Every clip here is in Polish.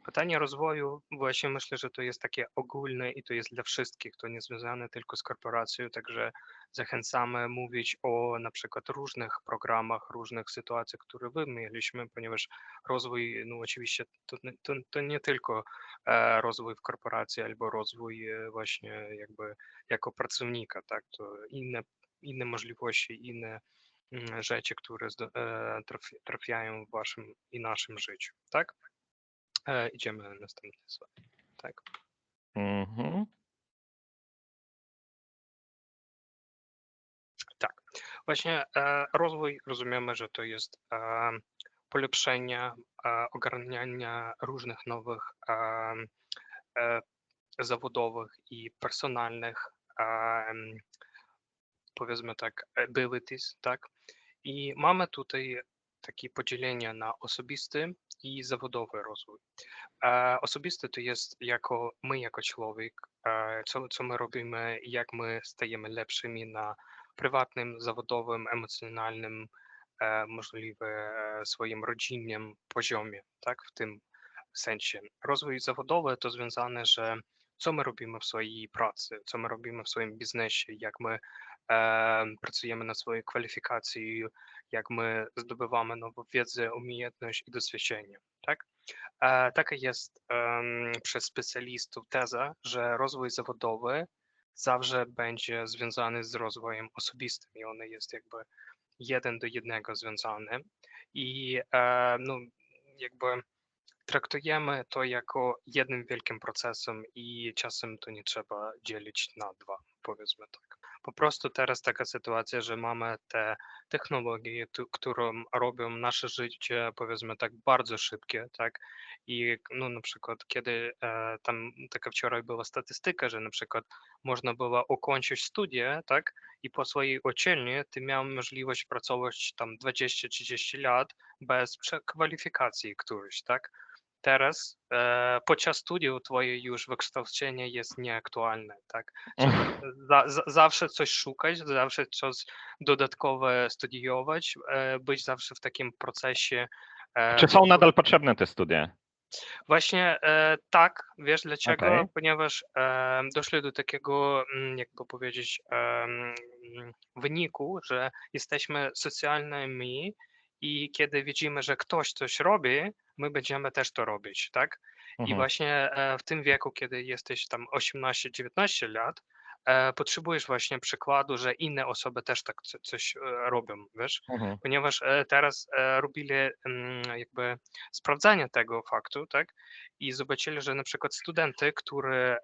Pytanie rozwoju, właśnie myślę, że to jest takie ogólne i to jest dla wszystkich, to nie związane tylko z korporacją, także zachęcamy mówić o na przykład różnych programach, różnych sytuacjach, które wy mieliśmy, ponieważ rozwój, no oczywiście to nie tylko rozwój w korporacji albo rozwój właśnie jakby jako pracownika, tak, to inne możliwości, inne rzeczy, które trafiają w waszym i naszym życiu, tak? Idziemy na następny slajd. Tak. Mhm. Tak. Właśnie rozwój rozumiemy, że to jest polepszenie, ogarniania różnych nowych e, zawodowych i personalnych, powiedzmy tak, abilities, tak? I mamy tutaj takie podzielenie na osobisty i zawodowy rozwój. Osobisty to jest jako człowiek, co my robimy, jak my stajemy lepszymi na prywatnym, zawodowym, emocjonalnym, możliwe swoim rodzinnym poziomie, tak, w tym sensie. Rozwój zawodowy to związane, że co my robimy w swojej pracy, co my robimy w swoim biznesie, jak my pracujemy na swojej kwalifikacji, jak my zdobywamy nową wiedzę, umiejętność i doświadczenie, tak? Taka jest przez specjalistów teza, że rozwój zawodowy zawsze będzie związany z rozwojem osobistym i on jest jakby jeden do jednego związany i no, jakby traktujemy to jako jednym wielkim procesem i czasem to nie trzeba dzielić na dwa, powiedzmy tak. Po prostu teraz taka sytuacja, że mamy te technologie, które robią nasze życie, powiedzmy tak, bardzo szybkie, tak? I no na przykład, kiedy tam taka wczoraj była statystyka, że na przykład można było ukończyć studia, tak? I po swojej uczelni ty miał możliwość pracować tam 20-30 lat bez przekwalifikacji którejś, tak? Teraz podczas studiów twoje już wykształcenie jest nieaktualne, tak? Trzeba zawsze coś szukać, zawsze coś dodatkowe studiować, być zawsze w takim procesie. Czy są nadal potrzebne te studia? Właśnie tak, wiesz dlaczego? Okej. Ponieważ doszli do takiego, jakby powiedzieć, wyniku, że jesteśmy socjalnymi i kiedy widzimy, że ktoś coś robi, my będziemy też to robić, tak? I Mhm. właśnie w tym wieku, kiedy jesteś tam 18-19 lat, potrzebujesz właśnie przykładu, że inne osoby też tak coś robią, wiesz? Mhm. Ponieważ teraz robili jakby sprawdzanie tego faktu, tak? I zobaczyli, że na przykład studenty, które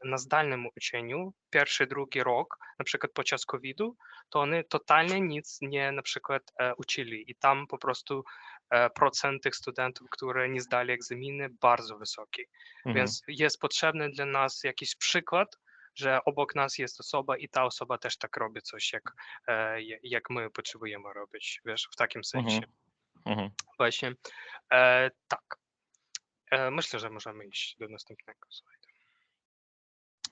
na zdalnym uczeniu pierwszy, drugi rok, na przykład podczas COVID-u, to one totalnie nic nie na przykład uczyli i tam po prostu procent tych studentów, które nie zdali egzaminy, bardzo wysoki. Mhm. Więc jest potrzebny dla nas jakiś przykład, że obok nas jest osoba i ta osoba też tak robi coś, jak my potrzebujemy robić, wiesz, w takim sensie. Mhm. Mhm. Właśnie tak. Myślę, że możemy iść do następnego slajdu.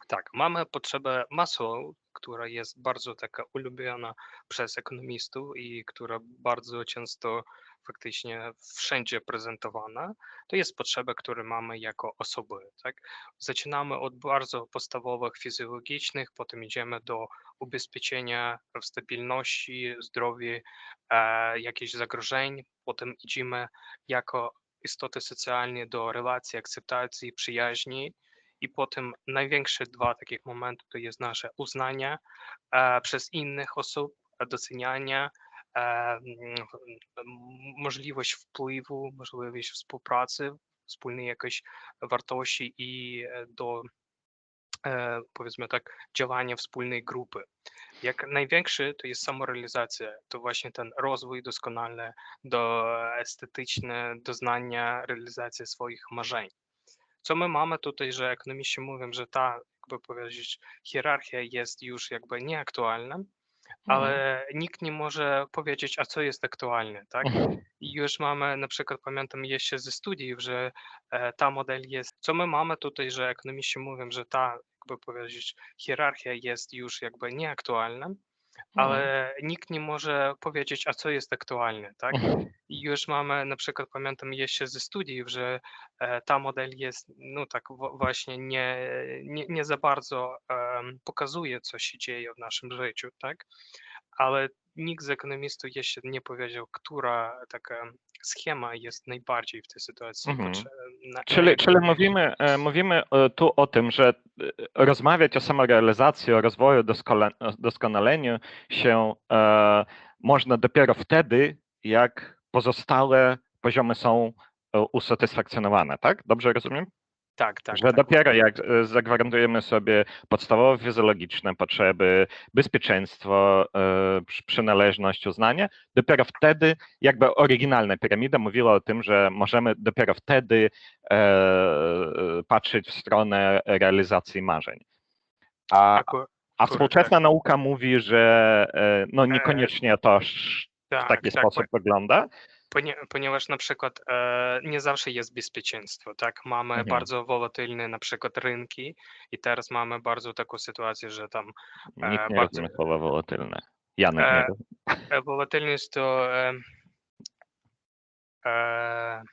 Tak, mamy potrzebę Maslow, która jest bardzo taka ulubiona przez ekonomistów i która bardzo często faktycznie wszędzie prezentowana. To jest potrzeba, którą mamy jako osoby. Tak? Zaczynamy od bardzo podstawowych fizjologicznych, potem idziemy do ubezpieczenia w stabilności, zdrowiu, jakichś zagrożeń, potem idziemy jako istoty socjalne do relacji, akceptacji, przyjaźni i potem największe dwa takich momenty to jest nasze uznanie przez innych osób, docenianie, możliwość wpływu, możliwość współpracy, wspólnej jakiejś wartości i do powiedzmy tak, działania wspólnej grupy. Jak największy to jest samorealizacja, to właśnie ten rozwój doskonale do estetyczne doznania, realizacja swoich marzeń. Co my mamy tutaj, że ekonomiści mówią, że ta, jakby powiedzieć, hierarchia jest już jakby nieaktualna, Mhm. ale nikt nie może powiedzieć, a co jest aktualne, tak? I już mamy, na przykład pamiętam jeszcze ze studiów, że ta model jest, co my mamy tutaj, że ekonomiści mówią, że ta, jakby powiedzieć, hierarchia jest już jakby nieaktualna, Mhm. ale nikt nie może powiedzieć, a co jest aktualne, tak? I już mamy, na przykład pamiętam jeszcze ze studiów, że ta model jest, no tak właśnie nie za bardzo pokazuje, co się dzieje w naszym życiu, tak? Ale nikt z ekonomistów jeszcze nie powiedział, która taka schema jest najbardziej w tej sytuacji Mhm. potrzebna. Czyli mówimy tu o tym, że rozmawiać o samorealizacji, o rozwoju, doskonaleniu się można dopiero wtedy, jak pozostałe poziomy są usatysfakcjonowane, tak? Dobrze rozumiem? Tak, tak, Że tak. dopiero jak zagwarantujemy sobie podstawowe fizjologiczne potrzeby, bezpieczeństwo, przynależność, uznanie, dopiero wtedy jakby oryginalna piramida mówiła o tym, że możemy dopiero wtedy patrzeć w stronę realizacji marzeń. A Akurat współczesna tak. nauka mówi, że no niekoniecznie to w Tak, taki tak, sposób wygląda. ponieważ na przykład nie zawsze jest bezpieczeństwo, tak? Mamy bardzo wolatylne na przykład rynki i teraz mamy bardzo taką sytuację, że tam Nikt nie bardzo rozumie słowa wolatylne. Janek nie e, rozumie. Wolatylność to e,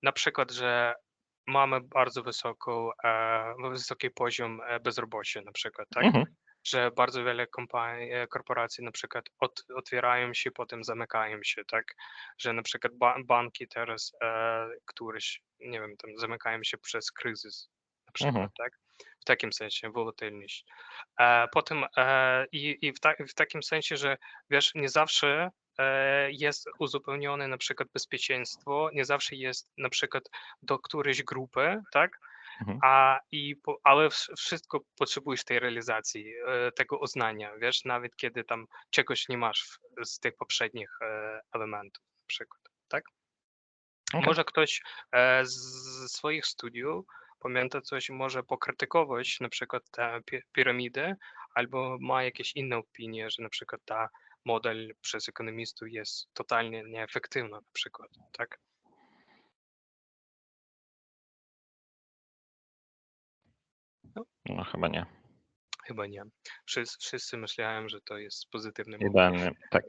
na przykład, że mamy bardzo wysoki poziom bezrobocia na przykład, tak? Mhm. Że bardzo wiele korporacji na przykład otwierają się, potem zamykają się, tak? Że na przykład banki teraz któreś, nie wiem, tam zamykają się przez kryzys na przykład, tak? W takim sensie wolatylność. Potem w takim sensie, że wiesz, nie zawsze jest uzupełnione na przykład bezpieczeństwo, nie zawsze jest na przykład do którejś grupy, tak? Mhm. Ale wszystko potrzebujesz tej realizacji, tego uznania, wiesz, nawet kiedy tam czegoś nie masz z tych poprzednich elementów, na przykład, tak? Okay. Może ktoś z swoich studiów pamięta coś, może pokrytykować na przykład te piramidy, albo ma jakieś inne opinie, że na przykład ta model przez ekonomistów jest totalnie nieefektywna na przykład, tak? No chyba nie. Chyba nie. Wszyscy myślałem, że to jest pozytywny moment. Idealnie, tak.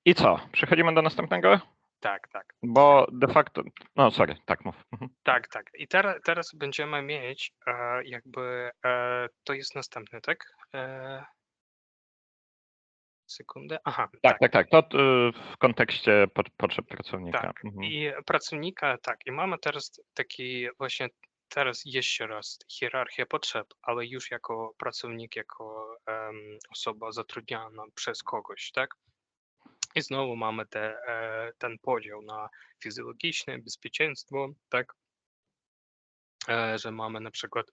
I co? Przechodzimy do następnego? Tak, tak. Bo de facto. No, sorry, tak mów. Tak, tak. I teraz będziemy mieć jakby to jest następny, tak? Sekundę. Aha, Tak, tak. tak, tak. To w kontekście potrzeb pracownika. Tak. I pracownika, tak. I mamy teraz taki właśnie teraz jeszcze raz hierarchię potrzeb, ale już jako pracownik, jako osoba zatrudniana przez kogoś, tak? I znowu mamy ten podział na fizjologiczne bezpieczeństwo, tak? Że mamy na przykład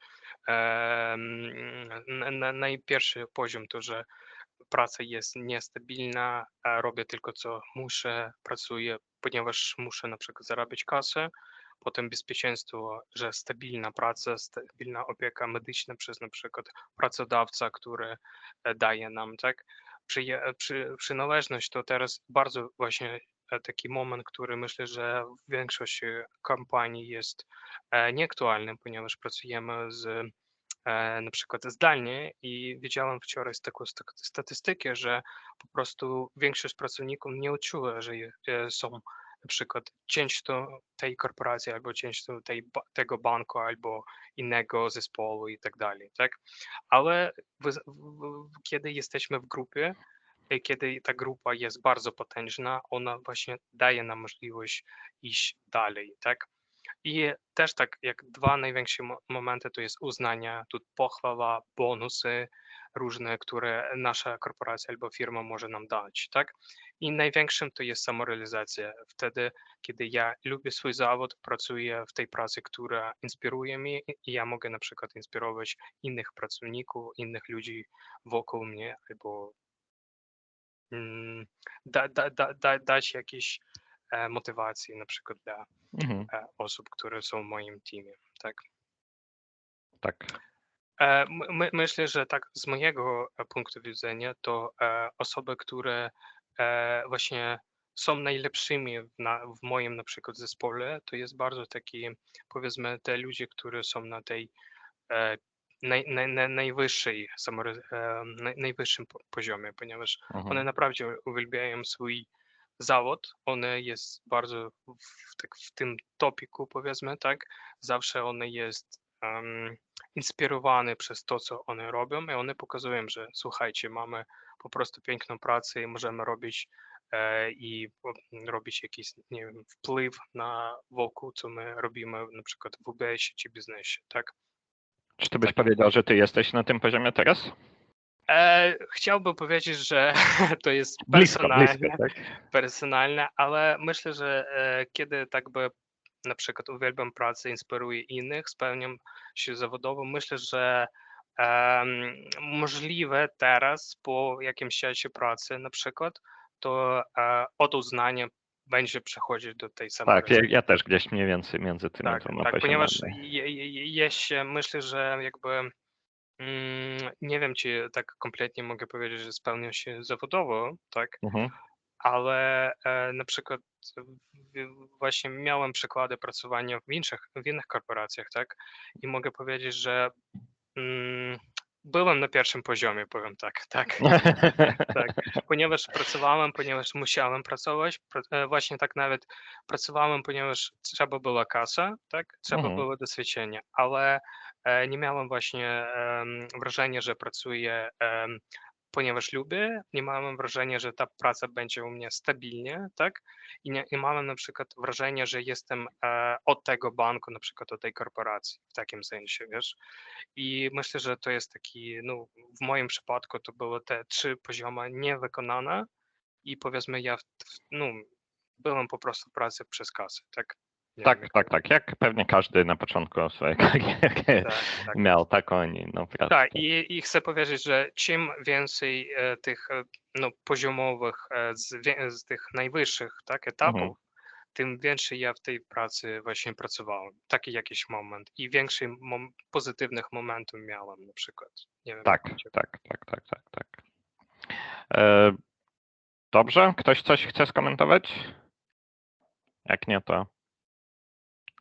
najpierwszy poziom to, że praca jest niestabilna, robię tylko co muszę, pracuję, ponieważ muszę na przykład zarabiać kasę. Potem bezpieczeństwo, że stabilna praca, stabilna opieka medyczna przez na przykład pracodawca, który daje nam, tak? Przynależność to teraz bardzo właśnie taki moment, który myślę, że w większości kompanii jest nieaktualny, ponieważ pracujemy na przykład zdalnie i widziałem wczoraj taką statystykę, że po prostu większość pracowników nie odczuwa, że są na przykład częścią tej korporacji albo częścią tego banku albo innego zespołu i tak dalej, tak? Ale kiedy jesteśmy w grupie, kiedy ta grupa jest bardzo potężna, ona właśnie daje nam możliwość iść dalej, tak? I też tak jak dwa największe momenty to jest uznanie, tu pochwała, bonusy różne, które nasza korporacja albo firma może nam dać, tak? I największym to jest samorealizacja. Wtedy, kiedy ja lubię swój zawód, pracuję w tej pracy, która inspiruje mnie i ja mogę na przykład inspirować innych pracowników, innych ludzi wokół mnie albo dać jakieś motywacje na przykład dla osób, które są w moim teamie, tak? Tak. Myślę, że tak z mojego punktu widzenia to osoby, które właśnie są najlepszymi w moim na przykład zespole, to jest bardzo taki, powiedzmy, te ludzie, którzy są na tej najwyższej najwyższym poziomie, ponieważ one naprawdę uwielbiają swój zawód, on jest bardzo w tym topiku, powiedzmy, tak, zawsze on jest inspirowany przez to, co one robią i one pokazują, że słuchajcie, mamy po prostu piękną pracę i możemy robić robić jakiś, nie wiem, wpływ na wokół, co my robimy na przykład w UBS-ie czy biznesie, tak? Czy ty byś Tak. powiedział, że ty jesteś na tym poziomie teraz? Chciałbym powiedzieć, że to jest Blisko, tak? personalne, ale myślę, że kiedy tak by na przykład uwielbiam pracę, inspiruję innych, spełniam się zawodowo, myślę, że możliwe teraz po jakimś czasie pracy na przykład, to od uznania będzie przechodzić do tej samej Tak, ja też gdzieś mniej więcej między tymi tak, dwoma tak, ponieważ poziomami. myślę, że jakby nie wiem, czy tak kompletnie mogę powiedzieć, że spełniam się zawodowo, tak, Mhm. ale na przykład właśnie miałem przykłady pracowania w innych korporacjach, tak, i mogę powiedzieć, że byłem na pierwszym poziomie, powiem tak, tak, tak, ponieważ musiałem pracować, właśnie tak nawet pracowałem, ponieważ trzeba była kasa, tak, trzeba Mhm. było doświadczenie, ale nie miałem właśnie wrażenia, że pracuję, ponieważ lubię, nie miałem wrażenia, że ta praca będzie u mnie stabilnie, tak, nie miałem na przykład wrażenia, że jestem od tego banku, na przykład od tej korporacji, w takim sensie, wiesz. I myślę, że to jest taki, no, w moim przypadku to były te 3 poziomy niewykonane i powiedzmy no, byłem po prostu w pracy przez kasę, tak? Nie wiem Tak, jak tak, tak. Jak pewnie każdy na początku swojej kariery tak, tak. miał taką, a nie inną pracę. Tak, i chcę powiedzieć, że czym więcej tych no, poziomowych, z tych najwyższych, tak, Mhm. etapów, tym więcej ja w tej pracy właśnie pracowałem. Taki jakiś moment i więcej pozytywnych momentów miałem na przykład. Nie wiem, Tak, jak u ciebie. tak, tak, tak, tak, tak. E, Dobrze, ktoś coś chce skomentować? Jak nie, to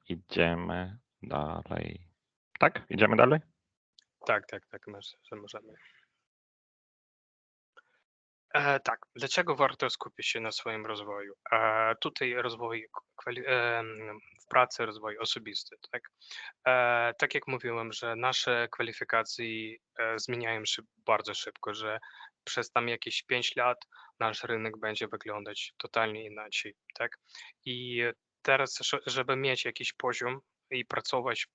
idziemy dalej. Tak? Idziemy dalej? Tak, tak, tak, myślę, że możemy. Tak, dlaczego warto skupić się na swoim rozwoju? Tutaj rozwój w pracy, rozwój osobisty, tak? Tak jak mówiłem, że nasze kwalifikacje zmieniają się bardzo szybko, że przez tam jakieś 5 lat nasz rynek będzie wyglądać totalnie inaczej, tak? I teraz, żeby mieć jakiś poziom i pracować,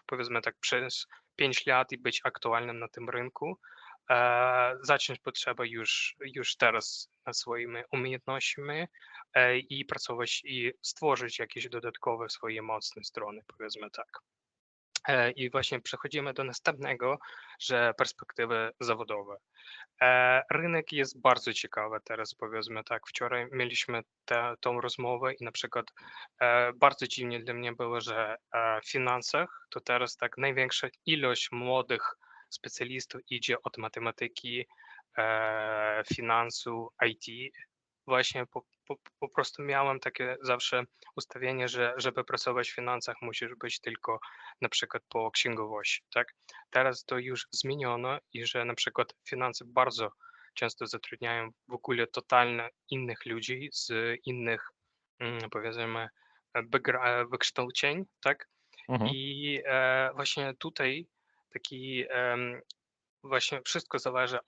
powiedzmy tak, przez 5 lat i być aktualnym na tym rynku, zacząć potrzeba już teraz nad swoimi umiejętnościami i pracować i stworzyć jakieś dodatkowe swoje mocne strony, powiedzmy tak. I właśnie przechodzimy do następnego, że perspektywy zawodowe. Rynek jest bardzo ciekawy teraz, powiedzmy tak. Wczoraj mieliśmy tą rozmowę i na przykład bardzo dziwnie dla mnie było, że w finansach to teraz tak największa ilość młodych specjalistów idzie od matematyki, finansu, IT. Właśnie po prostu miałem takie zawsze ustawienie, że żeby pracować w finansach musisz być tylko na przykład po księgowości, tak? Teraz to już zmieniono i że na przykład finanse bardzo często zatrudniają w ogóle totalnie innych ludzi z innych, powiedzmy, wykształceń, tak? Mhm. I właśnie tutaj taki właśnie wszystko zależy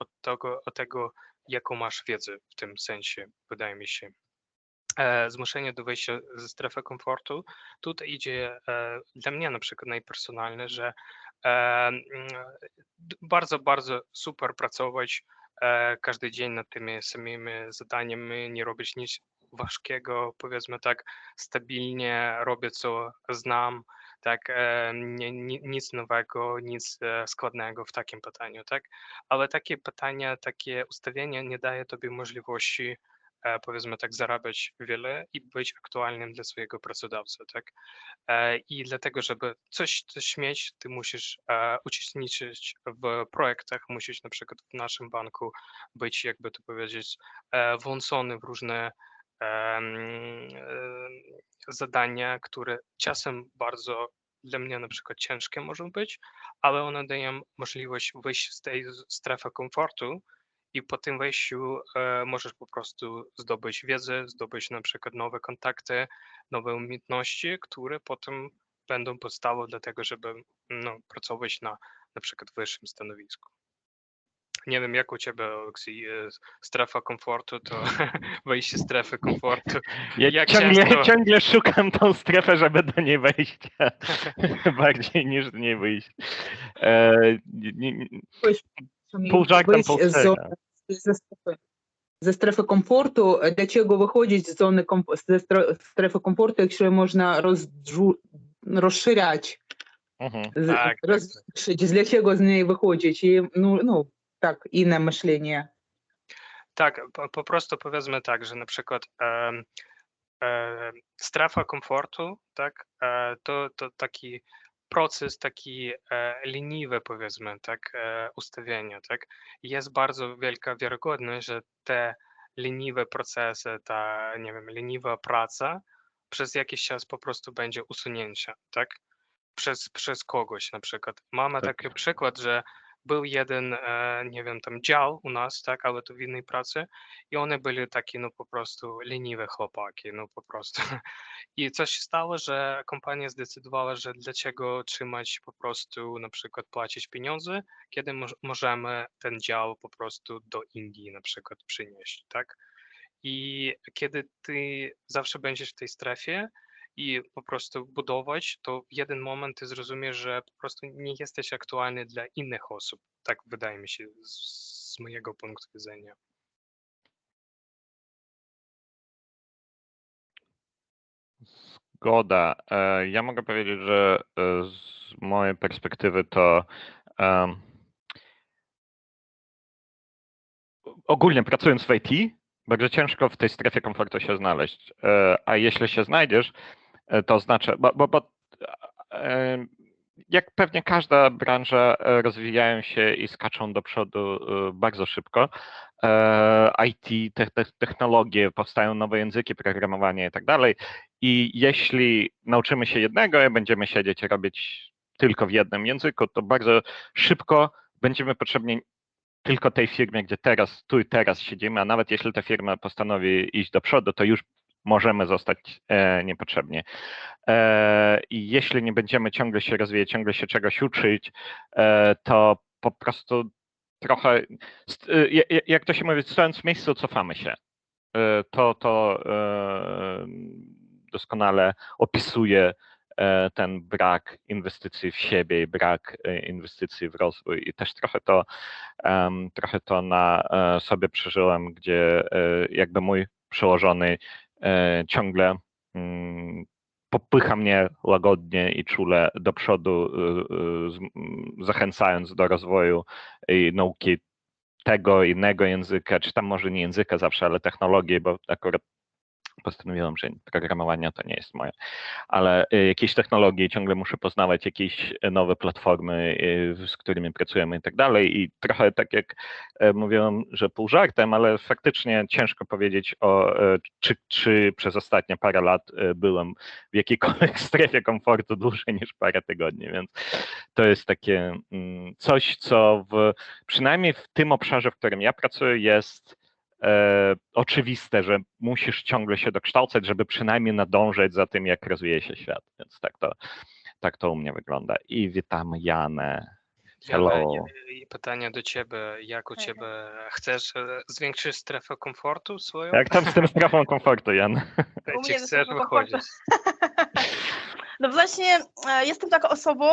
od tego, jaką masz wiedzę w tym sensie, wydaje mi się. Zmuszenie do wyjścia ze strefy komfortu. Tutaj idzie dla mnie na przykład najpersonalne, że bardzo, bardzo super pracować każdy dzień nad tymi samymi zadaniami, nie robić nic ważkiego, powiedzmy tak, stabilnie robię co znam, tak, nic nowego, nic składnego w takim pytaniu, tak, ale takie pytania, takie ustawienie nie daje tobie możliwości powiedzmy tak, zarabiać wiele i być aktualnym dla swojego pracodawcy, tak? I dlatego, żeby coś mieć, ty musisz uczestniczyć w projektach, musisz na przykład w naszym banku być, jakby to powiedzieć, włączony w różne zadania, które czasem bardzo dla mnie na przykład ciężkie mogą być, ale one dają możliwość wyjść z tej strefy komfortu i po tym wejściu możesz po prostu zdobyć wiedzę, zdobyć na przykład nowe kontakty, nowe umiejętności, które potem będą podstawą do tego, żeby pracować na przykład wyższym stanowisku. Nie wiem, jak u ciebie, Oleksij, strefa komfortu, to wejście z strefy komfortu. Ja Jak ciągle, często- ciągle szukam tą strefę, żeby do niej wejść, bardziej niż do niej wyjść. Pół żartem, Wyjść pół z serio. ze strefy komfortu. Dlaczego wychodzić z strefy komfortu, якщо można rozszerzać, Mhm. Tak, rozszerzyć, dlaczego z niej wychodzić i tak, inne myślenie. tak, po prostu powiedzmy tak, że na przykład strefa komfortu, tak, to taki proces, taki leniwy, powiedzmy, tak, ustawienia, tak. Jest bardzo wielka wiarygodność, że te leniwe procesy, ta, nie wiem, leniwa praca przez jakiś czas po prostu będzie usunięcia, tak, przez kogoś na przykład. Mamy Tak. taki przykład, że był jeden, nie wiem, tam dział u nas, tak, ale to w innej pracy i one byli takie, no po prostu leniwe chłopaki, no po prostu. I coś się stało, że kompania zdecydowała, że dlaczego trzymać po prostu, na przykład płacić pieniądze, kiedy możemy ten dział po prostu do Indii na przykład przynieść, tak? I kiedy ty zawsze będziesz w tej strefie i po prostu budować, to w jeden moment ty zrozumiesz, że po prostu nie jesteś aktualny dla innych osób. Tak wydaje mi się z mojego punktu widzenia. Zgoda. Ja mogę powiedzieć, że z mojej perspektywy to ogólnie pracując w IT, bardzo ciężko w tej strefie komfortu się znaleźć. A jeśli się znajdziesz, to znaczy, bo jak pewnie każda branża rozwijają się i skaczą do przodu bardzo szybko. IT, technologie, powstają nowe języki programowania i tak dalej. I jeśli nauczymy się jednego i będziemy siedzieć i robić tylko w jednym języku, to bardzo szybko będziemy potrzebni tylko tej firmie, gdzie teraz, tu i teraz siedzimy, a nawet jeśli ta firma postanowi iść do przodu, to już możemy zostać niepotrzebni. I jeśli nie będziemy ciągle się rozwijać, ciągle się czegoś uczyć, to po prostu trochę, jak to się mówi, stojąc w miejscu, cofamy się. To doskonale opisuje ten brak inwestycji w siebie i brak inwestycji w rozwój. I też trochę to na sobie przeżyłem, gdzie jakby mój przełożony ciągle popycha mnie łagodnie i czule do przodu, zachęcając do rozwoju i nauki tego innego języka, czy tam może nie języka zawsze, ale technologii, bo akurat postanowiłem, że programowanie to nie jest moje, ale jakieś technologie, ciągle muszę poznawać jakieś nowe platformy, z którymi pracujemy i tak dalej. I trochę tak jak mówiłem, że pół żartem, ale faktycznie ciężko powiedzieć czy przez ostatnie parę lat byłem w jakiejkolwiek strefie komfortu dłużej niż parę tygodni, więc to jest takie coś, co przynajmniej w tym obszarze, w którym ja pracuję, jest oczywiste, że musisz ciągle się dokształcać, żeby przynajmniej nadążać za tym, jak rozwija się świat. Więc tak to u mnie wygląda. I witam Janę. Hello. I pytanie do ciebie, jak u ciebie chcesz zwiększyć strefę komfortu swoją? Jak tam z tym strefą komfortu, Jan? U Czy mnie ze chcesz strefą komfortu. wychodzić? No właśnie, jestem taką osobą,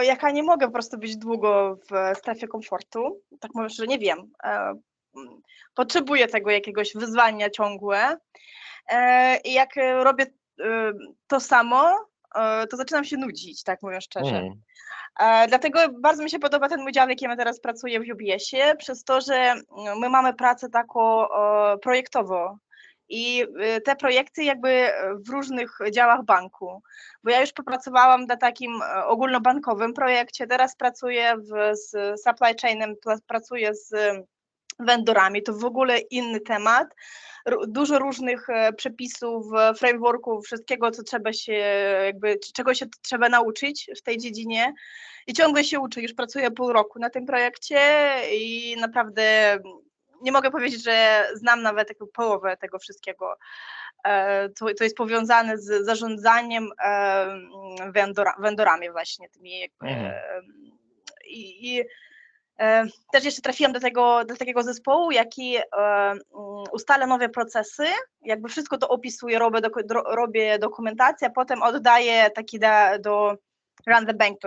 jaka nie mogę po prostu być długo w strefie komfortu. Tak mówię, że nie wiem. Potrzebuję tego jakiegoś wyzwania ciągłe. I jak robię to samo, to zaczynam się nudzić, tak mówiąc szczerze. Dlatego bardzo mi się podoba ten mój dział, jakim ja teraz pracuję w UBS-ie, przez to, że my mamy pracę taką projektową. I te projekty jakby w różnych działach banku, bo ja już popracowałam na takim ogólnobankowym projekcie, teraz pracuję z supply chainem, pracuję z vendorami, to w ogóle inny temat, dużo różnych przepisów, frameworków, wszystkiego, co trzeba się czego się trzeba nauczyć w tej dziedzinie i ciągle się uczę, już pracuję pół roku na tym projekcie i naprawdę nie mogę powiedzieć, że znam nawet taką połowę tego wszystkiego, co jest powiązane z zarządzaniem vendorami właśnie, tymi jakby, też jeszcze trafiłam do takiego zespołu, jaki ustala nowe procesy, jakby wszystko to opisuję, robię dokumentację, a potem oddaję do run the bank,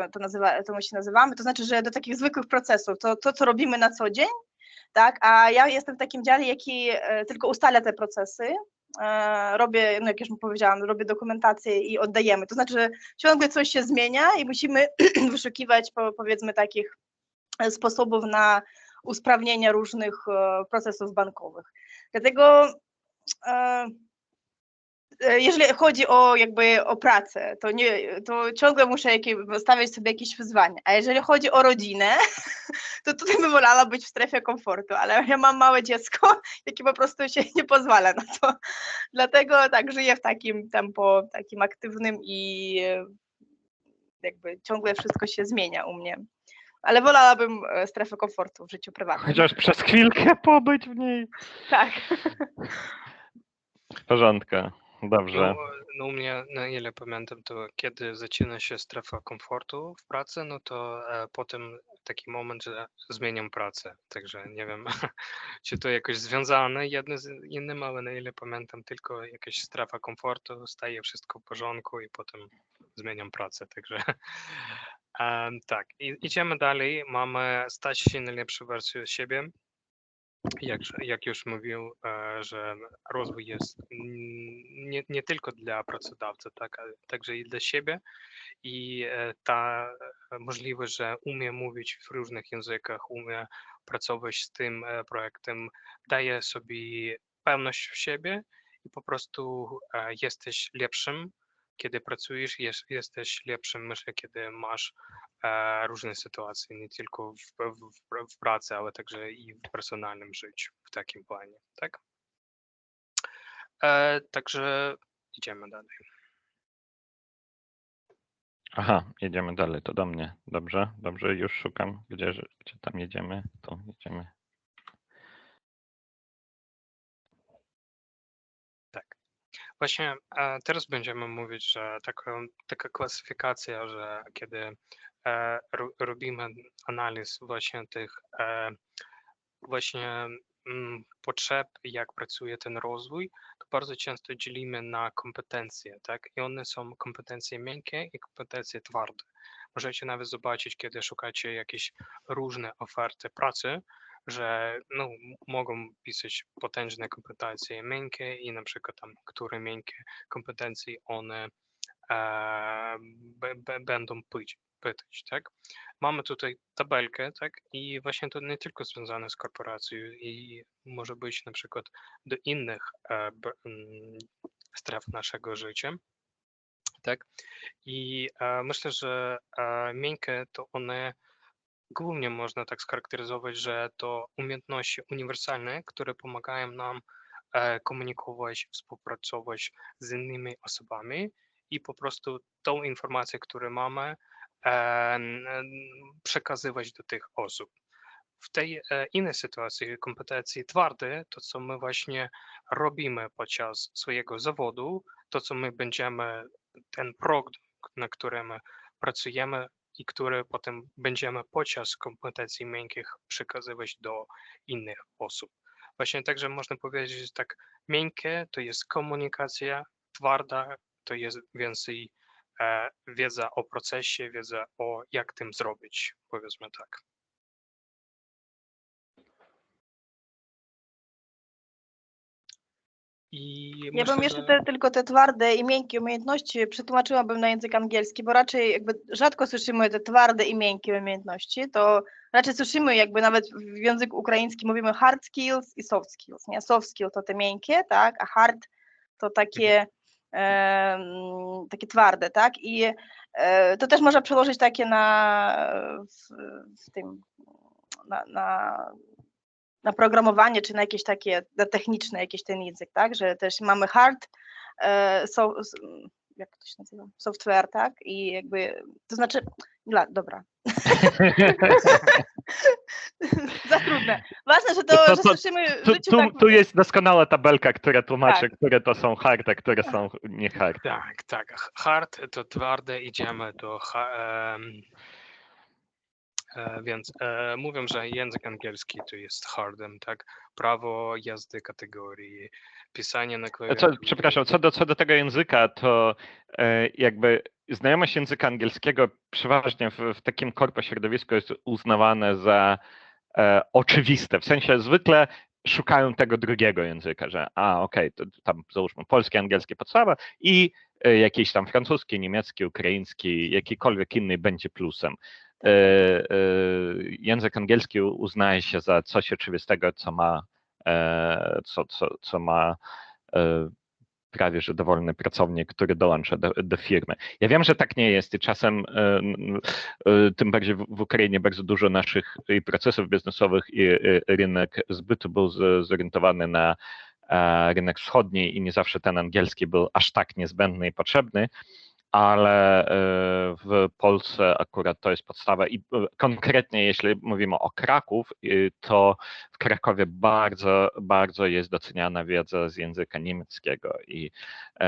to my się nazywamy, to znaczy, że do takich zwykłych procesów, to co robimy na co dzień, tak, a ja jestem w takim dziale, jaki tylko ustala te procesy, robię, no jak już powiedziałam, robię dokumentację i oddajemy, to znaczy, że ciągle coś się zmienia i musimy wyszukiwać, powiedzmy, takich sposobów na usprawnienie różnych procesów bankowych. Dlatego jeżeli chodzi o pracę, to ciągle muszę stawiać sobie jakieś wyzwania, a jeżeli chodzi o rodzinę, to tutaj bym wolała być w strefie komfortu, ale ja mam małe dziecko, jakie po prostu się nie pozwala na to. Dlatego tak żyję w takim tempo, takim aktywnym i jakby ciągle wszystko się zmienia u mnie. Ale wolałabym strefę komfortu w życiu prywatnym. Chociaż przez chwilkę pobyć w niej. Tak. W porządku, dobrze. No u mnie, na ile pamiętam, to kiedy zaczyna się strefa komfortu w pracy, no to potem taki moment, że zmieniam pracę. Także nie wiem, czy to jakoś związane jedno z innym, ale na ile pamiętam, tylko jakaś strefa komfortu, staje wszystko w porządku i potem zmieniam pracę. Także tak, idziemy dalej. Mamy stać się najlepszą wersją siebie. Jak już mówił, że rozwój jest nie tylko dla pracodawcy, tak, ale także i dla siebie i ta możliwość, że umie mówić w różnych językach, umie pracować z tym projektem, daje sobie pewność w siebie i po prostu jesteś lepszym, kiedy pracujesz, jesteś lepszym, myślę, kiedy masz różne sytuacje, nie tylko w pracy, ale także i w personalnym życiu, w takim planie, tak? Także idziemy dalej. Aha, jedziemy dalej, to do mnie. Dobrze, dobrze, już szukam, gdzie tam jedziemy, tu jedziemy. Tak. Właśnie teraz będziemy mówić, że taka klasyfikacja, że kiedy robimy analiz właśnie tych potrzeb, jak pracuje ten rozwój, to bardzo często dzielimy na kompetencje, tak? I one są kompetencje miękkie i kompetencje twarde. Możecie nawet zobaczyć, kiedy szukacie jakieś różne oferty pracy, że no, mogą pisać potężne kompetencje miękkie i na przykład tam, które miękkie kompetencje one będą pytać, tak? Mamy tutaj tabelkę, tak? I właśnie to nie tylko związane z korporacją i może być na przykład do innych stref naszego życia, tak? I myślę, że miękkie to one głównie można tak scharakteryzować, że to umiejętności uniwersalne, które pomagają nam komunikować, współpracować z innymi osobami i po prostu tą informację, którą mamy, przekazywać do tych osób. W tej innej sytuacji kompetencji twarde, to co my właśnie robimy podczas swojego zawodu, to co my będziemy, ten produkt, na którym pracujemy i który potem będziemy podczas kompetencji miękkich przekazywać do innych osób. Właśnie także można powiedzieć, że tak miękkie to jest komunikacja, twarda to jest więcej wiedza o procesie, wiedza o jak tym zrobić, powiedzmy tak. Ja bym jeszcze tylko te twarde i miękkie umiejętności przetłumaczyłabym na język angielski, bo raczej jakby rzadko słyszymy te twarde i miękkie umiejętności, to raczej słyszymy jakby nawet w języku ukraińskim mówimy hard skills i soft skills, nie? Soft skill to te miękkie, tak, a hard to takie takie twarde, tak, i to też można przełożyć takie na programowanie, czy na jakieś takie techniczne, jakiś ten język, tak, że też mamy hard, jak to się nazywa, software, tak, i jakby, to znaczy, dobra, Za trudne. Ważne, że słyszymy życie tak... Tu jest doskonała tabelka, która tłumaczy, Tak. które to są hard, a które są nie hard. Tak. Hard to twarde, idziemy do więc mówią, że język angielski to jest hardem, tak? Prawo jazdy kategorii, pisanie na klawiaturze. Przepraszam, co do tego języka, to jakby znajomość języka angielskiego przeważnie w takim środowisku jest uznawane za oczywiste. W sensie zwykle szukają tego drugiego języka, że okej, to tam załóżmy polski, angielski podstawa i jakiś tam francuski, niemiecki, ukraiński, jakikolwiek inny będzie plusem. Język angielski uznaje się za coś oczywistego, co ma prawie że dowolny pracownik, który dołącza do firmy. Ja wiem, że tak nie jest i czasem, tym bardziej w Ukrainie, bardzo dużo naszych i procesów biznesowych i rynek zbytu był zorientowany na rynek wschodni i nie zawsze ten angielski był aż tak niezbędny i potrzebny, ale w Polsce akurat to jest podstawa i konkretnie jeśli mówimy o Kraków, to w Krakowie bardzo, bardzo jest doceniana wiedza z języka niemieckiego i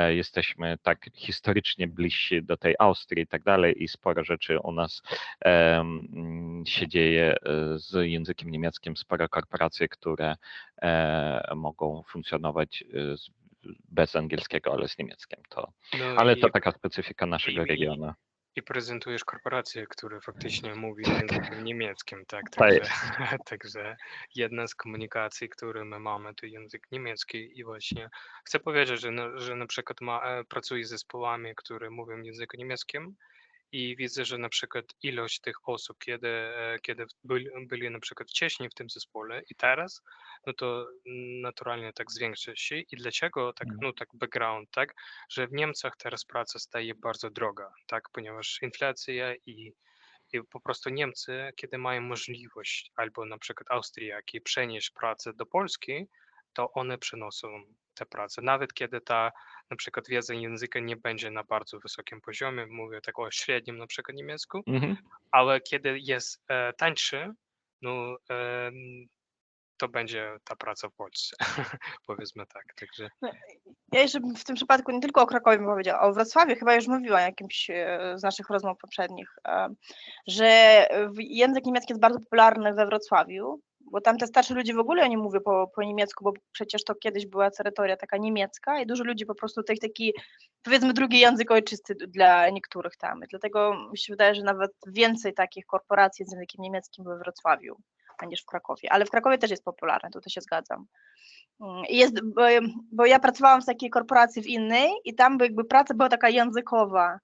jesteśmy tak historycznie bliżsi do tej Austrii i tak dalej i sporo rzeczy u nas się dzieje z językiem niemieckim, sporo korporacji, które mogą funkcjonować bez angielskiego, ale z niemieckim. Ale to taka specyfika naszego regionu. I prezentujesz korporację, która faktycznie mówi językiem niemieckim, tak? Także jedna z komunikacji, które my mamy, to język niemiecki i właśnie chcę powiedzieć, że na przykład pracuję z zespołami, które mówią językiem niemieckim i widzę, że na przykład ilość tych osób, kiedy byli na przykład wcześniej w tym zespole i teraz, no to naturalnie tak zwiększa się. I dlaczego tak, tak background, tak, że w Niemczech teraz praca staje bardzo droga, tak, ponieważ inflacja i po prostu Niemcy, kiedy mają możliwość, albo na przykład Austriaki, przenieść pracę do Polski, to one przenoszą tę pracę. Nawet kiedy ta na przykład wiedza języka nie będzie na bardzo wysokim poziomie, mówię tak o średnim na przykład niemiecku, ale kiedy jest tańszy, no to będzie ta praca w Polsce, powiedzmy tak. Także... Ja jeszcze w tym przypadku nie tylko o Krakowie bym powiedziała, o Wrocławiu chyba już mówiłam jakimś z naszych rozmów poprzednich, że język niemiecki jest bardzo popularny we Wrocławiu, bo tam te starsi ludzie w ogóle nie mówią po niemiecku, bo przecież to kiedyś była terytoria taka niemiecka i dużo ludzi po prostu taki, powiedzmy, drugi język ojczysty dla niektórych tam. I dlatego mi się wydaje, że nawet więcej takich korporacji z językiem niemieckim we Wrocławiu niż w Krakowie. Ale w Krakowie też jest popularne, tutaj się zgadzam. Bo ja pracowałam w takiej korporacji w innej i tam jakby praca była taka językowa.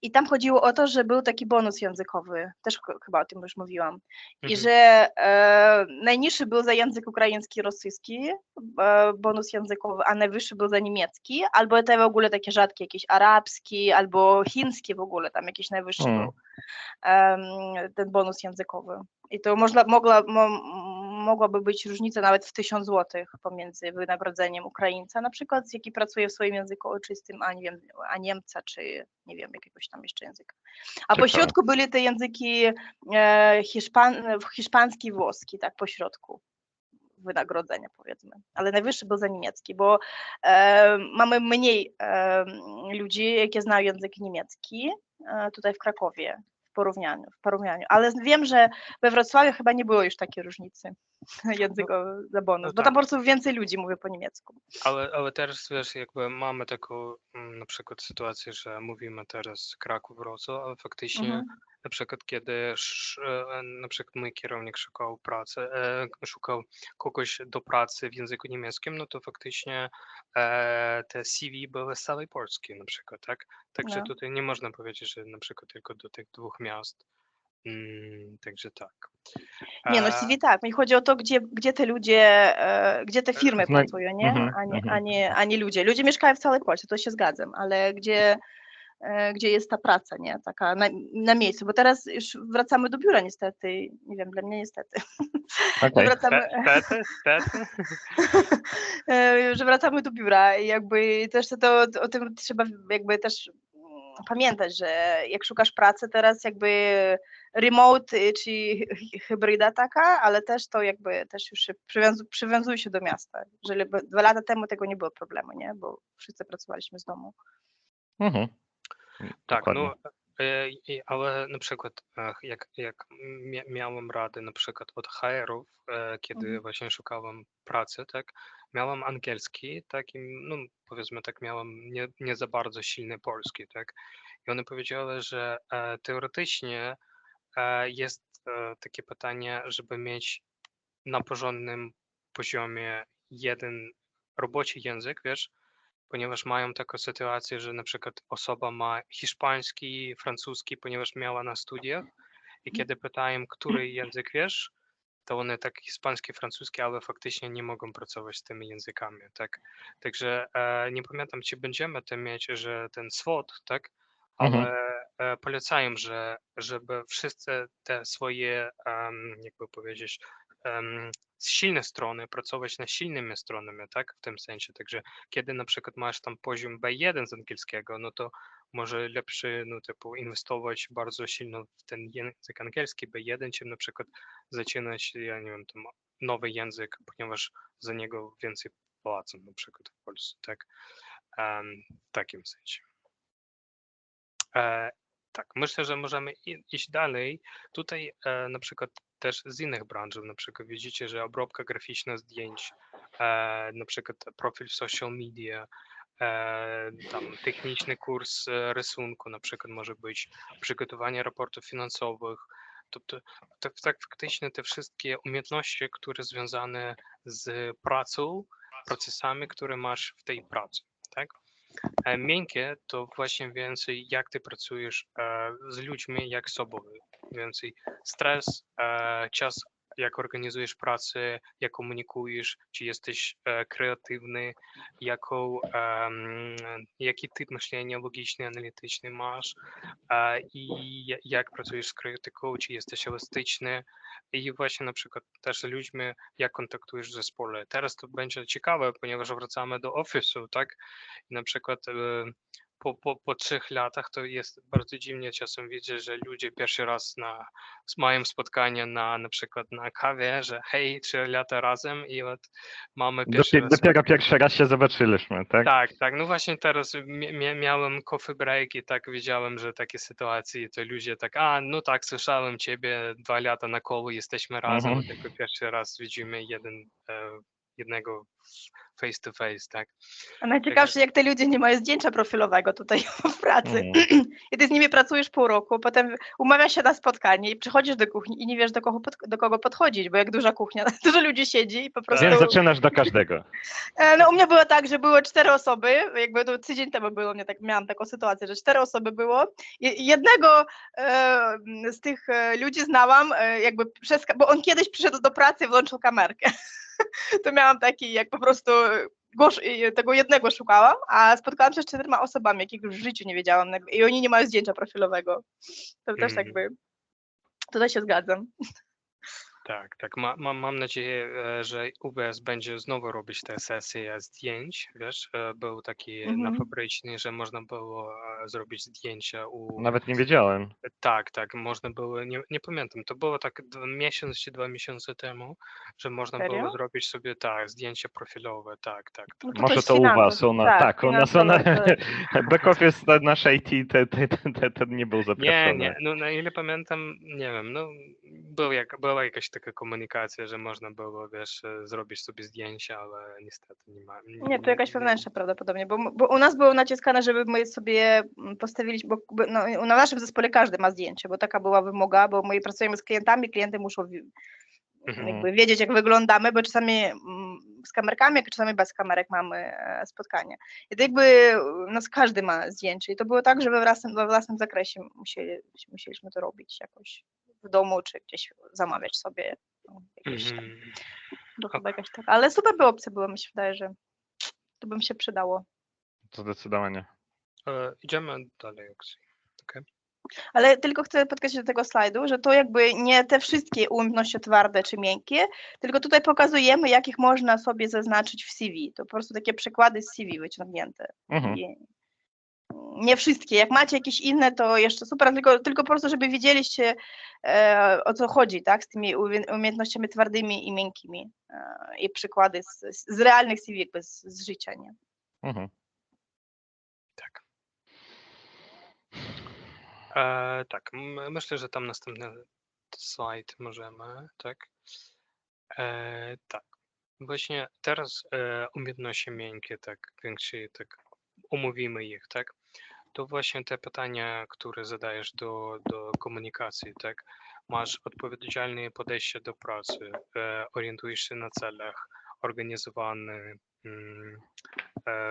I tam chodziło o to, że był taki bonus językowy, też chyba o tym już mówiłam, i że najniższy był za język ukraiński, rosyjski, bonus językowy, a najwyższy był za niemiecki, albo te w ogóle takie rzadkie, jakiś arabski, albo chiński w ogóle, tam jakiś najwyższy był ten bonus językowy. I to mogłaby być różnica nawet w 1000 zł pomiędzy wynagrodzeniem Ukraińca, na przykład, jaki pracuje w swoim języku ojczystym, a Niemca, czy nie wiem, jakiegoś tam jeszcze języka. A po środku byli te języki hiszpański i włoski, tak, po środku wynagrodzenia, powiedzmy. Ale najwyższy był za niemiecki, bo mamy mniej ludzi, jakie znają język niemiecki tutaj w Krakowie. W porównaniu. Ale wiem, że we Wrocławiu chyba nie było już takiej różnicy językowej za bonus, bo tam po prostu więcej ludzi mówi po niemiecku. Ale teraz wiesz, jakby mamy taką na przykład sytuację, że mówimy teraz Kraków, Wrocław, ale faktycznie na przykład kiedy na przykład mój kierownik szukał kogoś do pracy w języku niemieckim, no to faktycznie te CV były z całej Polski na przykład, tak? Także tutaj nie można powiedzieć, że na przykład tylko do tych 2 miast. Także tak. Nie, no CV tak. Mi chodzi o to, gdzie te ludzie, gdzie te firmy pracują, nie? A nie ludzie. Ludzie mieszkają w całej Polsce, to się zgadzam, ale gdzie jest ta praca, nie? Taka na miejscu, bo teraz już wracamy do biura niestety, nie wiem, dla mnie niestety. Okay. Że wracamy do biura i jakby też o tym trzeba jakby też pamiętać, że jak szukasz pracy teraz jakby remote czy hybryda taka, ale też to jakby też już się przywiązuj się do miasta. Jeżeli 2 lata temu tego nie było problemu, nie? Bo wszyscy pracowaliśmy z domu. Mhm. Tak, Dokładnie. no, ale na przykład jak miałem radę na przykład od HR-ów, kiedy właśnie szukałem pracy, tak, miałem angielski, tak, i no powiedzmy tak, miałem nie za bardzo silny polski, tak, i one powiedziały, że teoretycznie jest takie pytanie, żeby mieć na porządnym poziomie jeden roboczy język, wiesz, ponieważ mają taką sytuację, że na przykład osoba ma hiszpański, francuski, ponieważ miała na studiach i kiedy pytają, który język wiesz, to one tak hiszpański, francuski, ale faktycznie nie mogą pracować z tymi językami, tak. Także nie pamiętam, czy będziemy tym mieć, że ten SWOT, tak, Mhm. ale polecają, żeby wszyscy te swoje, jakby powiedzieć, silne strony, pracować nad silnymi stronami, tak, w tym sensie. Także kiedy na przykład masz tam poziom B1 z angielskiego, no to może lepszy, no typu inwestować bardzo silno w ten język angielski B1, czym na przykład zaczynać, ja nie wiem, tam nowy język, ponieważ za niego więcej płacą na przykład w Polsce, tak, w takim sensie. Tak, myślę, że możemy iść dalej. Tutaj na przykład też z innych branż, na przykład widzicie, że obróbka graficzna zdjęć, na przykład profil w social media, tam techniczny kurs rysunku na przykład może być, przygotowanie raportów finansowych. Tak faktycznie te wszystkie umiejętności, które związane z pracą, procesami, które masz w tej pracy, tak? Miękkie to właśnie więcej jak ty pracujesz z ludźmi, jak z sobą. Więcej stres, czas, jak organizujesz pracę, jak komunikujesz, czy jesteś kreatywny, jaki typ myślenia logiczny, analityczny masz i jak pracujesz z krytyką, czy jesteś elastyczny i właśnie na przykład też z ludźmi, jak kontaktujesz w zespole. Teraz to będzie ciekawe, ponieważ wracamy do ofisu, tak? I na przykład po 3 latach to jest bardzo dziwnie czasem widzieć, że ludzie pierwszy raz mają spotkanie na przykład na kawie, że hej, 3 lata razem i mamy pierwszy raz Dopiero pierwszy raz się zobaczyliśmy, tak? tak, no właśnie teraz miałem coffee break i tak wiedziałem, że takie sytuacje to ludzie tak, no tak, słyszałem ciebie 2 lata na koło, jesteśmy razem, Mhm. tylko pierwszy raz widzimy jednego face to face, tak. A najciekawsze, jak te ludzie nie mają zdjęcia profilowego tutaj w pracy. I ty z nimi pracujesz pół roku, potem umawiasz się na spotkanie i przychodzisz do kuchni i nie wiesz, do kogo podchodzić, bo jak duża kuchnia, dużo ludzi siedzi i po prostu... Więc zaczynasz do każdego. No u mnie było tak, że było 4 osoby, jakby to tydzień temu było, miałam taką sytuację, że 4 osoby było. Jednego z tych ludzi znałam, jakby bo on kiedyś przyszedł do pracy i włączył kamerkę. To miałam taki, jak po prostu tego jednego szukałam, a spotkałam się z 4 osobami, jakich już w życiu nie wiedziałam i oni nie mają zdjęcia profilowego. To też jakby, tutaj się zgadzam. Tak. Mam nadzieję, że UBS będzie znowu robić te sesje zdjęć, wiesz, był taki na fabryczny, że można było zrobić zdjęcia Nawet nie wiedziałem. Tak, można było, nie pamiętam, to było tak miesiąc czy 2 miesiące temu, że można Serio? było zrobić sobie zdjęcia profilowe, tak. No Może coś to u was, finansowe. u nas u finansowe, back office nasz IT to nie był zapraszany. Nie, no na ile pamiętam, nie wiem, no była jakaś taka komunikacja, że można było, wiesz, zrobić sobie zdjęcia, ale niestety nie ma. Nie, to jakaś wewnętrzna prawdopodobnie, bo u nas było naciskane, żeby my sobie postawili, bo na naszym zespole każdy ma zdjęcie, bo taka była wymoga, bo my pracujemy z klientami, klienty muszą jakby wiedzieć, jak wyglądamy, bo czasami z kamerkami, jak czasami bez kamerek mamy spotkanie. I to jakby nas każdy ma zdjęcie i to było tak, że we własnym zakresie musieliśmy to robić jakoś w domu, czy gdzieś zamawiać sobie jakieś tam. To chyba jakaś taka, ale super by opcja była, mi się wydaje, że to by mi się przydało. To zdecydowanie. Idziemy dalej, Oksy. Okay. Ale tylko chcę podkreślić do tego slajdu, że to jakby nie te wszystkie umiejętności twarde czy miękkie, tylko tutaj pokazujemy, jakich można sobie zaznaczyć w CV. To po prostu takie przykłady z CV wyciągnięte. nie wszystkie. Jak macie jakieś inne, to jeszcze super, tylko po prostu, żeby wiedzieliście, o co chodzi, tak, z tymi umiejętnościami twardymi i miękkimi i przykłady z realnych CV, jakby z życia, nie? Mhm. Tak. Tak, myślę, że tam następny slajd możemy, tak? Tak. Właśnie teraz umiejętności miękkie, tak, większe, tak, omówimy ich, tak? To właśnie te pytania, które zadajesz do komunikacji, tak? Masz odpowiedzialne podejście do pracy, orientujesz się na celach, organizowany,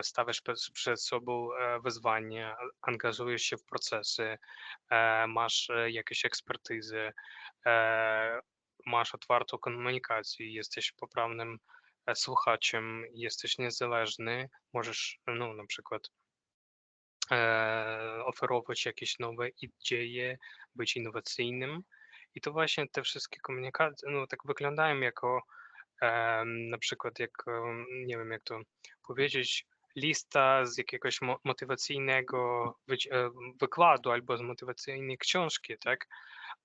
stawiasz przed sobą wyzwania, angażujesz się w procesy, masz jakieś ekspertyzy, masz otwartą komunikację, jesteś poprawnym słuchaczem, jesteś niezależny, możesz, no, na przykład oferować jakieś nowe idee, być innowacyjnym. I to właśnie te wszystkie komunikacje, no, tak wyglądają jako na przykład jak, nie wiem jak to powiedzieć, lista z jakiegoś motywacyjnego wykładu albo z motywacyjnej książki, tak?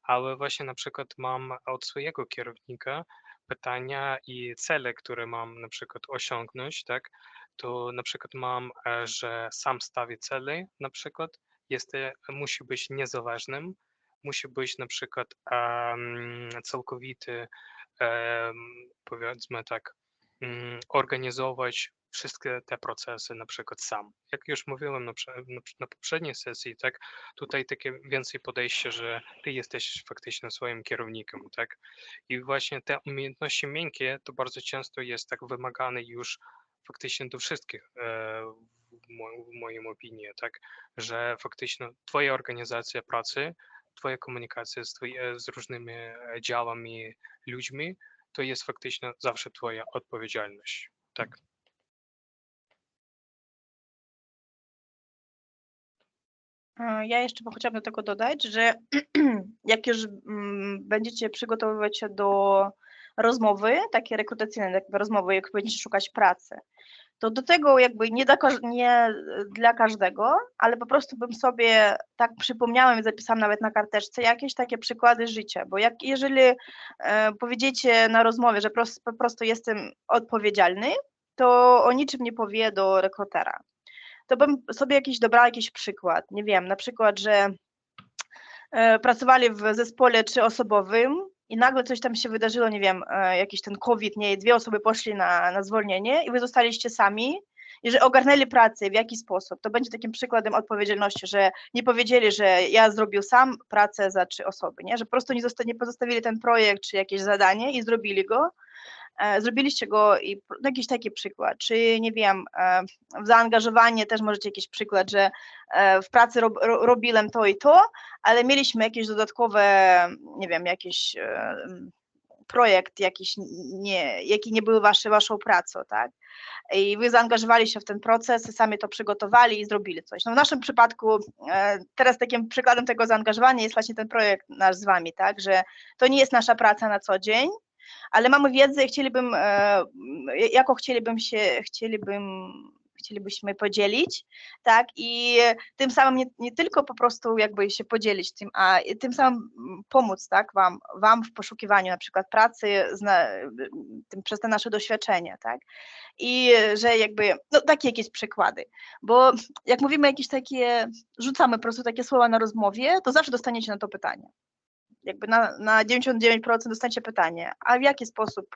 Ale właśnie na przykład mam od swojego kierownika pytania i cele, które mam na przykład osiągnąć, tak? To na przykład mam, że sam stawię cele, na przykład musi być niezależnym, musi być na przykład całkowity, powiedzmy tak, organizować wszystkie te procesy na przykład sam. Jak już mówiłem na poprzedniej sesji, tak, tutaj takie więcej podejście, że ty jesteś faktycznie swoim kierownikiem, tak? I właśnie te umiejętności miękkie to bardzo często jest tak wymagane już faktycznie do wszystkich, w moim opinii, tak, że faktycznie twoja organizacja pracy, twoja komunikacja z różnymi działami, ludźmi, to jest faktycznie zawsze twoja odpowiedzialność, tak. Ja jeszcze chciałabym do tego dodać, że jak już będziecie przygotowywać się do rozmowy, takie rekrutacyjne jakby rozmowy, jak będziecie szukać pracy, to do tego jakby nie dla każdego, ale po prostu bym sobie tak przypomniałam i zapisałam nawet na karteczce jakieś takie przykłady życia, bo jeżeli powiedziecie na rozmowie, że po prostu jestem odpowiedzialny, to o niczym nie powie do rekrutera. To bym sobie dobrała jakiś przykład, nie wiem, na przykład, że pracowali w zespole 3-osobowym i nagle coś tam się wydarzyło, nie wiem, jakiś ten COVID, nie, 2 osoby poszli na zwolnienie i wy zostaliście sami i że ogarnęli pracę w jaki sposób. To będzie takim przykładem odpowiedzialności, że nie powiedzieli, że ja zrobił sam pracę za 3 osoby, nie, że po prostu nie pozostawili ten projekt czy jakieś zadanie i zrobili go. Zrobiliście go i jakiś taki przykład, czy nie wiem, w zaangażowanie też możecie jakiś przykład, że w pracy robiłem to i to, ale mieliśmy jakieś dodatkowe, nie wiem, jakiś projekt jakiś, jaki nie był waszą pracą, tak? I wy zaangażowali się w ten proces, sami to przygotowali i zrobili coś. No w naszym przypadku teraz takim przykładem tego zaangażowania jest właśnie ten projekt nasz z wami, tak? Że to nie jest nasza praca na co dzień, ale mamy wiedzę i chcielibyśmy podzielić, tak, i tym samym nie tylko po prostu jakby się podzielić tym, a tym samym pomóc, tak, wam w poszukiwaniu na przykład pracy przez te nasze doświadczenia, tak, i że jakby, no takie jakieś przykłady, bo jak mówimy jakieś takie, rzucamy po prostu takie słowa na rozmowie, to zawsze dostaniecie na to pytanie. Jakby na 99% dostaniecie pytanie, a w jaki sposób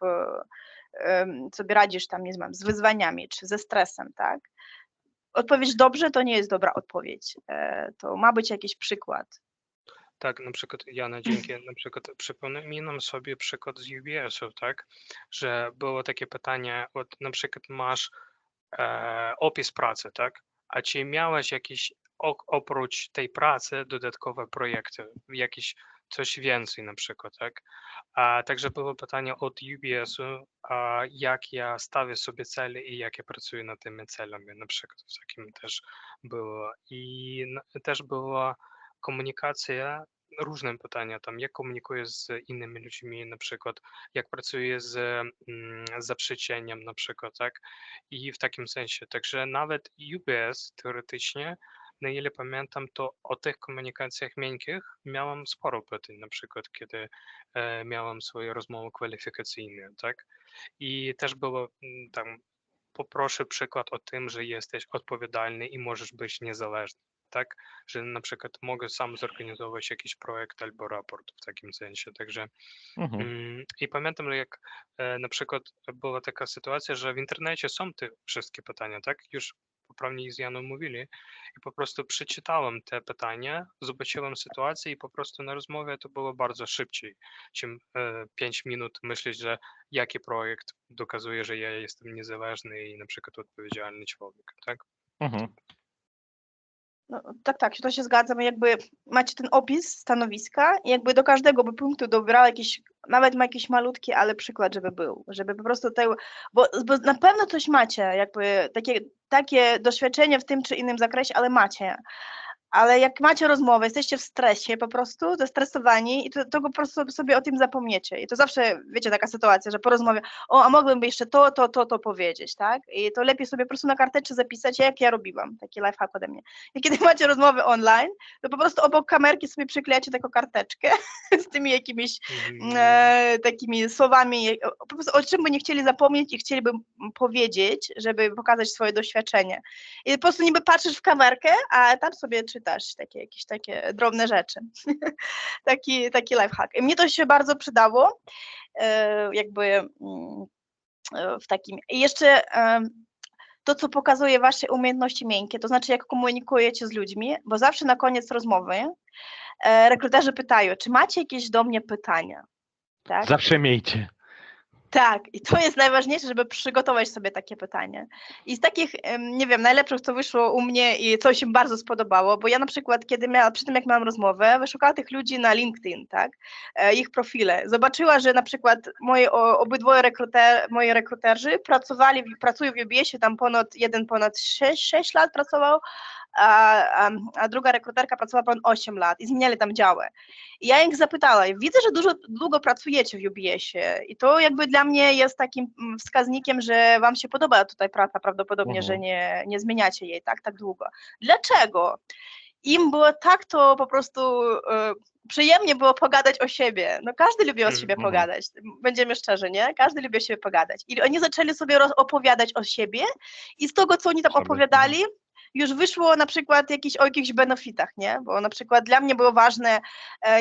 sobie radzisz tam, nie wiem, z wyzwaniami czy ze stresem, tak? Odpowiedź dobrze to nie jest dobra odpowiedź. To ma być jakiś przykład. Tak, na przykład ja na dzięki, na przykład przypominam sobie przykład z UBS-u, tak, że było takie pytanie, na przykład masz opis pracy, tak, a czy miałeś jakieś oprócz tej pracy dodatkowe projekty, jakieś coś więcej na przykład, tak, także było pytanie od UBS-u, jak ja stawię sobie cele i jak ja pracuję nad tymi celami, na przykład w takim też było i też była komunikacja, różne pytania tam, jak komunikuję z innymi ludźmi, na przykład, jak pracuję z zaprzeczeniem, na przykład, tak, i w takim sensie, także nawet UBS teoretycznie na ile pamiętam, to o tych komunikacjach miękkich miałam sporo pytań, na przykład kiedy miałam swoje rozmowy kwalifikacyjne, tak? I też było tam, poproszę przykład o tym, że jesteś odpowiedzialny i możesz być niezależny, tak? Że na przykład mogę sam zorganizować jakiś projekt albo raport w takim sensie, także Mhm. i pamiętam, że jak na przykład była taka sytuacja, że w internecie są te wszystkie pytania, tak? Już poprawnie z Janą mówili i po prostu przeczytałem te pytania, zobaczyłem sytuację i po prostu na rozmowie to było bardzo szybciej, czym 5 minut myśleć, że jaki projekt dokazuje, że ja jestem niezależny i na przykład odpowiedzialny człowiek, tak? Mhm. No, tak, to się zgadzam. Jakby macie ten opis stanowiska i jakby do każdego by punktu dobrała jakiś, nawet ma jakiś malutki, ale przykład, żeby był, żeby po prostu tego, bo na pewno coś macie, jakby takie doświadczenie w tym czy innym zakresie, ale macie. Ale jak macie rozmowę, jesteście w stresie po prostu, zestresowani i to po prostu sobie o tym zapomniecie. I to zawsze, wiecie, taka sytuacja, że po rozmowie, a mogłem jeszcze to powiedzieć, tak? I to lepiej sobie po prostu na karteczce zapisać, jak ja robiłam, taki lifehack ode mnie. I kiedy macie rozmowy online, to po prostu obok kamerki sobie przyklejacie taką karteczkę z tymi jakimiś takimi słowami, po prostu o czym by nie chcieli zapomnieć i chcieliby powiedzieć, żeby pokazać swoje doświadczenie. I po prostu niby patrzysz w kamerkę, a tam sobie czytasz jakieś takie drobne rzeczy. taki lifehack. I mnie to się bardzo przydało, jakby w takim. I jeszcze to, co pokazuje wasze umiejętności miękkie, to znaczy jak komunikujecie z ludźmi, bo zawsze na koniec rozmowy rekruterzy pytają, czy macie jakieś do mnie pytania? Tak? Zawsze miejcie. Tak, i to jest najważniejsze, żeby przygotować sobie takie pytanie. I z takich, nie wiem, najlepszych, co wyszło u mnie i co się bardzo spodobało, bo ja na przykład, przy tym jak miałam rozmowę, wyszukała tych ludzi na LinkedIn, tak, ich profile. Zobaczyła, że na przykład obydwoje moi rekruterzy pracują w UBS-ie, tam ponad 6 lat pracował, a druga rekruterka pracowała ponad 8 lat i zmieniali tam działy. I ja ich zapytała, widzę, że długo pracujecie w UBS-ie i to jakby dla mnie jest takim wskaźnikiem, że wam się podoba tutaj praca, prawdopodobnie, że nie zmieniacie jej tak długo. Dlaczego? Im było tak to po prostu przyjemnie było pogadać o siebie. No każdy lubi o siebie pogadać, będziemy szczerzy, nie? Każdy lubi o siebie pogadać. I oni zaczęli sobie opowiadać o siebie i z tego, co oni tam opowiadali, już wyszło na przykład o jakichś benefitach, nie? Bo na przykład dla mnie było ważne,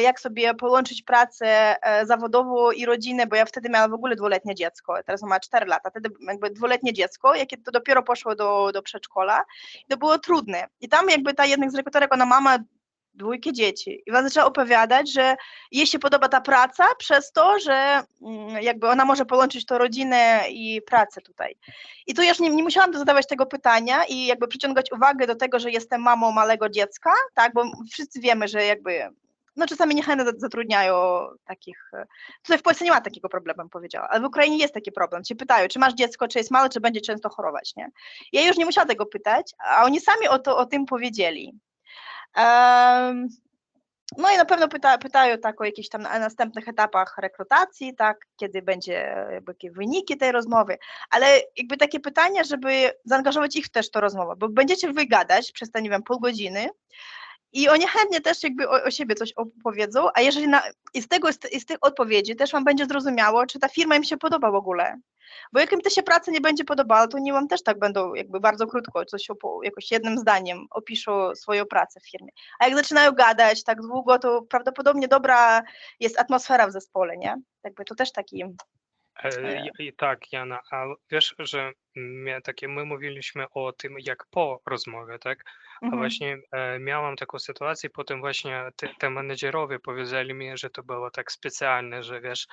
jak sobie połączyć pracę zawodową i rodzinę, bo ja wtedy miałam w ogóle 2-letnie dziecko, teraz ma 4 lata, wtedy jakby 2-letnie dziecko, jakie to dopiero poszło do przedszkola, to było trudne. I tam jakby ta jedna z rekruterek, ona mama 2 dzieci i ona zaczęła opowiadać, że jej się podoba ta praca przez to, że jakby ona może połączyć to rodzinę i pracę tutaj. I tu już nie musiałam zadawać tego pytania i jakby przyciągać uwagę do tego, że jestem mamą małego dziecka, tak, bo wszyscy wiemy, że jakby, no czasami niechętnie zatrudniają takich, tutaj w Polsce nie ma takiego problemu, bym powiedziała, ale w Ukrainie jest taki problem, cię pytają, czy masz dziecko, czy jest małe, czy będzie często chorować, nie? Ja już nie musiałam tego pytać, a oni sami o tym powiedzieli. No i na pewno pytają tak o jakichś tam następnych etapach rekrutacji, tak, kiedy będzie jakie wyniki tej rozmowy, ale jakby takie pytania, żeby zaangażować ich też w tę rozmowę, bo będziecie wygadać przez te, nie wiem, pół godziny i oni chętnie też jakby o siebie coś opowiedzą, a jeżeli z tych odpowiedzi też wam będzie zrozumiało, czy ta firma im się podoba w ogóle. Bo jak im to się praca nie będzie podobała, to oni wam też tak będą jakby bardzo krótko, jakoś jednym zdaniem opiszą swoją pracę w firmie. A jak zaczynają gadać tak długo, to prawdopodobnie dobra jest atmosfera w zespole, nie? Jakby to też taki... Tak, Jana, a wiesz, że my mówiliśmy o tym, jak po rozmowie, tak? A właśnie miałam taką sytuację, potem właśnie te menedżerowie powiedzieli mi, że to było tak specjalne, że wiesz,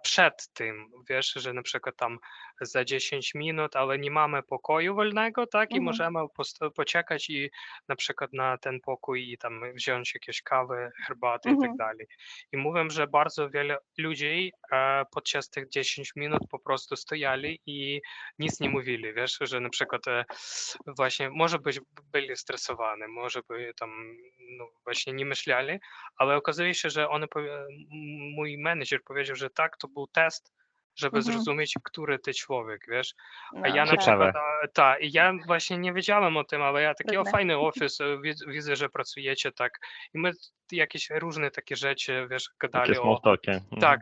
przed tym, wiesz, że na przykład tam za 10 minut, ale nie mamy pokoju wolnego, tak? I możemy poczekać i na przykład na ten pokój i tam wziąć jakieś kawy, herbaty i tak dalej. I mówię, że bardzo wiele ludzi podczas tych 10 minut po prostu stojali i nic nie mówili, wiesz, że na przykład właśnie może byli stresowani, może by tam no, właśnie nie myśleli, ale okazuje się, że mój menedżer powiedział, że tak, to był test, żeby zrozumieć, który ty człowiek, wiesz. A No, ja na tak. przykład, i ja właśnie nie wiedziałem o tym, ale ja taki, o Pewne. fajny office, widzę, że pracujecie tak. I my jakieś różne takie rzeczy, wiesz, Takie gadali small o... talki.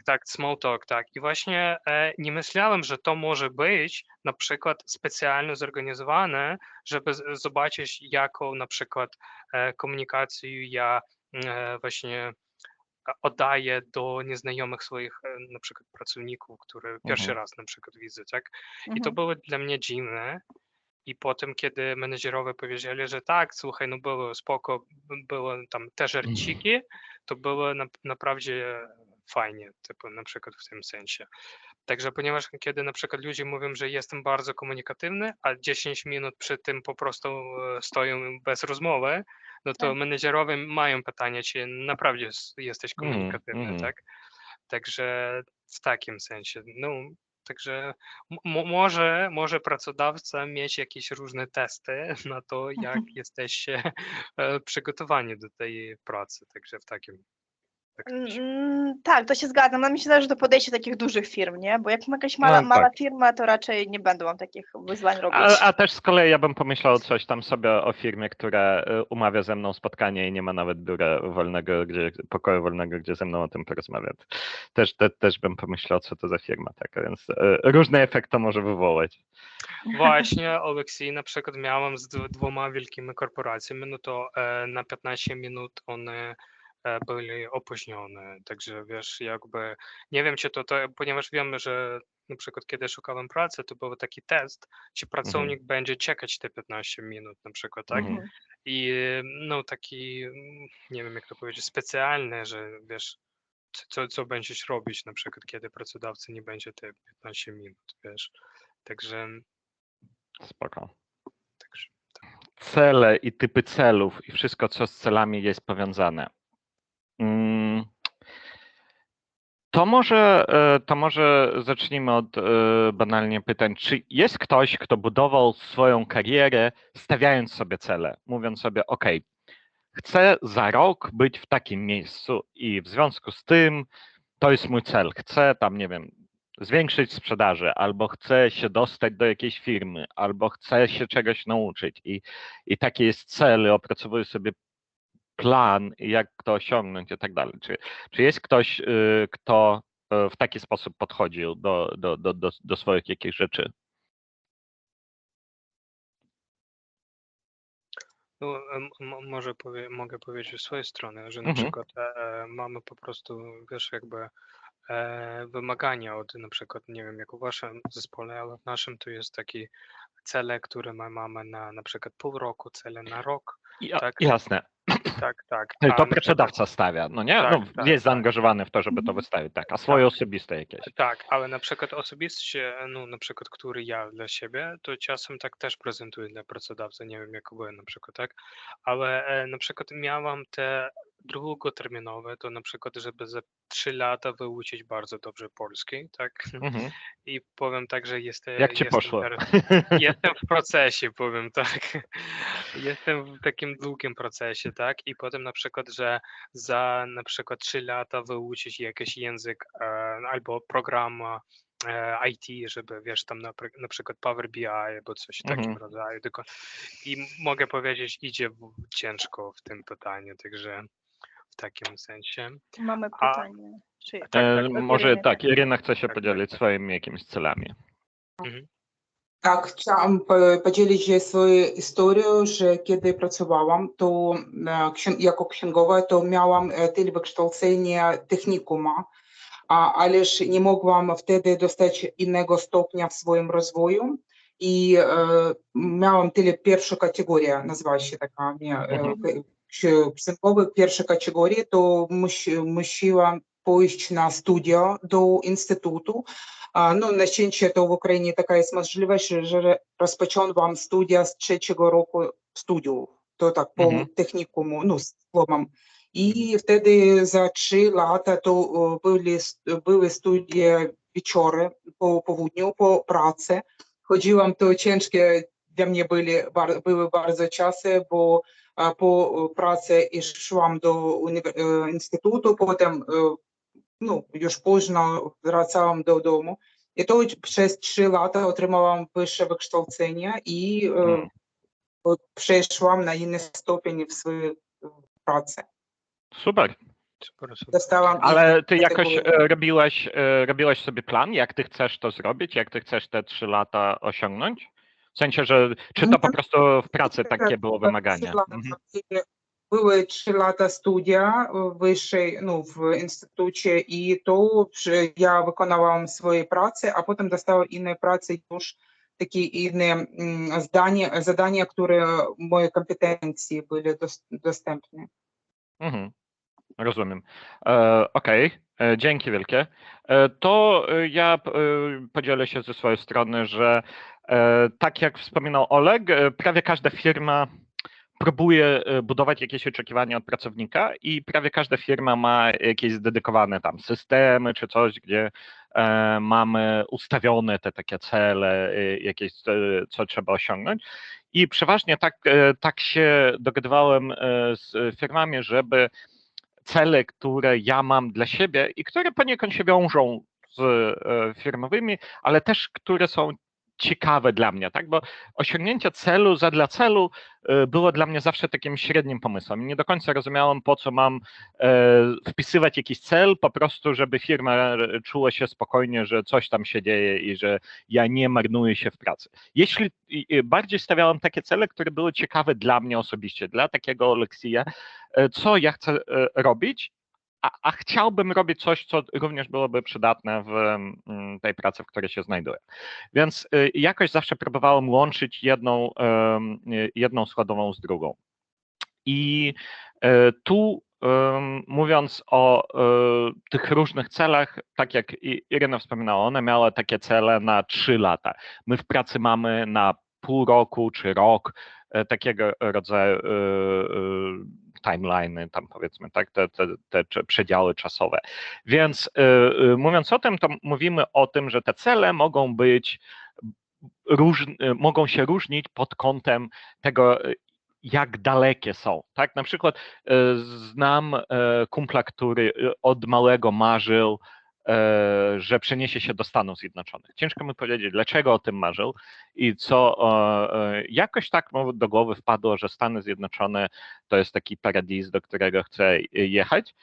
Tak, small talk, tak. I właśnie nie myślałem, że to może być na przykład specjalnie zorganizowane, żeby zobaczyć, jaką na przykład komunikację ja właśnie oddaję do nieznajomych swoich na przykład pracowników, które pierwszy raz na przykład widzę, tak? I to było dla mnie dziwne. I potem, kiedy menedżerowie powiedzieli, że tak, słuchaj, no było spoko, było tam te żarciki, to było naprawdę fajnie, typu na przykład w tym sensie. Także ponieważ kiedy na przykład ludzie mówią, że jestem bardzo komunikatywny, a 10 minut przy tym po prostu stoją bez rozmowy, no to Tak. menedżerowie mają pytanie, czy naprawdę jesteś komunikatywny, tak? Także w takim sensie, no, także może pracodawca mieć jakieś różne testy na to, jak jesteście przygotowani do tej pracy, także w takim sensie. Tak, to się zgadzam. No mi się zależy to podejście takich dużych firm, nie? Bo jak jakaś No mała tak. firma, to raczej nie będą takich wyzwań robić. A też z kolei ja bym pomyślał coś tam sobie o firmie, która umawia ze mną spotkanie i nie ma nawet biura wolnego, pokoju wolnego, gdzie ze mną o tym porozmawiać. Też bym pomyślał, co to za firma taka, więc różny efekt to może wywołać. Właśnie, Oleksij, na przykład miałem z dwoma wielkimi korporacjami, no to na 15 minut one byli opóźnione, także wiesz, jakby, nie wiem, czy to, ponieważ wiemy, że na przykład kiedy szukałem pracy, to był taki test, czy pracownik będzie czekać te 15 minut na przykład, tak? I no taki, nie wiem jak to powiedzieć, specjalny, że wiesz, co będziesz robić na przykład, kiedy pracodawca nie będzie te 15 minut, wiesz, także... Spoko. Także, Cele i typy celów i wszystko, co z celami jest powiązane. To może zacznijmy od banalnie pytań. Czy jest ktoś, kto budował swoją karierę, stawiając sobie cele, mówiąc sobie, OK, chcę za rok być w takim miejscu i w związku z tym to jest mój cel. Chcę tam, nie wiem, zwiększyć sprzedaży, albo chcę się dostać do jakiejś firmy, albo chcę się czegoś nauczyć i taki jest cel, opracowuję sobie plan, jak to osiągnąć i tak dalej. Czy jest ktoś, kto w taki sposób podchodził do swoich jakichś rzeczy? no, mogę powiedzieć z swojej strony, że na przykład mamy po prostu, wiesz, jakby wymagania od na przykład, nie wiem, jak w waszym zespole, ale w naszym to jest taki cele, które my mamy na przykład pół roku, cele na rok. Tak? Jasne. Tak. To A na przykład, pracodawca stawia, no nie? Tak, No, tak, jest tak. zaangażowany w to, żeby to wystawić, tak, a swoje osobiste jakieś. Tak, ale na przykład osobiście, no na przykład, który ja dla siebie, to czasem tak też prezentuję dla pracodawcy, nie wiem jak byłem na przykład, tak, ale na przykład miałam te długoterminowe, to na przykład, żeby za 3 lata wyuczyć bardzo dobrze polski, tak, i powiem tak, że Jak ci poszło? Jestem w procesie, powiem tak. Jestem w takim długim procesie, tak? I potem na przykład, że za na przykład 3 lata wyuczyć jakiś język albo program IT, żeby wiesz, tam na przykład Power BI albo coś takiego rodzaju. I mogę powiedzieć, idzie ciężko w tym pytaniu, także w takim sensie. Mamy pytanie. Może Iryny, tak, Iryna chce się Tak, podzielić swoimi jakimiś celami. Tak, chciałam podzielić się swoją historią, że kiedy pracowałam, to jako księgowa, to miałam tyle wykształcenia technikuma, ależ nie mogłam wtedy dostać innego stopnia w swoim rozwoju i miałam tyle pierwszą kategorię, nazywała się taka księgowy pierwszej kategorii, to musiałam pójść na studia do instytutu. No, na szczęście to w Ukrainie taka jest możliwość, że rozpoczęłam studia z 3. roku studiów, to tak po technikumu, no z dyplomem. I wtedy za 3 lata to były studia wieczory po południu, po pracy. Chodziłam, to ciężkie dla mnie były bardzo czasy, bo po pracy szłam do instytutu, potem no, już późno wracałam do domu I to przez 3 lata otrzymałam wyższe wykształcenie i przeszłam na inny stopień w swojej pracy. Super. Super, super. Dostałam Ale ty inne jakoś kategorie. robiłaś sobie plan, jak ty chcesz to zrobić, jak ty chcesz te 3 lata osiągnąć? W sensie, że czy to po prostu w pracy takie było wymaganie? 3 lata. Były 3 lata studia wyższej, no, w instytucie i to ja wykonałam swoje prace, a potem dostała inne prace już takie inne zadania, które moje kompetencje były dostępne. Mhm. Rozumiem. Okej, dzięki wielkie. To ja podzielę się ze swojej strony, że tak jak wspominał Oleg, prawie każda firma próbuje budować jakieś oczekiwania od pracownika i prawie każda firma ma jakieś dedykowane tam systemy czy coś, gdzie mamy ustawione te takie cele, jakieś, co trzeba osiągnąć. I przeważnie tak się dogadywałem z firmami, żeby cele, które ja mam dla siebie i które poniekąd się wiążą z firmowymi, ale też które są ciekawe dla mnie, tak? Bo osiągnięcie celu dla celu było dla mnie zawsze takim średnim pomysłem. Nie do końca rozumiałem, po co mam wpisywać jakiś cel, po prostu, żeby firma czuła się spokojnie, że coś tam się dzieje i że ja nie marnuję się w pracy. Jeśli bardziej stawiałem takie cele, które były ciekawe dla mnie osobiście, dla takiego Oleksija, co ja chcę robić, a chciałbym robić coś, co również byłoby przydatne w tej pracy, w której się znajduję. Więc jakoś zawsze próbowałem łączyć jedną składową z drugą. I tu mówiąc o tych różnych celach, tak jak Irena wspominała, one miały takie cele na 3 lata. My w pracy mamy na pół roku czy rok takiego rodzaju timeline'y, tam powiedzmy, tak, te przedziały czasowe. Więc mówiąc o tym, to mówimy o tym, że te cele mogą być mogą się różnić pod kątem tego, jak dalekie są. Tak? Na przykład znam kumpla, który od małego marzył, że przeniesie się do Stanów Zjednoczonych. Ciężko mi powiedzieć, dlaczego o tym marzył i co jakoś tak mu do głowy wpadło, że Stany Zjednoczone to jest taki paradis, do którego chce jechać.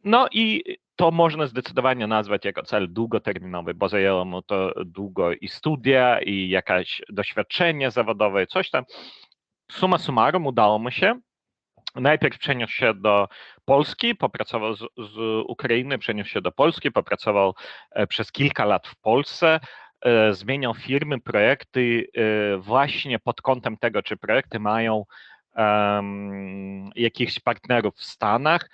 No i to można zdecydowanie nazwać jako cel długoterminowy, bo zajęło mu to długo i studia, i jakieś doświadczenie zawodowe, coś tam. Summa summarum udało mu się. Najpierw przeniósł się do Polski, popracował z Ukrainy, przeniósł się do Polski, popracował przez kilka lat w Polsce, zmieniał firmy, projekty właśnie pod kątem tego, czy projekty mają jakichś partnerów w Stanach.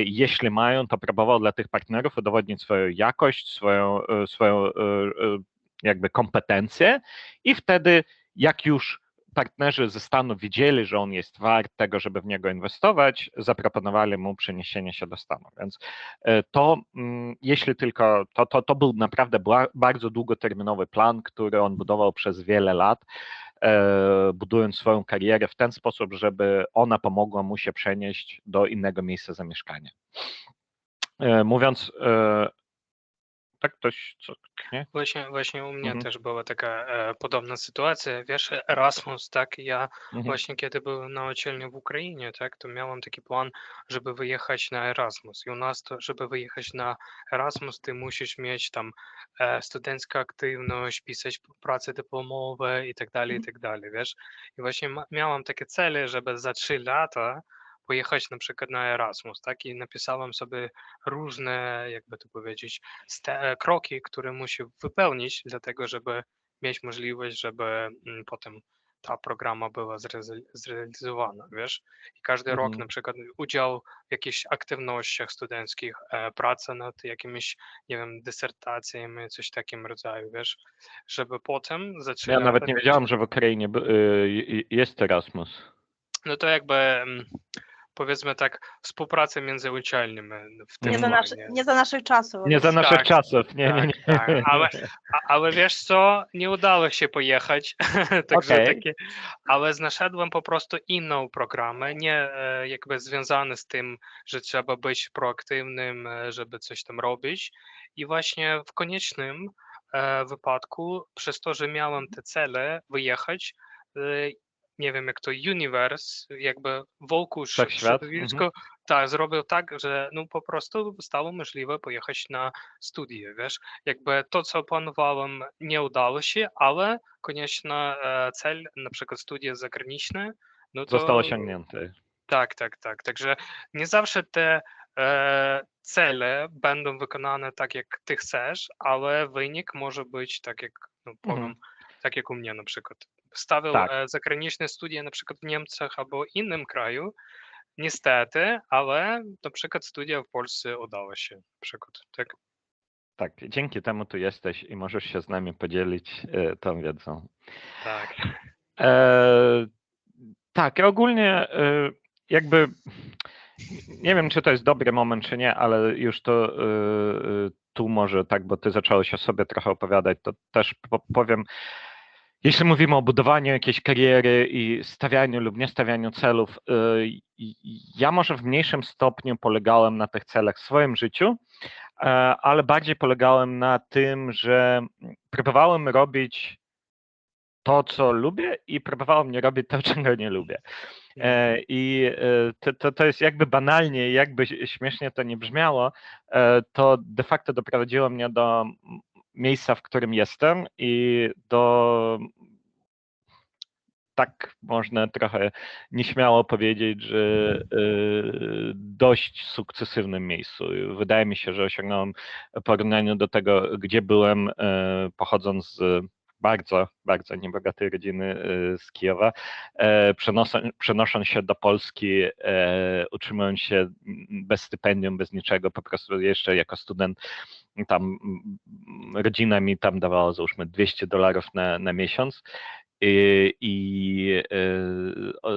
Jeśli mają, to próbował dla tych partnerów udowodnić swoją jakość, swoją jakby kompetencję i wtedy jak już partnerzy ze Stanów widzieli, że on jest wart tego, żeby w niego inwestować, zaproponowali mu przeniesienie się do Stanów. Więc to, jeśli tylko, to był naprawdę bardzo długoterminowy plan, który on budował przez wiele lat, budując swoją karierę w ten sposób, żeby ona pomogła mu się przenieść do innego miejsca zamieszkania. Mówiąc, tak ktoś, co, nie? Właśnie u mnie też była taka podobna sytuacja. Wiesz, Erasmus, tak, ja właśnie kiedy byłem na uczelni w Ukrainie, tak, to miałem taki plan, żeby wyjechać na Erasmus. I u nas to, żeby wyjechać na Erasmus, ty musisz mieć tam studencką aktywność, pisać prace dyplomowe i tak dalej, wiesz. I właśnie miałem takie cele, żeby za 3 lata pojechać na przykład na Erasmus, tak, i napisałem sobie różne, jakby to powiedzieć, kroki, które musi wypełnić, dlatego żeby mieć możliwość, żeby potem ta programa była zrealizowana, wiesz? I każdy rok na przykład udział w jakichś aktywnościach studenckich, praca nad jakimiś, nie wiem, dysertacjami, coś takim rodzaju, wiesz? Żeby potem za 3 Ja lata... nawet nie wiedziałem, że w Ukrainie jest Erasmus. No to jakby powiedzmy tak, współpracy między uczelniami w tym Nie za naszych czasów. Nie za naszych Tak, czasów, nie. Tak, ale wiesz co, nie udało się pojechać, także Okej. takie, ale znalazłem po prostu inną programę, nie jakby związane z tym, że trzeba być proaktywnym, żeby coś tam robić i właśnie w koniecznym wypadku, przez to, że miałem te cele wyjechać, e, nie wiem jak to, universe, jakby wokół Wszechświat, środowisko, tak, zrobił tak, że no po prostu stało możliwe pojechać na studia, wiesz, jakby to, co planowałem, nie udało się, ale konieczna cel, na przykład studia zagraniczne, no Został to osiągnięty. tak. Także nie zawsze te cele będą wykonane tak, jak ty chcesz, ale wynik może być tak, jak no, powiem, tak jak u mnie na przykład. Wstawił Tak. zagraniczne studia na przykład w Niemczech albo innym kraju, niestety, ale na przykład studia w Polsce udało się. Na przykład, tak? Tak, dzięki temu tu jesteś i możesz się z nami podzielić tą wiedzą. Tak. Tak, ja ogólnie jakby nie wiem, czy to jest dobry moment, czy nie, ale już to tu może tak, bo ty zacząłeś o sobie trochę opowiadać, to też powiem, jeśli mówimy o budowaniu jakiejś kariery i stawianiu lub nie stawianiu celów, ja może w mniejszym stopniu polegałem na tych celach w swoim życiu, ale bardziej polegałem na tym, że próbowałem robić to, co lubię i próbowałem nie robić to, czego nie lubię. I to jest jakby banalnie, jakby śmiesznie to nie brzmiało, to de facto doprowadziło mnie do miejsca, w którym jestem i do, tak można trochę nieśmiało powiedzieć, że dość sukcesywnym miejscu. Wydaje mi się, że osiągnąłem w porównaniu do tego, gdzie byłem, pochodząc z bardzo, bardzo niebogatej rodziny z Kijowa, przenosząc się do Polski, utrzymując się bez stypendium, bez niczego, po prostu jeszcze jako student, tam rodzina mi tam dawała załóżmy $200 na miesiąc. I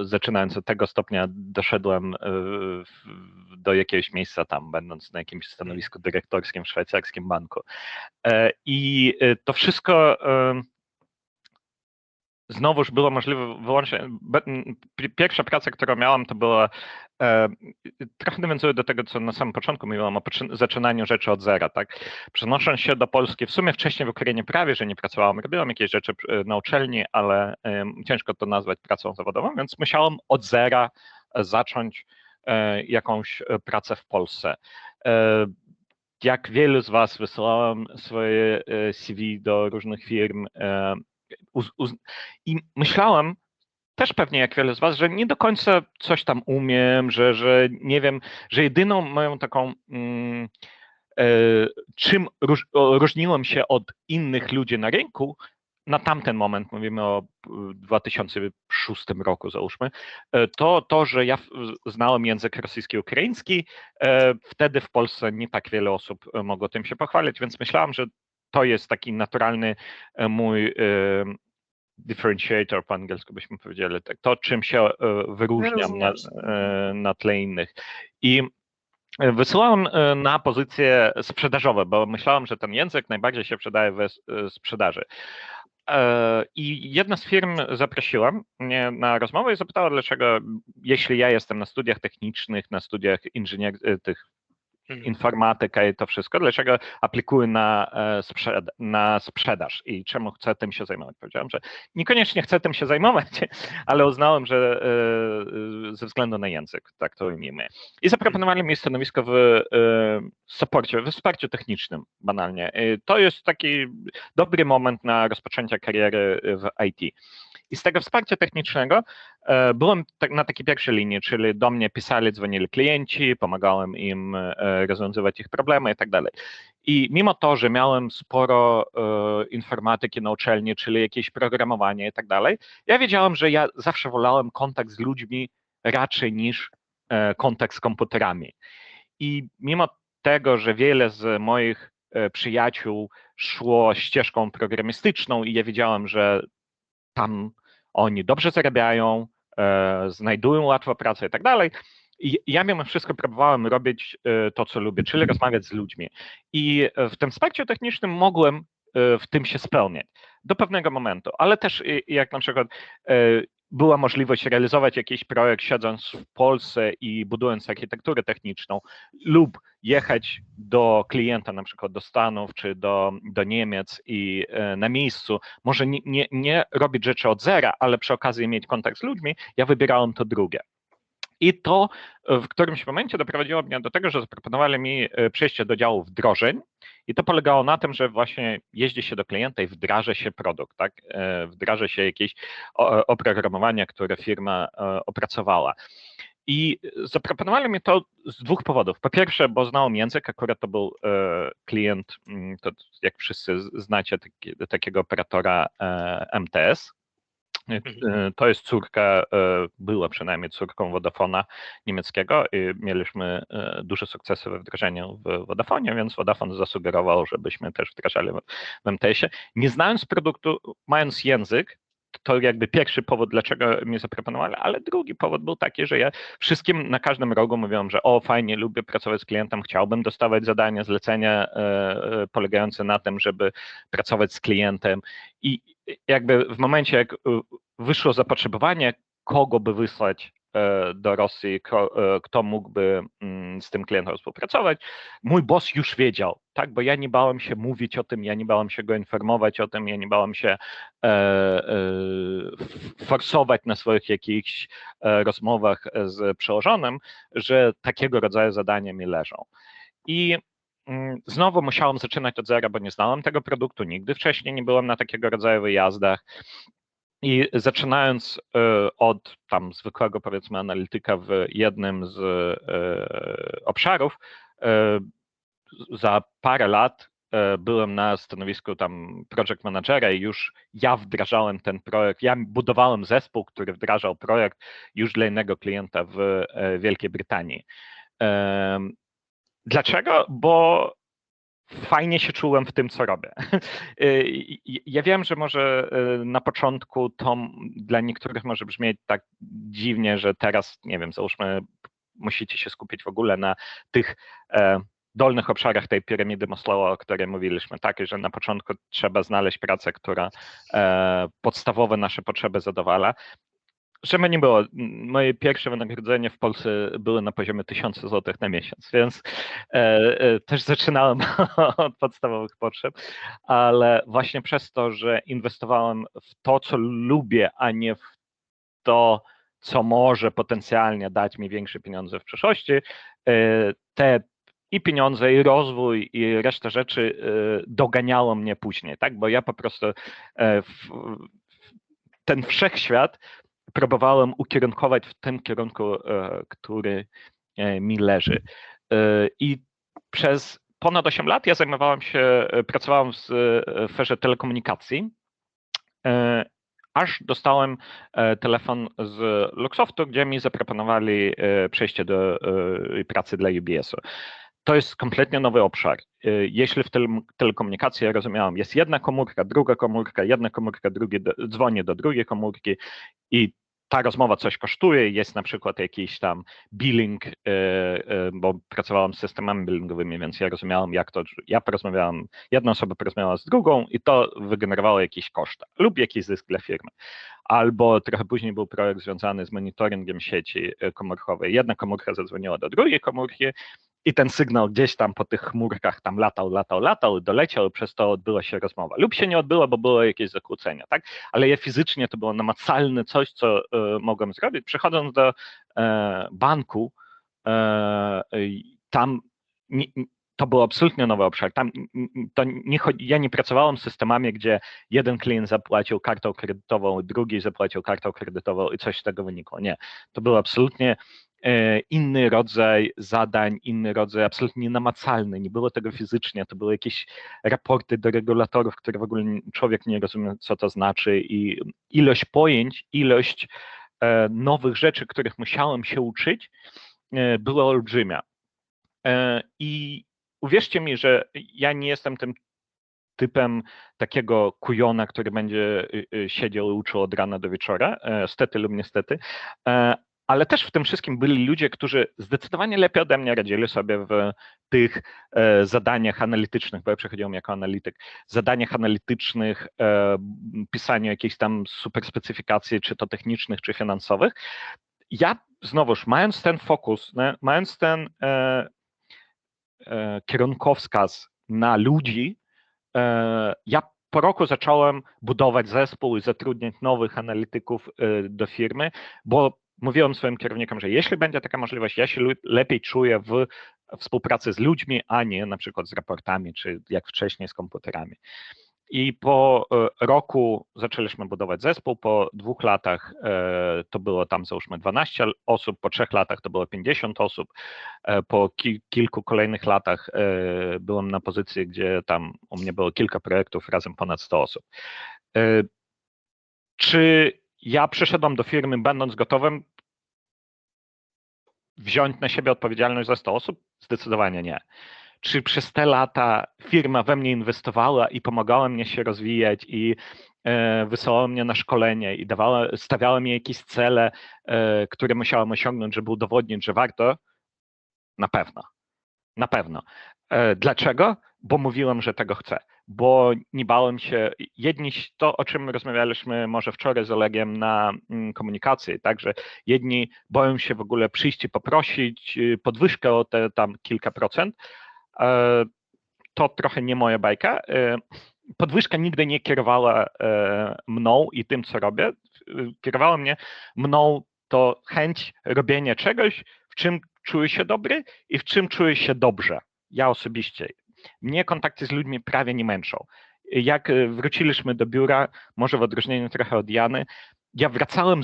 zaczynając od tego stopnia doszedłem do jakiegoś miejsca tam, będąc na jakimś stanowisku dyrektorskim w szwajcarskim banku. I to wszystko znowuż było możliwe wyłącznie. Pierwsza praca, którą miałam, to była, trochę nawiązuje do tego, co na samym początku mówiłam o zaczynaniu rzeczy od zera, tak? Przenosząc się do Polski, w sumie wcześniej w Ukrainie prawie, że nie pracowałam, robiłam jakieś rzeczy na uczelni, ale ciężko to nazwać pracą zawodową, więc musiałam od zera zacząć jakąś pracę w Polsce. Jak wielu z Was wysyłałem swoje CV do różnych firm, i myślałem, też pewnie jak wiele z Was, że nie do końca coś tam umiem, że nie wiem, że jedyną moją taką, czym różniłem się od innych ludzi na rynku, na tamten moment, mówimy o 2006 roku załóżmy, to, że ja znałem język rosyjski i ukraiński, wtedy w Polsce nie tak wiele osób mogło tym się pochwalić, więc myślałem, że to jest taki naturalny mój differentiator, po angielsku byśmy powiedzieli, tak, to czym się wyróżniam na tle innych. I wysyłałem na pozycje sprzedażowe, bo myślałem, że ten język najbardziej się przydaje we sprzedaży. I jedna z firm zaprosiła mnie na rozmowę i zapytała, dlaczego, jeśli ja jestem na studiach technicznych, na studiach tych informatyka i to wszystko, dlaczego aplikuję na sprzedaż i czemu chcę tym się zajmować. Powiedziałem, że niekoniecznie chcę tym się zajmować, ale uznałem, że ze względu na język, tak to ujmijmy. I zaproponowali mi stanowisko w supporcie, w wsparciu technicznym, banalnie. To jest taki dobry moment na rozpoczęcie kariery w IT. I z tego wsparcia technicznego byłem na takiej pierwszej linii, czyli do mnie pisali, dzwonili klienci, pomagałem im rozwiązywać ich problemy i tak dalej. I mimo to, że miałem sporo informatyki na uczelni, czyli jakieś programowanie i tak dalej, ja wiedziałem, że ja zawsze wolałem kontakt z ludźmi raczej niż kontakt z komputerami. I mimo tego, że wiele z moich przyjaciół szło ścieżką programistyczną i ja wiedziałem, że tam oni dobrze zarabiają, znajdują łatwo pracę i tak dalej. ja mimo wszystko próbowałem robić to, co lubię, czyli rozmawiać z ludźmi. I w tym wsparciu technicznym mogłem w tym się spełniać do pewnego momentu, ale też jak na przykład była możliwość realizować jakiś projekt siedząc w Polsce i budując architekturę techniczną lub jechać do klienta, na przykład do Stanów czy do Niemiec i na miejscu, może nie robić rzeczy od zera, ale przy okazji mieć kontakt z ludźmi, ja wybierałem to drugie. I to w którymś momencie doprowadziło mnie do tego, że zaproponowali mi przejście do działu wdrożeń i to polegało na tym, że właśnie jeździ się do klienta i wdraża się produkt, tak? Wdraża się jakieś oprogramowanie, które firma opracowała. I zaproponowali mi to z dwóch powodów. Po pierwsze, bo znałem język, akurat to był klient, to jak wszyscy znacie, takiego operatora MTS. To jest córka, była przynajmniej córką Vodafona niemieckiego i mieliśmy duże sukcesy we wdrażaniu w Vodafonie, więc Vodafone zasugerował, żebyśmy też wdrażali w MTS-ie. Nie znając produktu, mając język, to jakby pierwszy powód, dlaczego mnie zaproponowali, ale drugi powód był taki, że ja wszystkim na każdym rogu mówiłem, że fajnie, lubię pracować z klientem, chciałbym dostawać zadania, zlecenia polegające na tym, żeby pracować z klientem i jakby w momencie, jak wyszło zapotrzebowanie, kogo by wysłać do Rosji, kto mógłby z tym klientem współpracować, mój boss już wiedział, tak, bo ja nie bałem się mówić o tym, ja nie bałem się go informować o tym, ja nie bałem się forsować na swoich jakichś rozmowach z przełożonym, że takiego rodzaju zadania mi leżą. I znowu musiałem zaczynać od zera, bo nie znałem tego produktu, nigdy wcześniej nie byłem na takiego rodzaju wyjazdach. I zaczynając od tam zwykłego, powiedzmy, analityka w jednym z obszarów, za parę lat byłem na stanowisku tam project managera i już ja wdrażałem ten projekt, ja budowałem zespół, który wdrażał projekt już dla innego klienta w Wielkiej Brytanii. Dlaczego? Bo fajnie się czułem w tym, co robię. Ja wiem, że może na początku to dla niektórych może brzmieć tak dziwnie, że teraz, nie wiem, załóżmy, musicie się skupić w ogóle na tych dolnych obszarach tej piramidy Maslowa, o której mówiliśmy, tak, że na początku trzeba znaleźć pracę, która podstawowe nasze potrzeby zadowala. Żeby nie było, moje pierwsze wynagrodzenie w Polsce były na poziomie 1000 zł na miesiąc, więc też zaczynałem od podstawowych potrzeb, ale właśnie przez to, że inwestowałem w to, co lubię, a nie w to, co może potencjalnie dać mi większe pieniądze w przyszłości, te i pieniądze, i rozwój, i reszta rzeczy doganiało mnie później, tak? Bo ja po prostu ten wszechświat próbowałem ukierunkować w tym kierunku, który mi leży. I przez ponad 8 lat ja pracowałem w sferze telekomunikacji, aż dostałem telefon z Luxoftu, gdzie mi zaproponowali przejście do pracy dla UBS-u. To jest kompletnie nowy obszar. Jeśli w telekomunikacji ja rozumiałem, jest jedna komórka, druga komórka, jedna komórka, dzwoni do drugiej komórki i ta rozmowa coś kosztuje, jest na przykład jakiś tam billing, bo pracowałem z systemami billingowymi, więc ja rozumiałem, jak to, jedna osoba porozmawiała z drugą i to wygenerowało jakiś koszt lub jakiś zysk dla firmy. Albo trochę później był projekt związany z monitoringiem sieci komórkowej. Jedna komórka zadzwoniła do drugiej komórki i ten sygnał gdzieś tam po tych chmurkach tam latał, doleciał i przez to odbyła się rozmowa. Lub się nie odbyła, bo było jakieś zakłócenia, tak? Ale ja fizycznie to było namacalne coś, co mogłem zrobić. Przechodząc do banku, tam to był absolutnie nowy obszar. Tam ja nie pracowałem z systemami, gdzie jeden klient zapłacił kartą kredytową, drugi zapłacił kartą kredytową i coś z tego wynikło. Nie, to był absolutnie inny rodzaj zadań, inny rodzaj absolutnie namacalny, nie było tego fizycznie, to były jakieś raporty do regulatorów, które w ogóle człowiek nie rozumie, co to znaczy i ilość pojęć, ilość nowych rzeczy, których musiałem się uczyć, była olbrzymia. I uwierzcie mi, że ja nie jestem tym typem takiego kujona, który będzie siedział i uczył od rana do wieczora, stety lub niestety, ale też w tym wszystkim byli ludzie, którzy zdecydowanie lepiej ode mnie radzili sobie w tych zadaniach analitycznych, bo ja przechodziłem jako analityk, zadaniach analitycznych, pisaniu jakichś tam super specyfikacji, czy to technicznych, czy finansowych. Ja znowuż, mając ten fokus, mając ten kierunkowskaz na ludzi, ja po roku zacząłem budować zespół i zatrudniać nowych analityków do firmy, bo mówiłem swoim kierownikom, że jeśli będzie taka możliwość, ja się lepiej czuję w współpracy z ludźmi, a nie na przykład z raportami, czy jak wcześniej z komputerami. I po roku zaczęliśmy budować zespół, po 2 latach to było tam załóżmy 12 osób, po 3 latach to było 50 osób, po kilku kolejnych latach byłem na pozycji, gdzie tam u mnie było kilka projektów, razem ponad 100 osób. Czy ja przyszedłem do firmy będąc gotowym wziąć na siebie odpowiedzialność za 100 osób? Zdecydowanie nie. Czy przez te lata firma we mnie inwestowała i pomagała mnie się rozwijać i wysyłała mnie na szkolenie i stawiała mi jakieś cele, które musiałem osiągnąć, żeby udowodnić, że warto? Na pewno. Na pewno. Dlaczego? Bo mówiłem, że tego chcę. Bo nie bałem się, to o czym rozmawialiśmy może wczoraj z Olegiem na komunikacji, także jedni boją się w ogóle przyjść i poprosić podwyżkę o te tam kilka procent. To trochę nie moja bajka. Podwyżka nigdy nie kierowała mną i tym, co robię. Kierowała mną to chęć robienia czegoś, w czym czuję się dobry i w czym czuję się dobrze. Ja osobiście. Mnie kontakty z ludźmi prawie nie męczą. Jak wróciliśmy do biura, może w odróżnieniu trochę od Jany, ja wracałem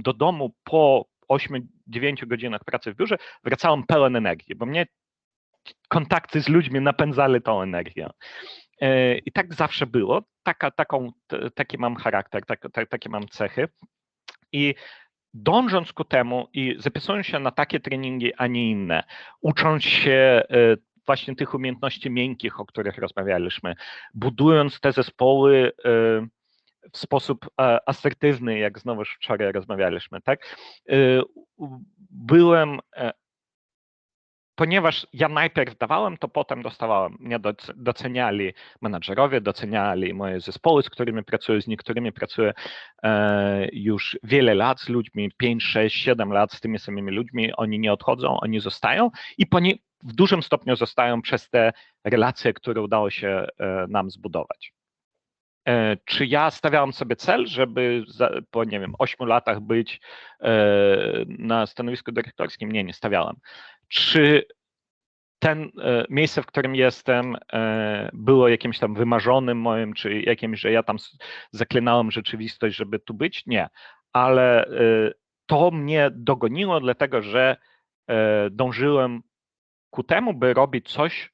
do domu po 8-9 godzinach pracy w biurze, wracałem pełen energii, bo mnie kontakty z ludźmi napędzały tą energię. I tak zawsze było. Taki mam charakter, takie mam cechy. I dążąc ku temu i zapisując się na takie treningi, a nie inne, ucząc się właśnie tych umiejętności miękkich, o których rozmawialiśmy, budując te zespoły w sposób asertywny, jak znowu wczoraj rozmawialiśmy, tak? Ponieważ ja najpierw dawałem, to potem dostawałem. Mnie doceniali menadżerowie, doceniali moje zespoły, z którymi pracuję, z niektórymi pracuję już wiele lat z ludźmi, 5, 6, 7 lat z tymi samymi ludźmi. Oni nie odchodzą, oni zostają i w dużym stopniu zostają przez te relacje, które udało się nam zbudować. Czy ja stawiałem sobie cel, żeby po, nie wiem, 8 latach być na stanowisku dyrektorskim? Nie stawiałem. Czy ten miejsce, w którym jestem, było jakimś tam wymarzonym moim, czy jakimś, że ja tam zaklinałem rzeczywistość, żeby tu być? Nie. Ale to mnie dogoniło, dlatego że dążyłem ku temu, by robić coś,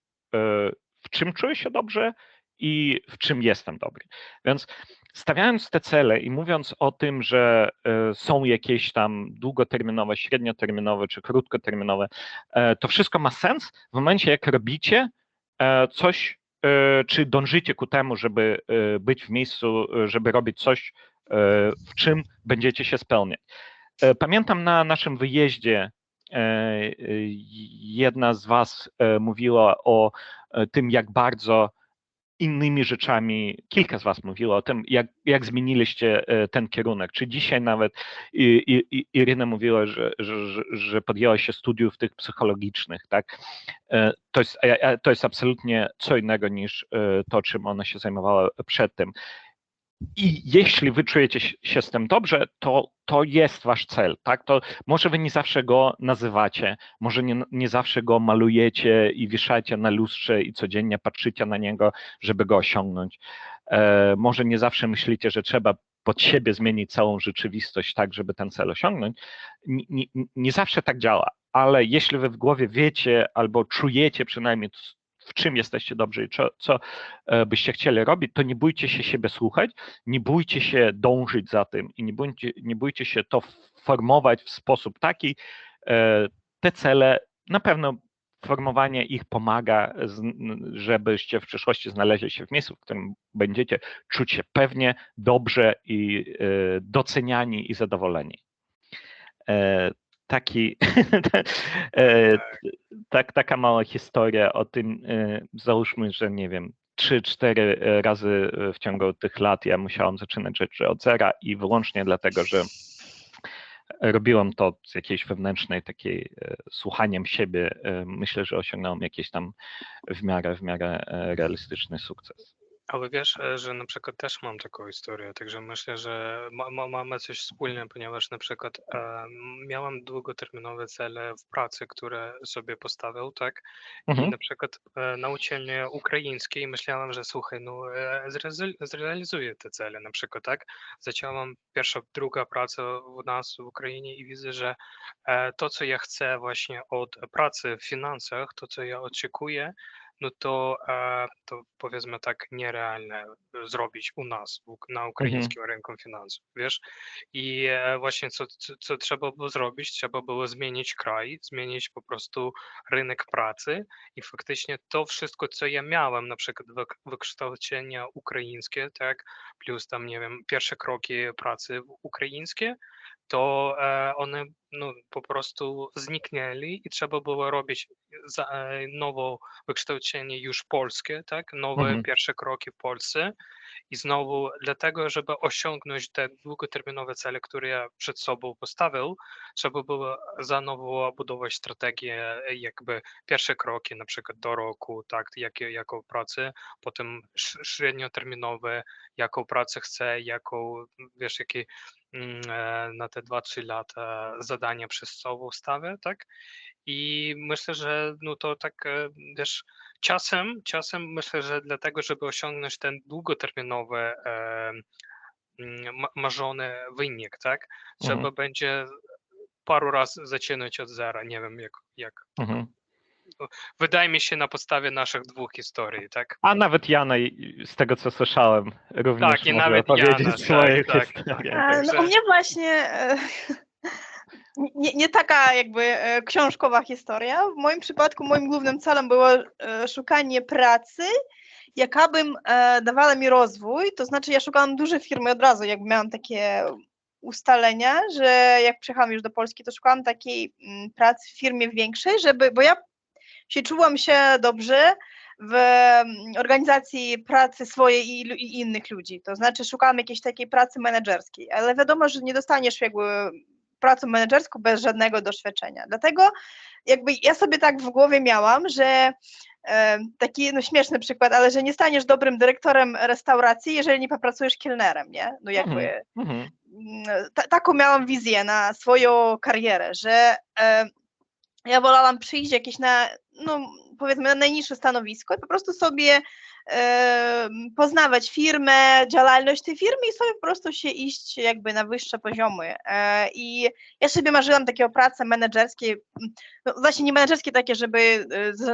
w czym czuję się dobrze i w czym jestem dobry. Więc stawiając te cele i mówiąc o tym, że są jakieś tam długoterminowe, średnioterminowe czy krótkoterminowe, to wszystko ma sens w momencie, jak robicie coś, czy dążycie ku temu, żeby być w miejscu, żeby robić coś, w czym będziecie się spełniać. Pamiętam na naszym wyjeździe jedna z was mówiła o tym, jak bardzo innymi rzeczami, kilka z was mówiło o tym, jak zmieniliście ten kierunek. Czy dzisiaj nawet Iryna mówiła, że podjęła się studiów tych psychologicznych, tak? To jest absolutnie co innego niż to, czym ona się zajmowała przedtem. I jeśli wy czujecie się z tym dobrze, to jest wasz cel, tak? To może wy nie zawsze go nazywacie, może nie zawsze go malujecie i wieszacie na lustrze i codziennie patrzycie na niego, żeby go osiągnąć. Może nie zawsze myślicie, że trzeba pod siebie zmienić całą rzeczywistość tak, żeby ten cel osiągnąć. Nie zawsze tak działa, ale jeśli wy w głowie wiecie albo czujecie przynajmniej, w czym jesteście dobrzy i co byście chcieli robić, to nie bójcie się siebie słuchać, nie bójcie się dążyć za tym i nie bójcie się to formować w sposób taki. Te cele, na pewno formowanie ich pomaga, żebyście w przyszłości znaleźli się w miejscu, w którym będziecie czuć się pewnie, dobrze i doceniani i zadowoleni. taki, taka mała historia o tym, załóżmy, że nie wiem, 3-4 razy w ciągu tych lat ja musiałam zaczynać rzeczy od zera i wyłącznie dlatego, że robiłam to z jakiejś wewnętrznej takiej słuchaniem siebie. Myślę, że osiągnąłem jakiś tam w miarę realistyczny sukces. Ale wiesz, że na przykład też mam taką historię, także myślę, że mamy coś wspólne, ponieważ na przykład miałam długoterminowe cele w pracy, które sobie postawił, tak? I na przykład na uczelni ukraińskiej myślałam, że słuchaj, no zrealizuję te cele, na przykład, tak? Zaczęłam pierwsza, druga praca u nas w Ukrainie i widzę, że to, co ja chcę właśnie od pracy w finansach, to, co ja oczekuję, no to powiedzmy tak nierealne zrobić u nas na ukraińskim rynku finansów, wiesz? I właśnie co trzeba było zrobić? Trzeba było zmienić kraj, zmienić po prostu rynek pracy i faktycznie to wszystko, co ja miałem, na przykład wykształcenia ukraińskie, tak, plus tam, nie wiem, pierwsze kroki pracy ukraińskie, to one no, po prostu zniknęli i trzeba było robić nowe wykształcenie już polskie, tak? Nowe pierwsze kroki w Polsce i znowu dlatego, żeby osiągnąć te długoterminowe cele, które ja przed sobą postawił, trzeba było znowu budować strategię, jakby pierwsze kroki, na przykład do roku, tak, jaką pracę, potem średnioterminowe, jaką pracę chcę, jaką, wiesz, jakie na te 2-3 lata zadania przed sobą stawię, tak? I myślę, że no to tak, wiesz, czasem myślę, że dlatego, żeby osiągnąć ten długoterminowy marzony wynik, tak? Trzeba będzie paru razy zaczynać od zera. Nie wiem, jak. Wydaje mi się na podstawie naszych dwóch historii, tak? A nawet Jana, z tego co słyszałem, również Tak, i może nawet opowiedzieć Jana, swoje tak. historie. No, u mnie właśnie nie taka jakby książkowa historia. W moim przypadku moim głównym celem było szukanie pracy, jaka bym dawała mi rozwój, to znaczy ja szukałam dużej firmy od razu, jakby miałam takie ustalenia, że jak przyjechałam już do Polski, to szukałam takiej pracy w firmie większej, bo ja czułam się dobrze w organizacji pracy swojej i innych ludzi, to znaczy szukałam jakiejś takiej pracy menedżerskiej, ale wiadomo, że nie dostaniesz jakby pracę menedżerską bez żadnego doświadczenia, dlatego jakby ja sobie tak w głowie miałam, że taki no śmieszny przykład, ale że nie staniesz dobrym dyrektorem restauracji, jeżeli nie popracujesz kelnerem, nie? No jakby taką miałam wizję na swoją karierę, że ja wolałam przyjść jakieś no powiedzmy na najniższe stanowisko i po prostu sobie poznawać firmę, działalność tej firmy i sobie po prostu się iść jakby na wyższe poziomy. I ja sobie marzyłam takiej pracy menedżerskiej, no właśnie nie menedżerskie takie, żeby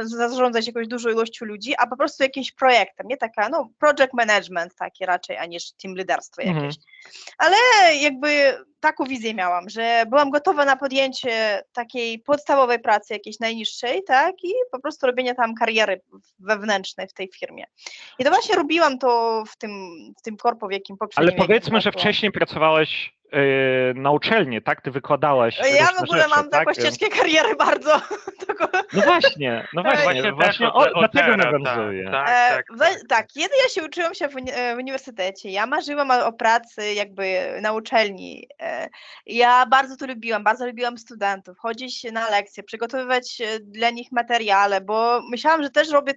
zarządzać jakąś dużą ilością ludzi, a po prostu jakimś projektem, nie taka, no project management takie raczej, a niż team leaderstwo jakieś. Ale jakby taką wizję miałam, że byłam gotowa na podjęcie takiej podstawowej pracy jakiejś najniższej, tak, i po prostu robienie tam kariery wewnętrznej w tej firmie. I to właśnie robiłam to w tym korpo, w jakim poprzednim. Ale powiedzmy, że wcześniej pracowałeś na uczelni, tak? Ty wykładałaś ja w ogóle rzeczy, mam taką ścieżkę kariery bardzo. No właśnie, dlatego nawiązuję. Tak, kiedy ja się uczyłam się w uniwersytecie, ja marzyłam o pracy jakby na uczelni. Ja bardzo lubiłam studentów, chodzić na lekcje, przygotowywać dla nich materiale, bo myślałam, że też robię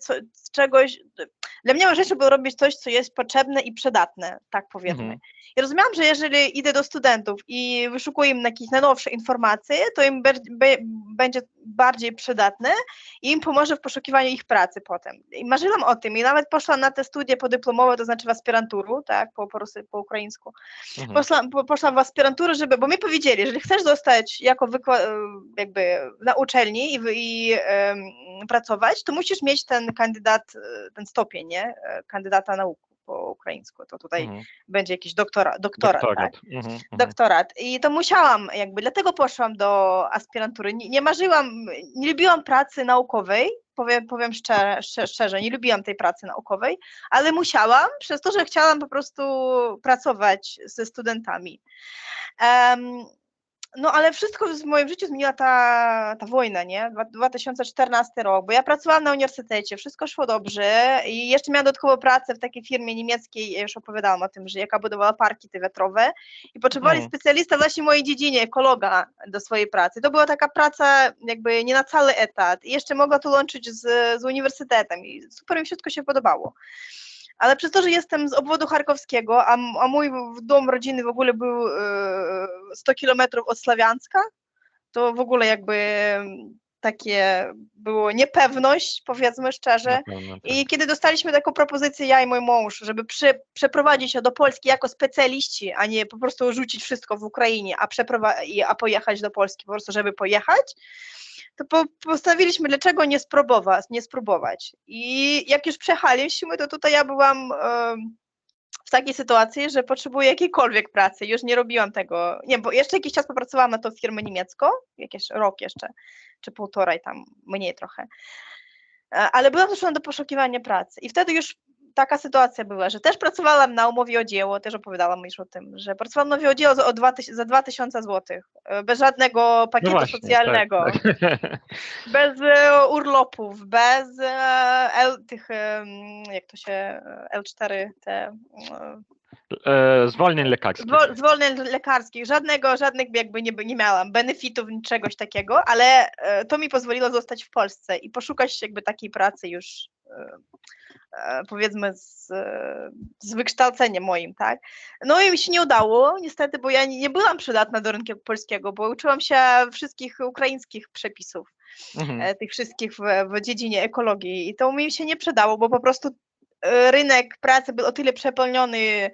czegoś, dla mnie ważniejsze było robić coś, co jest potrzebne i przydatne, tak powiedzmy. I rozumiałam, że jeżeli idę do studentów i wyszukuję im jakieś najnowsze informacje, to im będzie bardziej przydatne i im pomoże w poszukiwaniu ich pracy potem. I marzyłam o tym i nawet poszłam na te studia podyplomowe, to znaczy w aspiranturu, tak, po ukraińsku. Poszłam w aspiranturę, bo mi powiedzieli, jeżeli chcesz zostać jako jakby na uczelni i pracować, to musisz mieć ten stopień, nie? Kandydata nauk po ukraińsku, to tutaj będzie jakiś doktorat. Tak? Doktorat. I to musiałam jakby, dlatego poszłam do aspirantury. Nie marzyłam, nie lubiłam pracy naukowej, powiem szczerze, nie lubiłam tej pracy naukowej, ale musiałam, przez to, że chciałam po prostu pracować ze studentami. No ale wszystko w moim życiu zmieniła ta wojna, nie? 2014 rok, bo ja pracowałam na uniwersytecie, wszystko szło dobrze i jeszcze miałam dodatkową pracę w takiej firmie niemieckiej, ja już opowiadałam o tym, że jaka budowała parki te wiatrowe i potrzebowali specjalista właśnie w mojej dziedzinie, ekologa do swojej pracy. To była taka praca jakby nie na cały etat i jeszcze mogła to łączyć z uniwersytetem i super mi wszystko się podobało. Ale przez to, że jestem z obwodu charkowskiego, a mój dom rodzinny w ogóle był 100 kilometrów od Sławiańska, to w ogóle jakby takie było niepewność, powiedzmy szczerze. I kiedy dostaliśmy taką propozycję, ja i mój mąż, żeby przeprowadzić się do Polski jako specjaliści, a nie po prostu rzucić wszystko w Ukrainie, a pojechać do Polski po prostu, żeby pojechać, to postanowiliśmy, dlaczego nie spróbować. I jak już przejechaliśmy, to tutaj ja byłam w takiej sytuacji, że potrzebuję jakiejkolwiek pracy. Już nie robiłam tego, nie, bo jeszcze jakiś czas popracowałam na tą firmę niemiecką, jakiś rok jeszcze, czy półtorej tam, mniej trochę. Ale byłam zmuszona do poszukiwania pracy i wtedy już taka sytuacja była, że też pracowałam na umowie o dzieło, też opowiadałam już o tym, że pracowałam na umowie o dzieło za 2000 zł, bez żadnego pakietu socjalnego, bez urlopów, bez tych, jak to się, L4, te... Zwolnień lekarskich. Zwolnień lekarskich, żadnych jakby nie miałam, benefitów, niczegoś takiego, ale to mi pozwoliło zostać w Polsce i poszukać jakby takiej pracy już powiedzmy z wykształceniem moim, tak? No i mi się nie udało, niestety, bo ja nie byłam przydatna do rynku polskiego, bo uczyłam się wszystkich ukraińskich przepisów, tych wszystkich w dziedzinie ekologii i to mi się nie przydało, bo po prostu rynek pracy był o tyle przepełniony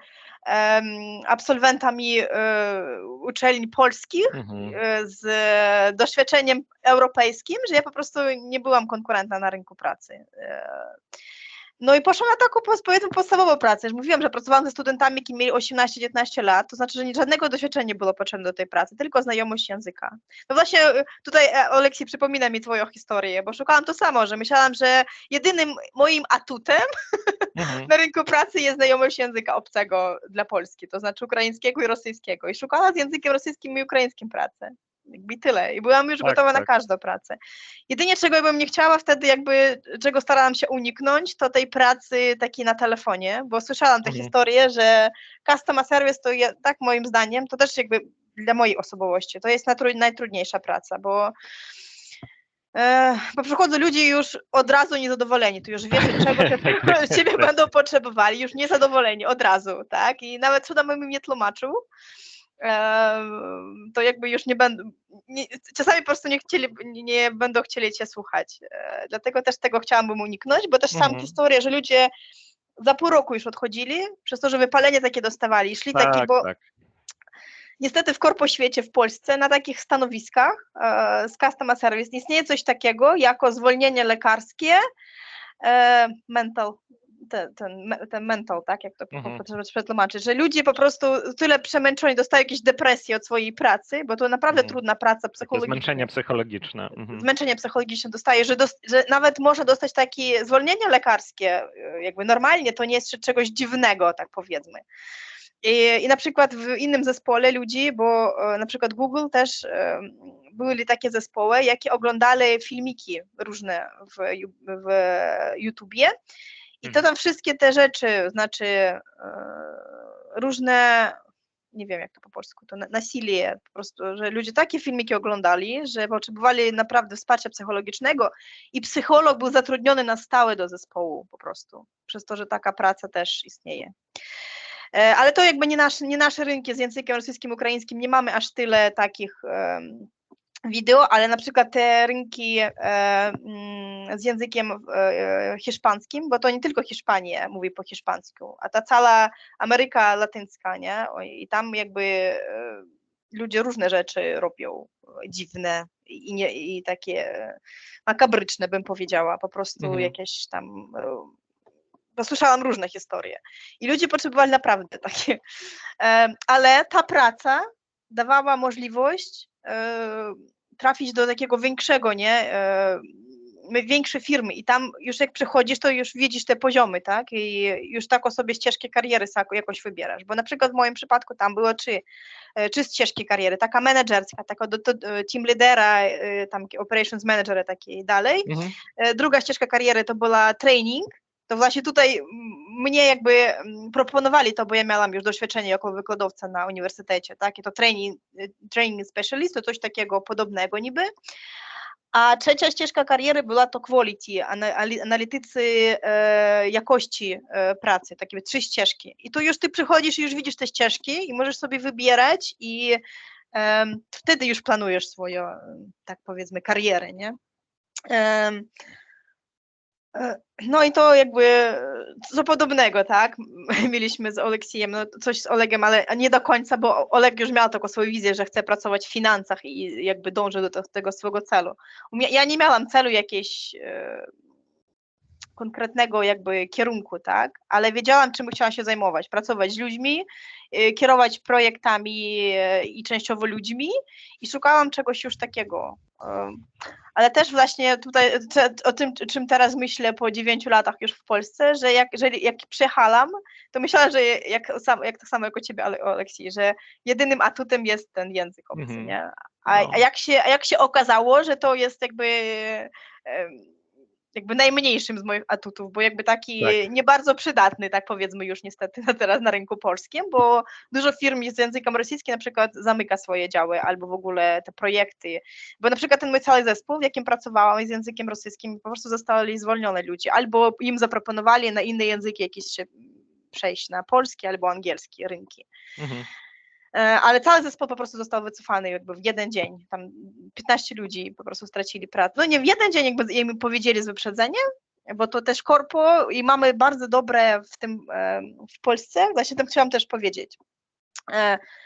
absolwentami uczelni polskich z doświadczeniem europejskim, że ja po prostu nie byłam konkurentna na rynku pracy. No i poszłam na taką, powiedzmy, podstawową pracę. Już mówiłam, że pracowałam ze studentami, którzy mieli 18-19 lat, to znaczy, że żadnego doświadczenia nie było potrzebne do tej pracy, tylko znajomość języka. No właśnie tutaj, Oleksij, przypomina mi twoją historię, bo szukałam to samo, że myślałam, że jedynym moim atutem na rynku pracy jest znajomość języka obcego dla Polski, to znaczy ukraińskiego i rosyjskiego. I szukałam z językiem rosyjskim i ukraińskim pracę. Jakby tyle. I byłam już gotowa na każdą pracę. Jedynie czego bym nie chciała wtedy, jakby czego starałam się uniknąć, to tej pracy takiej na telefonie, bo słyszałam tę historię, że customer service to tak moim zdaniem, to też jakby dla mojej osobowości, to jest najtrudniejsza praca, bo przychodzą ludzie już od razu niezadowoleni, tu już wiesz, czego ciebie będą potrzebowali, już niezadowoleni od razu, tak? I nawet co nam nie tłumaczył, to jakby już nie będą, czasami po prostu nie będą chcieli cię słuchać. Dlatego też tego chciałabym uniknąć, bo też sam historia, że ludzie za pół roku już odchodzili, przez to, że wypalenie takie dostawali, szli takie, bo niestety w korpoświecie w Polsce na takich stanowiskach z customer service istnieje coś takiego jako zwolnienie lekarskie, ten mental, tak, jak to przetłumaczyć, że ludzie po prostu tyle przemęczeni, dostają jakieś depresje od swojej pracy, bo to naprawdę trudna praca psychologiczna. Zmęczenie psychologiczne. Zmęczenie psychologiczne dostaje, że nawet może dostać takie zwolnienie lekarskie, jakby normalnie to nie jest czegoś dziwnego, tak powiedzmy. I na przykład w innym zespole ludzi, bo na przykład Google też były takie zespoły, jakie oglądali filmiki różne w YouTubie i to tam wszystkie te rzeczy, znaczy różne, nie wiem jak to po polsku, to nasilie, po prostu, że ludzie takie filmiki oglądali, że potrzebowali naprawdę wsparcia psychologicznego i psycholog był zatrudniony na stałe do zespołu po prostu, przez to, że taka praca też istnieje. Ale to jakby nie nasze rynki z językiem rosyjskim, ukraińskim, nie mamy aż tyle takich wideo, ale na przykład te rynki z językiem hiszpańskim, bo to nie tylko Hiszpania mówi po hiszpańsku, a ta cała Ameryka Latyńska, nie? I tam jakby ludzie różne rzeczy robią dziwne i takie makabryczne, bym powiedziała, po prostu jakieś tam... Bo słyszałam różne historie i ludzie potrzebowali naprawdę takie, ale ta praca dawała możliwość trafić do takiego większego, większe firmy i tam już jak przychodzisz, to już widzisz te poziomy, tak? I już tak sobie ścieżkę kariery jakoś wybierasz, bo na przykład w moim przypadku tam było trzy ścieżki kariery, taka menedżerska, taka do team lidera, tam operations manager takiej dalej. Druga ścieżka kariery to była training, to właśnie tutaj mnie jakby proponowali to, bo ja miałam już doświadczenie jako wykładowca na uniwersytecie, tak, i to training specialist, to coś takiego podobnego niby. A trzecia ścieżka kariery była to quality, analitycy jakości pracy, takie 3 ścieżki. I tu już ty przychodzisz i już widzisz te ścieżki i możesz sobie wybierać i wtedy już planujesz swoją, tak powiedzmy, karierę, nie? No i to jakby co podobnego, tak? Mieliśmy z Oleksiejem, no coś z Olegiem, ale nie do końca, bo Oleg już miał taką swoją wizję, że chce pracować w finansach i jakby dąży do tego swojego celu. Ja nie miałam celu jakiegoś konkretnego jakby kierunku, tak? Ale wiedziałam, czym chciałam się zajmować, pracować z ludźmi, kierować projektami i częściowo ludźmi i szukałam czegoś już takiego. Ale też właśnie tutaj o tym, czym teraz myślę po 9 latach już w Polsce, że jak przyjechalam, to myślałam, że tak samo jak u ciebie, Oleksij, że jedynym atutem jest ten język obcy, nie? A jak się okazało, że to jest jakby najmniejszym z moich atutów, bo jakby taki nie bardzo przydatny, tak powiedzmy już niestety teraz na rynku polskim, bo dużo firm z językiem rosyjskim na przykład zamyka swoje działy albo w ogóle te projekty, bo na przykład ten mój cały zespół, w jakim pracowałam z językiem rosyjskim, po prostu zostali zwolnione ludzie, albo im zaproponowali na inne języki jakieś przejść na polski albo angielski rynki. Ale cały zespół po prostu został wycofany jakby w jeden dzień, tam 15 ludzi po prostu stracili pracę. No nie w jeden dzień, jakby im powiedzieli z wyprzedzeniem, bo to też korpo i mamy bardzo dobre w Polsce, właśnie tym chciałam też powiedzieć,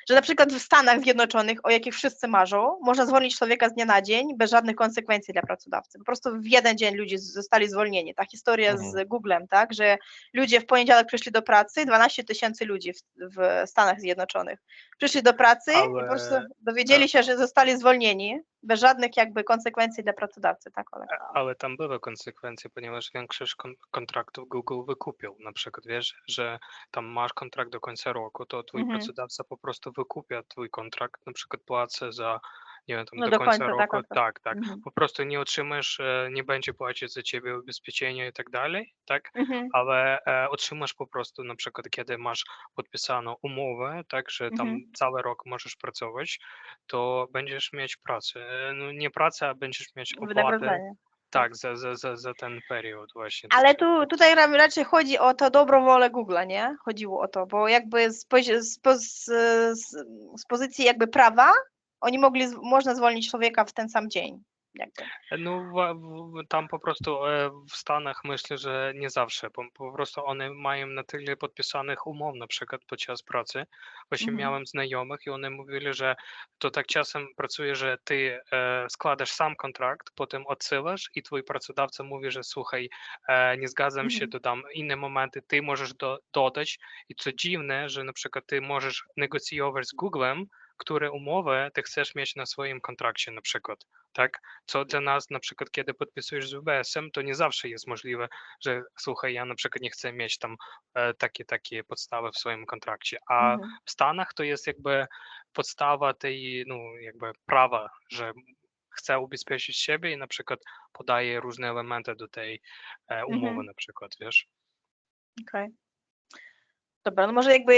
że na przykład w Stanach Zjednoczonych, o jakich wszyscy marzą, można zwolnić człowieka z dnia na dzień bez żadnych konsekwencji dla pracodawcy. Po prostu w jeden dzień ludzie zostali zwolnieni. Ta historia z Googlem, tak, że ludzie w poniedziałek przyszli do pracy, 12 000 ludzi w Stanach Zjednoczonych przyszli do pracy i po prostu dowiedzieli się, że zostali zwolnieni bez żadnych jakby konsekwencji dla pracodawcy, tak, Oleg? Ale tam były konsekwencje, ponieważ większość kontraktów Google wykupił. Na przykład wiesz, że tam masz kontrakt do końca roku, to twój pracodawca po prostu wykupia twój kontrakt, na przykład płacę za, nie wiem, tam do końca roku, tak. Po prostu nie otrzymasz, nie będzie płacić za ciebie ubezpieczenia i tak dalej, tak, ale otrzymasz po prostu na przykład, kiedy masz podpisaną umowę, tak, że tam cały rok możesz pracować, to będziesz mieć pracę, no nie pracę, a będziesz mieć opłatę. Tak, za ten period właśnie. Ale tutaj raczej chodzi o to dobrą wolę Google'a, nie? Chodziło o to, bo jakby z pozycji jakby prawa można zwolnić człowieka w ten sam dzień. Jakby. No tam po prostu w Stanach myślę, że nie zawsze, po prostu one mają na tyle podpisanych umów, na przykład podczas pracy. Właśnie miałem znajomych i one mówili, że to tak czasem pracuje, że ty składasz sam kontrakt, potem odsyłasz i twój pracodawca mówi, że słuchaj, nie zgadzam się, dodam inne momenty, ty możesz dodać i co dziwne, że na przykład ty możesz negocjować z Googlem, które umowy ty chcesz mieć na swoim kontrakcie na przykład, tak? Co dla nas na przykład, kiedy podpisujesz z UBS-em, to nie zawsze jest możliwe, że słuchaj, ja na przykład nie chcę mieć tam takie podstawy w swoim kontrakcie, a w Stanach to jest jakby podstawa tej, no jakby prawa, że chcę ubezpieczyć siebie i na przykład podaje różne elementy do tej umowy na przykład, wiesz? Okej. Dobra, no może jakby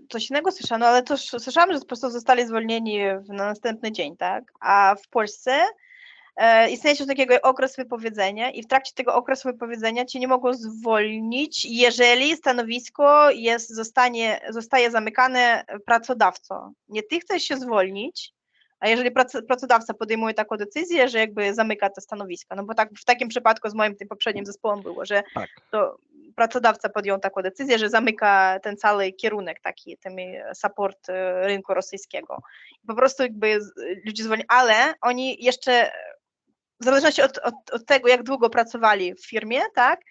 coś innego słyszałam, no ale to słyszałam, że po prostu zostali zwolnieni na następny dzień, tak? A w Polsce istnieje coś takiego jak okres wypowiedzenia i w trakcie tego okresu wypowiedzenia cię nie mogą zwolnić, jeżeli stanowisko zostaje zamykane pracodawcą. Nie ty chcesz się zwolnić, a jeżeli pracodawca podejmuje taką decyzję, że jakby zamyka to stanowisko, no bo tak w takim przypadku z moim tym poprzednim zespołem było, że to pracodawca podjął taką decyzję, że zamyka ten cały kierunek taki, ten support rynku rosyjskiego. I po prostu jakby ludzie zwolnili, ale oni jeszcze w zależności od tego, jak długo pracowali w firmie, tak,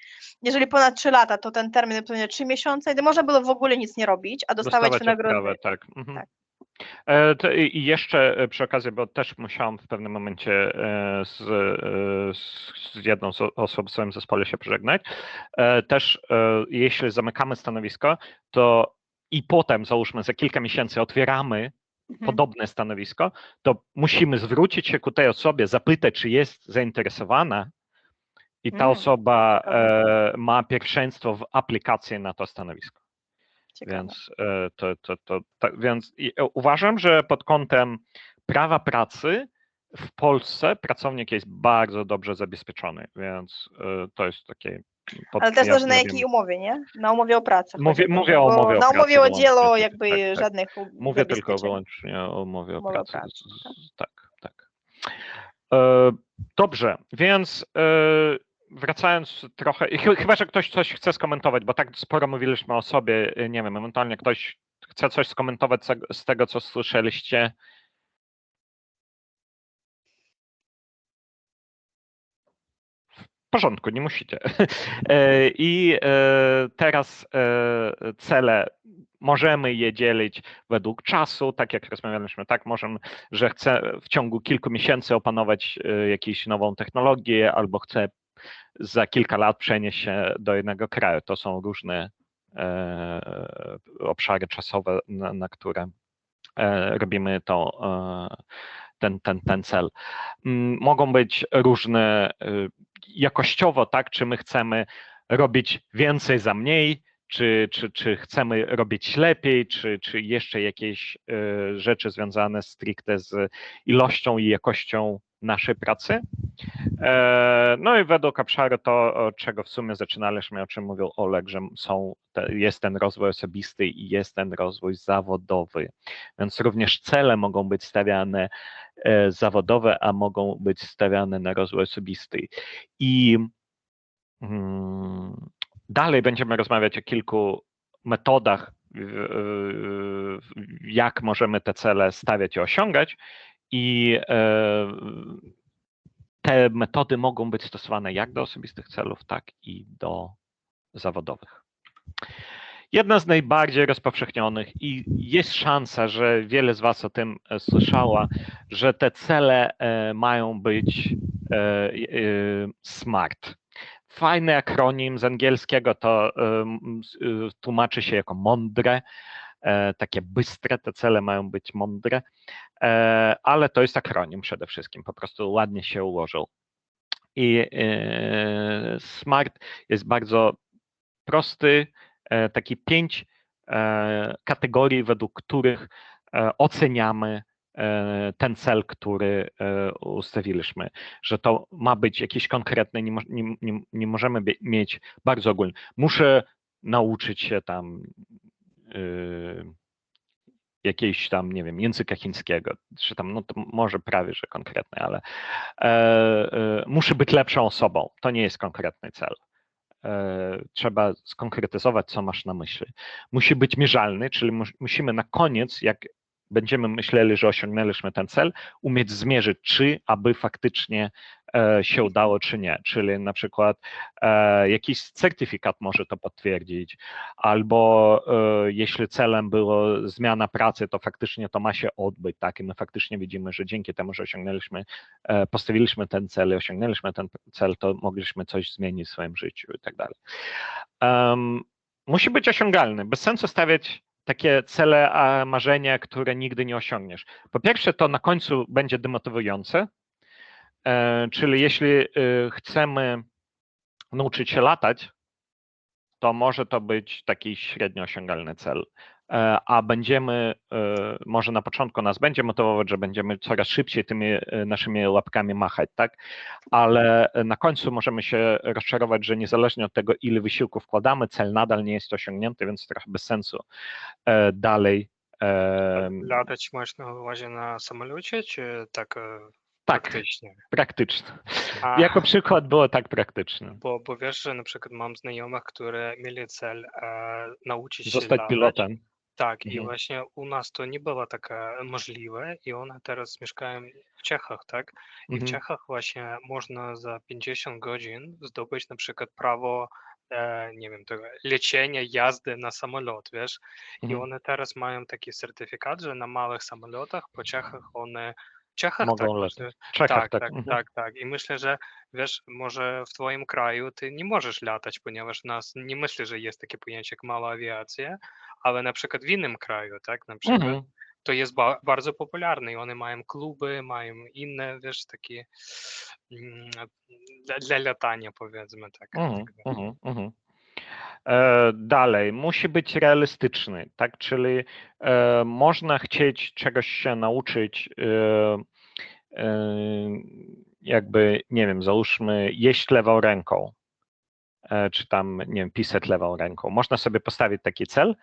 jeżeli ponad 3 lata, to ten termin to 3 miesiące i można było w ogóle nic nie robić, a dostawać wynagrodzenie. Tak. Tak. I jeszcze przy okazji, bo też musiałam w pewnym momencie z jedną osobą w swoim zespole się pożegnać, też jeśli zamykamy stanowisko, to i potem, załóżmy, za kilka miesięcy otwieramy podobne stanowisko, to musimy zwrócić się ku tej osobie, zapytać, czy jest zainteresowana i ta osoba ma pierwszeństwo w aplikacji na to stanowisko. Ciekawe. Więc uważam, że pod kątem prawa pracy w Polsce pracownik jest bardzo dobrze zabezpieczony, więc to jest takie. Ale też zależy na jakiej umowie, nie? Na umowie o pracę. Mówię o umowie o na pracy. umowie o dzieło wyłącznie, jakby tak. żadnych Mówię tylko zabezpieczeń. wyłącznie o umowie o Umowa o pracy. pracy, Tak. Dobrze, więc wracając trochę, chyba że ktoś coś chce skomentować, bo tak sporo mówiliśmy o sobie, nie wiem, ewentualnie ktoś chce coś skomentować z tego, co słyszeliście. W porządku, nie musicie. I teraz cele możemy je dzielić według czasu, tak jak rozmawialiśmy, tak możemy, że chcę w ciągu kilku miesięcy opanować jakąś nową technologię, albo chcę za kilka lat przenieść się do innego kraju. To są różne obszary czasowe, na które robimy ten cel. Mogą być różne jakościowo, tak? Czy my chcemy robić więcej za mniej, czy chcemy robić lepiej, czy jeszcze jakieś rzeczy związane stricte z ilością i jakością naszej pracy. No i według obszaru to, od czego w sumie zaczynaliśmy, o czym mówił Oleg, że jest ten rozwój osobisty i jest ten rozwój zawodowy. Więc również cele mogą być stawiane zawodowe, a mogą być stawiane na rozwój osobisty. I dalej będziemy rozmawiać o kilku metodach, jak możemy te cele stawiać i osiągać. I te metody mogą być stosowane jak do osobistych celów, tak i do zawodowych. Jedna z najbardziej rozpowszechnionych i jest szansa, że wiele z Was o tym słyszała, że te cele mają być SMART. Fajny akronim z angielskiego to tłumaczy się jako mądre, takie bystre, te cele mają być mądre, ale to jest akronim przede wszystkim, po prostu ładnie się ułożył. I SMART jest bardzo prosty, taki 5 kategorii, według których oceniamy ten cel, który ustawiliśmy, że to ma być jakiś konkretny, nie możemy mieć bardzo ogólny. Muszę nauczyć się tam jakiejś tam, nie wiem, języka chińskiego, czy tam, no to może prawie, że konkretny, ale muszę być lepszą osobą. To nie jest konkretny cel. Trzeba skonkretyzować, co masz na myśli. Musi być mierzalny, czyli musimy na koniec, jak będziemy myśleli, że osiągnęliśmy ten cel, umieć zmierzyć, czy aby faktycznie się udało, czy nie. Czyli na przykład jakiś certyfikat może to potwierdzić, albo jeśli celem było zmiana pracy, to faktycznie to ma się odbyć, tak? I my faktycznie widzimy, że dzięki temu, że postawiliśmy ten cel i osiągnęliśmy ten cel, to mogliśmy coś zmienić w swoim życiu i tak dalej. Musi być osiągalny. Bez sensu stawiać takie cele, marzenia, które nigdy nie osiągniesz. Po pierwsze, to na końcu będzie demotywujące, czyli jeśli chcemy nauczyć się latać, to może to być taki średnio osiągalny cel, a może na początku nas będzie motywować, że będziemy coraz szybciej tymi naszymi łapkami machać, tak? Ale na końcu możemy się rozczarować, że niezależnie od tego, ile wysiłku wkładamy, cel nadal nie jest osiągnięty, więc trochę bez sensu dalej. Latać masz na uwadze na samolocie, czy tak Tak, praktycznie? Praktyczne. Jako przykład było tak praktyczne. Bo wiesz, że na przykład mam znajomych, które mieli cel nauczyć się Zostać latać. pilotem. Tak, i właśnie u nas to nie było takie możliwe i one teraz mieszkają w Czechach, tak? I w Czechach właśnie można za 50 godzin zdobyć na przykład prawo nie wiem, tego leczenia, jazdy na samolot, wiesz. I Mhm. one teraz mają taki certyfikat, że na małych samolotach, po Czechach one... Czechach, tak, Mogą myślę, latać. W Czechach, tak, tak. tak, Mhm. tak, tak. I myślę, że wiesz, może w twoim kraju ty nie możesz latać, ponieważ nas nie myślę, że jest takie pojęcie jak mała awiacja, ale na przykład w innym kraju, tak, na przykład Mhm. to jest bardzo popularne i one mają kluby, mają inne, wiesz, takie dla latania, powiedzmy tak. Mhm. tak dalej. Mhm. Mhm. Dalej, musi być realistyczny, tak? Czyli można chcieć czegoś się nauczyć, jakby, nie wiem, załóżmy, jeść lewą ręką, czy tam, nie wiem, pisać lewą ręką. Można sobie postawić taki cel,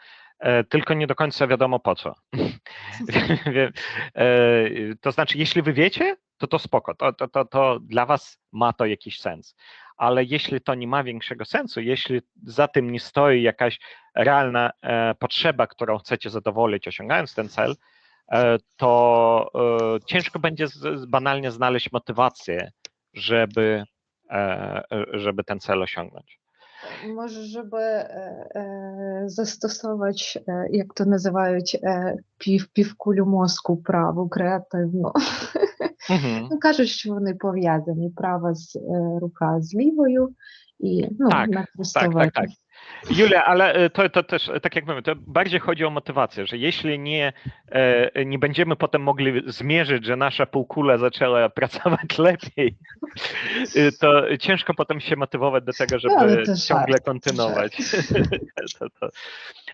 tylko nie do końca wiadomo po co. To znaczy, jeśli wy wiecie, to spoko, to dla was ma to jakiś sens. Ale jeśli to nie ma większego sensu, jeśli za tym nie stoi jakaś realna potrzeba, którą chcecie zadowolić, osiągając ten cel, to ciężko będzie banalnie znaleźć motywację, żeby ten cel osiągnąć. Może, żeby zastosować, jak to називають, півкулю мозку праву, креативну. Mhm. Кажуть, що вони пов'язані, права рука з лівою і Tak, накористувати. tak. Julia, ale to też, tak jak mówię, to bardziej chodzi o motywację, że jeśli nie będziemy potem mogli zmierzyć, że nasza półkula zaczęła pracować lepiej, to ciężko potem się motywować do tego, No, ale żeby to ciągle żart, kontynuować.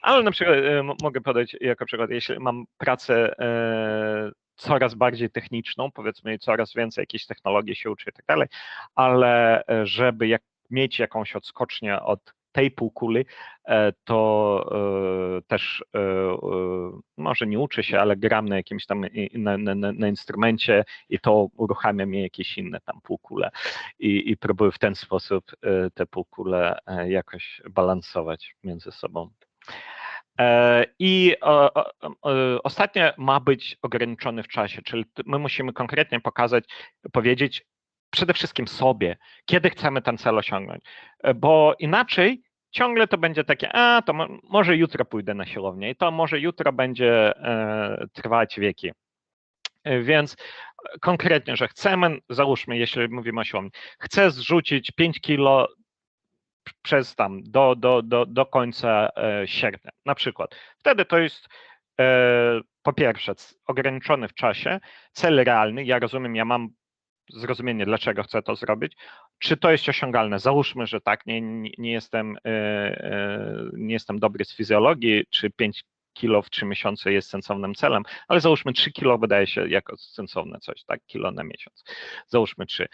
Ale na przykład mogę podać jako przykład, jeśli mam pracę coraz bardziej techniczną, powiedzmy, i coraz więcej jakichś technologii się uczy i tak dalej, ale żeby mieć jakąś odskocznię od tej półkuli, to też może nie uczę się, ale gram na jakimś tam na instrumencie i to uruchamia mi jakieś inne tam półkule i próbuję w ten sposób te półkule jakoś balansować między sobą. I ostatnie ma być ograniczony w czasie, czyli my musimy konkretnie powiedzieć przede wszystkim sobie, kiedy chcemy ten cel osiągnąć, bo inaczej ciągle to będzie takie, to może jutro pójdę na siłownię i to może jutro będzie trwać wieki. Więc konkretnie, że chcemy, załóżmy, jeśli mówimy o siłowni, chcę zrzucić 5 kilo przez tam do końca sierpnia, na przykład. Wtedy to jest po pierwsze ograniczony w czasie, cel realny, ja rozumiem, ja mam zrozumienie, dlaczego chcę to zrobić. Czy to jest osiągalne? Załóżmy, że tak, nie jestem dobry z fizjologii, czy 5 kilo w 3 miesiące jest sensownym celem, ale załóżmy 3 kilo wydaje się jako sensowne coś, tak, kilo na miesiąc. Załóżmy 3.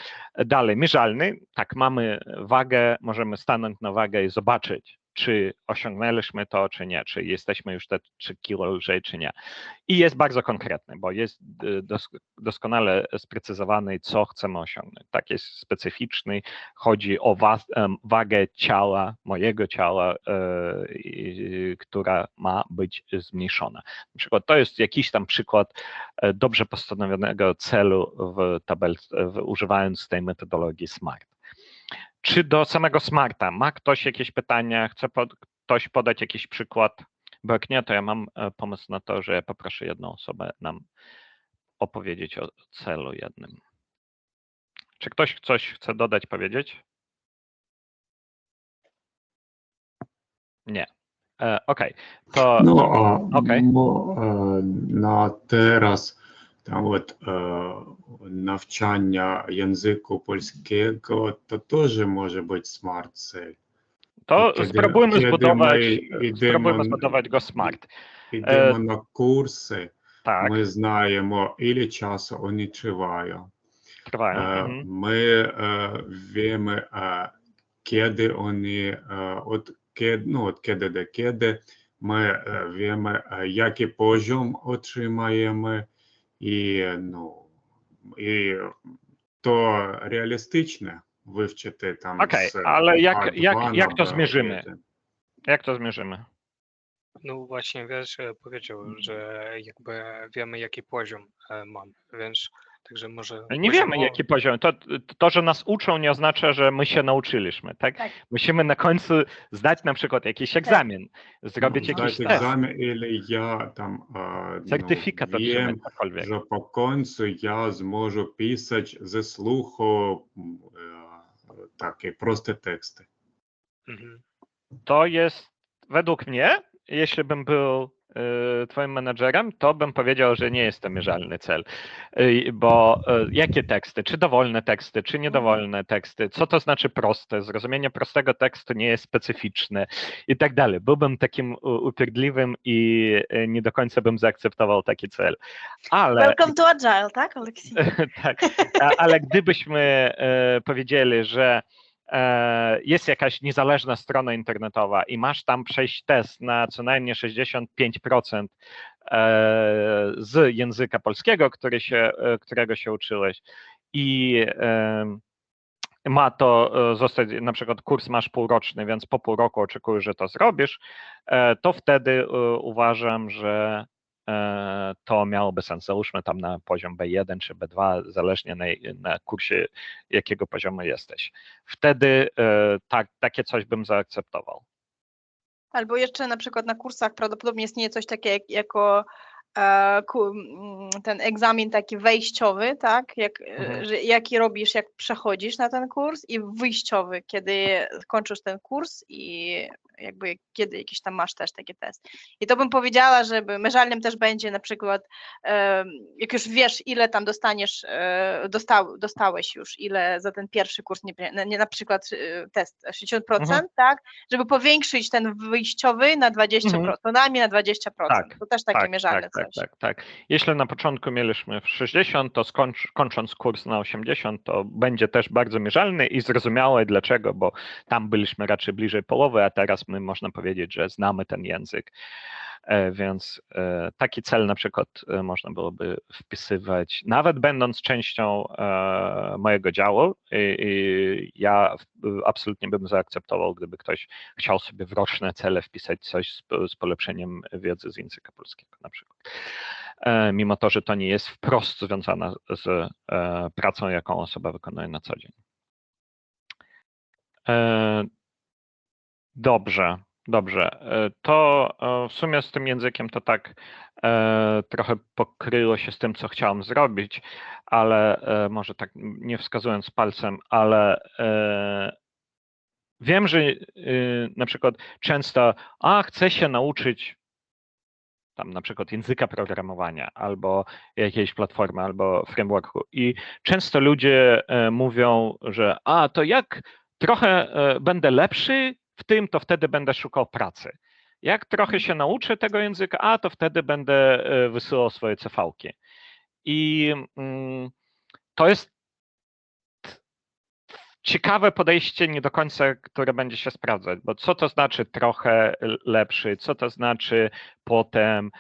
Dalej, mierzalny, tak, mamy wagę, możemy stanąć na wagę i zobaczyć, czy osiągnęliśmy to, czy nie, czy jesteśmy już te 3 kilo lżej, czy nie. I jest bardzo konkretny, bo jest doskonale sprecyzowany, co chcemy osiągnąć. Tak, jest specyficzny, chodzi o wagę ciała, mojego ciała, która ma być zmniejszona. Na przykład to jest jakiś tam przykład dobrze postanowionego celu używając tej metodologii SMART. Czy do samego SMART-a ma ktoś jakieś pytania? Chce ktoś podać jakiś przykład? Bo jak nie, to ja mam pomysł na to, że ja poproszę jedną osobę nam opowiedzieć o celu jednym. Czy ktoś coś chce dodać, powiedzieć? Nie. Okej. To okej. На teraz там от навчання язику польського, то теж може бути смарт-цель. To Kiedy- spróbujmy kiedy spróbujmy my zbudować go SMART. Йдемо на курси, Tak, ми знаємо, ілі часу вони тривають. trwają. Mhm. Ми wiemy, kiedy oni, od kiedy do kiedy, my wiemy, jaki poziom otrzymajemy i to realistyczne wywczyty tam Okej, z ale A2 jak na to zmierzymy? B1. Jak to zmierzymy? No właśnie, wiesz, powiedział, że jakby wiemy, jaki poziom mam, więc Także może Nie wiemy, jaki poziom. To, że nas uczą, nie oznacza, że my się nauczyliśmy, tak? Tak. Musimy na końcu zdać na przykład jakiś egzamin, zrobić Здать jakiś test, экзамен, или я там certyfikat otrzymać, wiem, cokolwiek. że po końcu ja zможу pisać ze słuchu takie proste teksty. Mhm. To jest, według mnie, jeśli bym był twoim menadżerem, to bym powiedział, że nie jest to mierzalny cel. Bo jakie teksty? Czy dowolne teksty, czy niedowolne teksty? Co to znaczy proste? Zrozumienie prostego tekstu nie jest specyficzne i tak dalej. Byłbym takim upierdliwym i nie do końca bym zaakceptował taki cel. Ale Welcome to Agile, tak, Oleksij? tak, ale gdybyśmy powiedzieli, że jest jakaś niezależna strona internetowa i masz tam przejść test na co najmniej 65% z języka polskiego, którego się uczyłeś i ma to zostać, na przykład kurs masz półroczny, więc po pół roku oczekujesz, że to zrobisz, to wtedy uważam, że to miałoby sens. Załóżmy tam na poziom B1 czy B2, zależnie na kursie, jakiego poziomu jesteś. Wtedy takie coś bym zaakceptował. Albo jeszcze na przykład na kursach prawdopodobnie istnieje coś takiego jako ten egzamin taki wejściowy, tak? Jaki robisz, jak przechodzisz na ten kurs, i wyjściowy, kiedy kończysz ten kurs i jakby kiedy jakiś tam masz też taki test. I to bym powiedziała, żeby mierzalnym też będzie na przykład, jak już wiesz, ile tam dostaniesz, dostałeś już, ile za ten pierwszy kurs, nie na przykład test 60%, tak? Żeby powiększyć ten wyjściowy na 20%, co najmniej na 20%. Tak, To też takie mierzalne coś. Tak. Jeśli na początku mieliśmy w 60, to kończąc kurs na 80, to będzie też bardzo mierzalny i zrozumiałe dlaczego, bo tam byliśmy raczej bliżej połowy, a teraz my można powiedzieć, że znamy ten język. Więc taki cel na przykład można byłoby wpisywać, nawet będąc częścią mojego działu. Ja absolutnie bym zaakceptował, gdyby ktoś chciał sobie w roczne cele wpisać coś z polepszeniem wiedzy z języka polskiego na przykład. Mimo to, że to nie jest wprost związane z pracą, jaką osoba wykonuje na co dzień. Dobrze. To w sumie z tym językiem to tak trochę pokryło się z tym, co chciałem zrobić, ale może tak nie wskazując palcem, ale wiem, że na przykład często chcę się nauczyć tam na przykład języka programowania albo jakiejś platformy, albo frameworku i często ludzie mówią, że to jak trochę będę lepszy w tym, to wtedy będę szukał pracy. Jak trochę się nauczę tego języka, to wtedy będę wysyłał swoje CV-ki. I to jest ciekawe podejście, nie do końca, które będzie się sprawdzać, bo co to znaczy trochę lepszy, co to znaczy potem,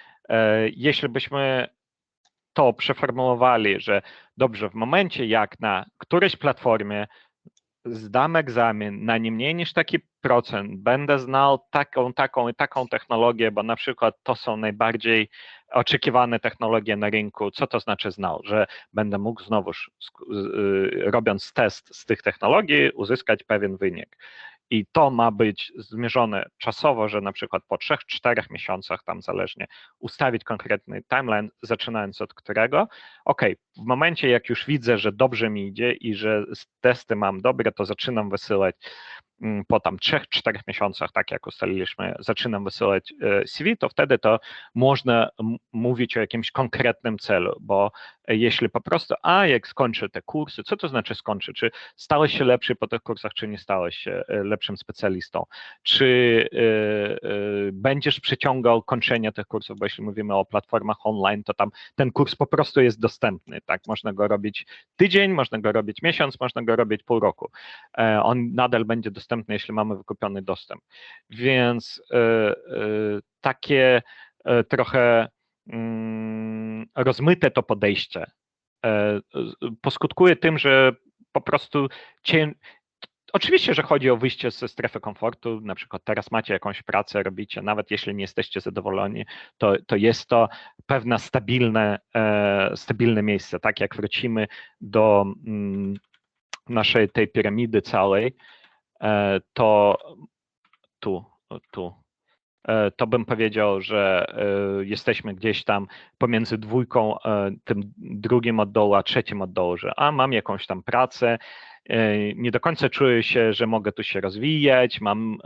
jeśli byśmy to przeformułowali, że dobrze, w momencie jak na którejś platformie zdam egzamin na nie mniej niż taki procent, będę znał taką i taką technologię, bo na przykład to są najbardziej oczekiwane technologie na rynku. Co to znaczy znał? Że będę mógł znowuż, robiąc test z tych technologii, uzyskać pewien wynik. I to ma być zmierzone czasowo, że na przykład po 3-4 miesiącach, tam zależnie, ustawić konkretny timeline, zaczynając od którego, w momencie jak już widzę, że dobrze mi idzie i że testy mam dobre, to zaczynam wysyłać po tam 3-4 miesiącach, tak jak ustaliliśmy, zaczynam wysyłać CV, to wtedy to można mówić o jakimś konkretnym celu, bo jeśli po prostu, jak skończę te kursy, co to znaczy skończę? Czy stałeś się lepszy po tych kursach, czy nie stałeś się lepszym specjalistą? Czy będziesz przyciągał kończenie tych kursów, bo jeśli mówimy o platformach online, to tam ten kurs po prostu jest dostępny, tak? Można go robić tydzień, można go robić miesiąc, można go robić pół roku. On nadal będzie dostępny, jeśli mamy wykupiony dostęp. Więc takie trochę rozmyte to podejście poskutkuje tym, że po prostu Oczywiście, że chodzi o wyjście ze strefy komfortu, na przykład teraz macie jakąś pracę, robicie, nawet jeśli nie jesteście zadowoleni, to jest to pewne stabilne miejsce, tak jak wrócimy do naszej tej piramidy całej, to to bym powiedział, że jesteśmy gdzieś tam pomiędzy dwójką, tym drugim od dołu, a trzecim od dołu, że mam jakąś tam pracę, nie do końca czuję się, że mogę tu się rozwijać,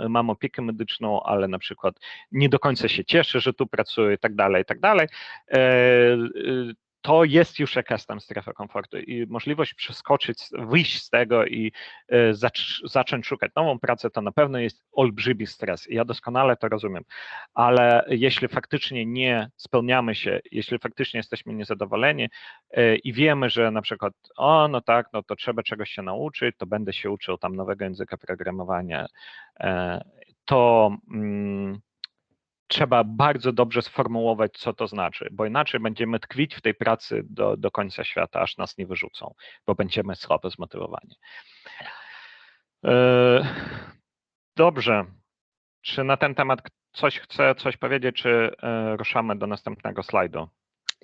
mam opiekę medyczną, ale na przykład nie do końca się cieszę, że tu pracuję i tak dalej, i tak dalej. To jest już jakaś tam strefa komfortu i możliwość przeskoczyć, wyjść z tego i zacząć szukać nową pracę, to na pewno jest olbrzymi stres. Ja doskonale to rozumiem, ale jeśli faktycznie nie spełniamy się, jeśli faktycznie jesteśmy niezadowoleni i wiemy, że na przykład, no tak, no to trzeba czegoś się nauczyć, to będę się uczył tam nowego języka programowania, to trzeba bardzo dobrze sformułować, co to znaczy, bo inaczej będziemy tkwić w tej pracy do końca świata, aż nas nie wyrzucą, bo będziemy słabo zmotywowani. Dobrze. Czy na ten temat ktoś chce coś powiedzieć, czy ruszamy do następnego slajdu?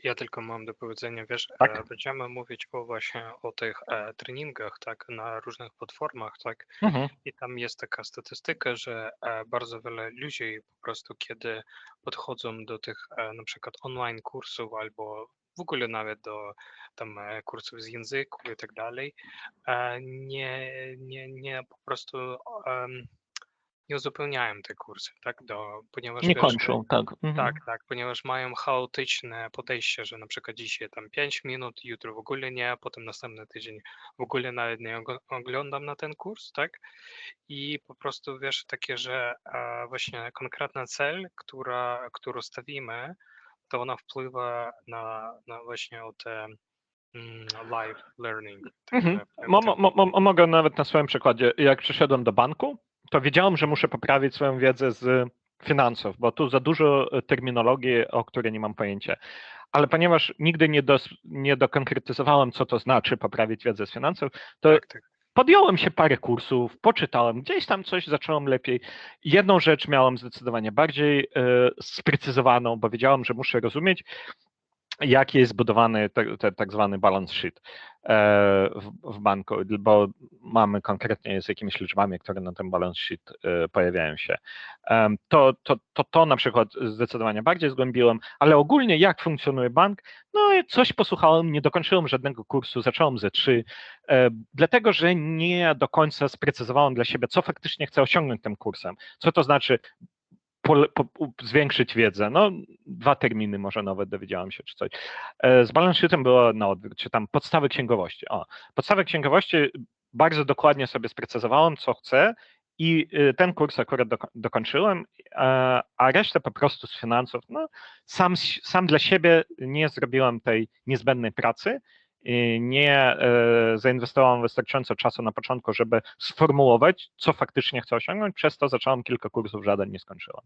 Ja tylko mam do powiedzenia, wiesz, Tak? będziemy mówić właśnie o tych treningach, tak, na różnych platformach, tak, i tam jest taka statystyka, że bardzo wiele ludzi po prostu, kiedy podchodzą do tych na przykład online kursów albo w ogóle nawet do tam kursów z języku i tak dalej, nie po prostu nie uzupełniają te kursy, tak, ponieważ Nie wiesz, kończą, tak. tak, ponieważ mają chaotyczne podejście, że na przykład dzisiaj tam 5 minut, jutro w ogóle nie, potem następny tydzień w ogóle nawet nie oglądam na ten kurs, tak? I po prostu wiesz, takie, że właśnie konkretny cel, którą stawimy, to ona wpływa na właśnie o te live learning. Mogę nawet na swoim przykładzie, jak przyszedłem do banku, to wiedziałem, że muszę poprawić swoją wiedzę z finansów, bo tu za dużo terminologii, o której nie mam pojęcia. Ale ponieważ nigdy nie dokonkretyzowałem, co to znaczy poprawić wiedzę z finansów, to podjąłem się parę kursów, poczytałem, gdzieś tam coś zacząłem lepiej. Jedną rzecz miałem zdecydowanie bardziej sprecyzowaną, bo wiedziałem, że muszę rozumieć, jak jest zbudowany tak zwany balance sheet w banku, bo mamy konkretnie z jakimiś liczbami, które na tym balance sheet pojawiają się. To na przykład zdecydowanie bardziej zgłębiłem, ale ogólnie jak funkcjonuje bank, no i coś posłuchałem, nie dokończyłem żadnego kursu, zacząłem ze 3, dlatego że nie do końca sprecyzowałem dla siebie, co faktycznie chcę osiągnąć tym kursem, co to znaczy zwiększyć wiedzę. No, 2 terminy może nawet dowiedziałem się, czy coś. Z balance sheetem było na odwrót, czy tam podstawy księgowości. Podstawy księgowości bardzo dokładnie sobie sprecyzowałem, co chcę i ten kurs akurat dokończyłem, a resztę po prostu z finansów, no, sam dla siebie nie zrobiłem tej niezbędnej pracy, nie zainwestowałem wystarczająco czasu na początku, żeby sformułować, co faktycznie chcę osiągnąć, przez to zacząłem kilka kursów, żaden nie skończyłem.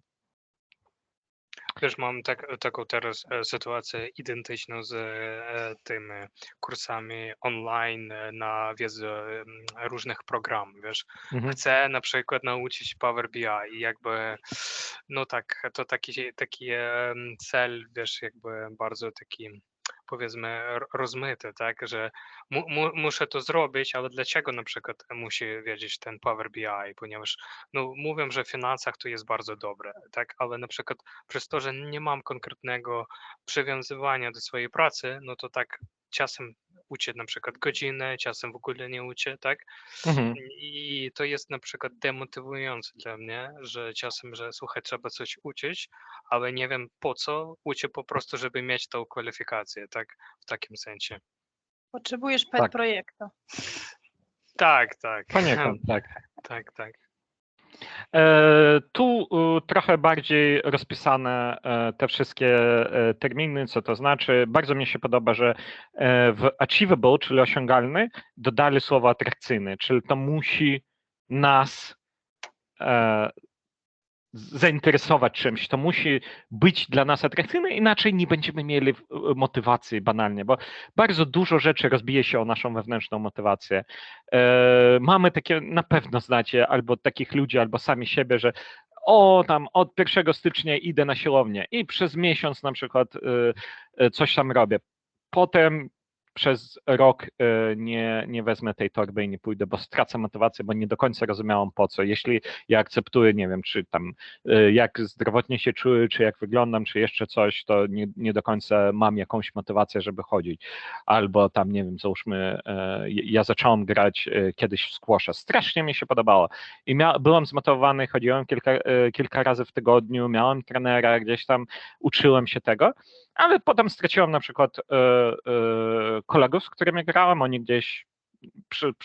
Wiesz, mam taką teraz sytuację identyczną z tymi kursami online na wiedzę różnych programów, wiesz. Chcę na przykład nauczyć Power BI i jakby, no tak, to taki cel, wiesz, jakby bardzo taki, powiedzmy, rozmyty, tak, że muszę to zrobić, ale dlaczego na przykład musi wiedzieć ten Power BI, ponieważ no, mówią, że w finansach to jest bardzo dobre, tak, ale na przykład przez to, że nie mam konkretnego przywiązywania do swojej pracy, no to tak czasem uczę na przykład godzinę, czasem w ogóle nie uczę, tak, i to jest na przykład demotywujące dla mnie, że czasem, że słuchaj, trzeba coś uczyć, ale nie wiem po co, uczę po prostu, żeby mieć tą kwalifikację, tak, w takim sensie. Potrzebujesz pet projektu. Tak. Poniekąd, tak. Tak. Tu trochę bardziej rozpisane te wszystkie terminy, co to znaczy. Bardzo mi się podoba, że w achievable, czyli osiągalny, dodali słowo atrakcyjny, czyli to musi nas zainteresować czymś, to musi być dla nas atrakcyjne, inaczej nie będziemy mieli motywacji banalnie, bo bardzo dużo rzeczy rozbije się o naszą wewnętrzną motywację. Mamy takie, na pewno znacie, albo takich ludzi, albo sami siebie, że tam od 1 stycznia idę na siłownię i przez miesiąc na przykład coś tam robię. Potem przez rok nie wezmę tej torby i nie pójdę, bo stracę motywację, bo nie do końca rozumiałam po co. Jeśli ja akceptuję, nie wiem, czy tam jak zdrowotnie się czuję, czy jak wyglądam, czy jeszcze coś, to nie do końca mam jakąś motywację, żeby chodzić. Albo tam, nie wiem, załóżmy, ja zacząłem grać kiedyś w squasha. Strasznie mi się podobało. I byłem zmotywowany, chodziłem kilka razy w tygodniu, miałem trenera, gdzieś tam uczyłem się tego, ale potem straciłem na przykład kolegów, z którymi grałem,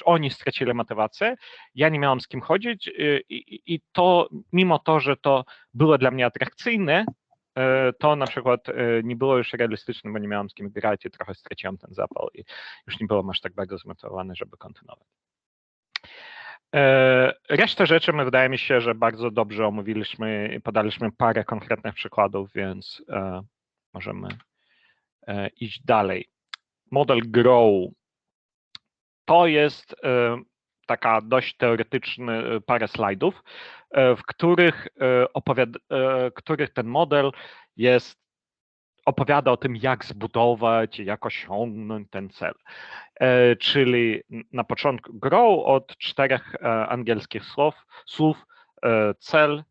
oni stracili motywację, ja nie miałem z kim chodzić i to, mimo to, że to było dla mnie atrakcyjne, to na przykład nie było już realistyczne, bo nie miałem z kim grać i trochę straciłem ten zapał i już nie byłem aż tak bardzo zmotywowany, żeby kontynuować. Resztę rzeczy wydaje mi się, że bardzo dobrze omówiliśmy i podaliśmy parę konkretnych przykładów, więc możemy iść dalej. Model GROW to jest taka dość teoretyczny parę slajdów, w których ten model opowiada o tym, jak zbudować, jak osiągnąć ten cel. Czyli na początku GROW od 4 angielskich słów cel,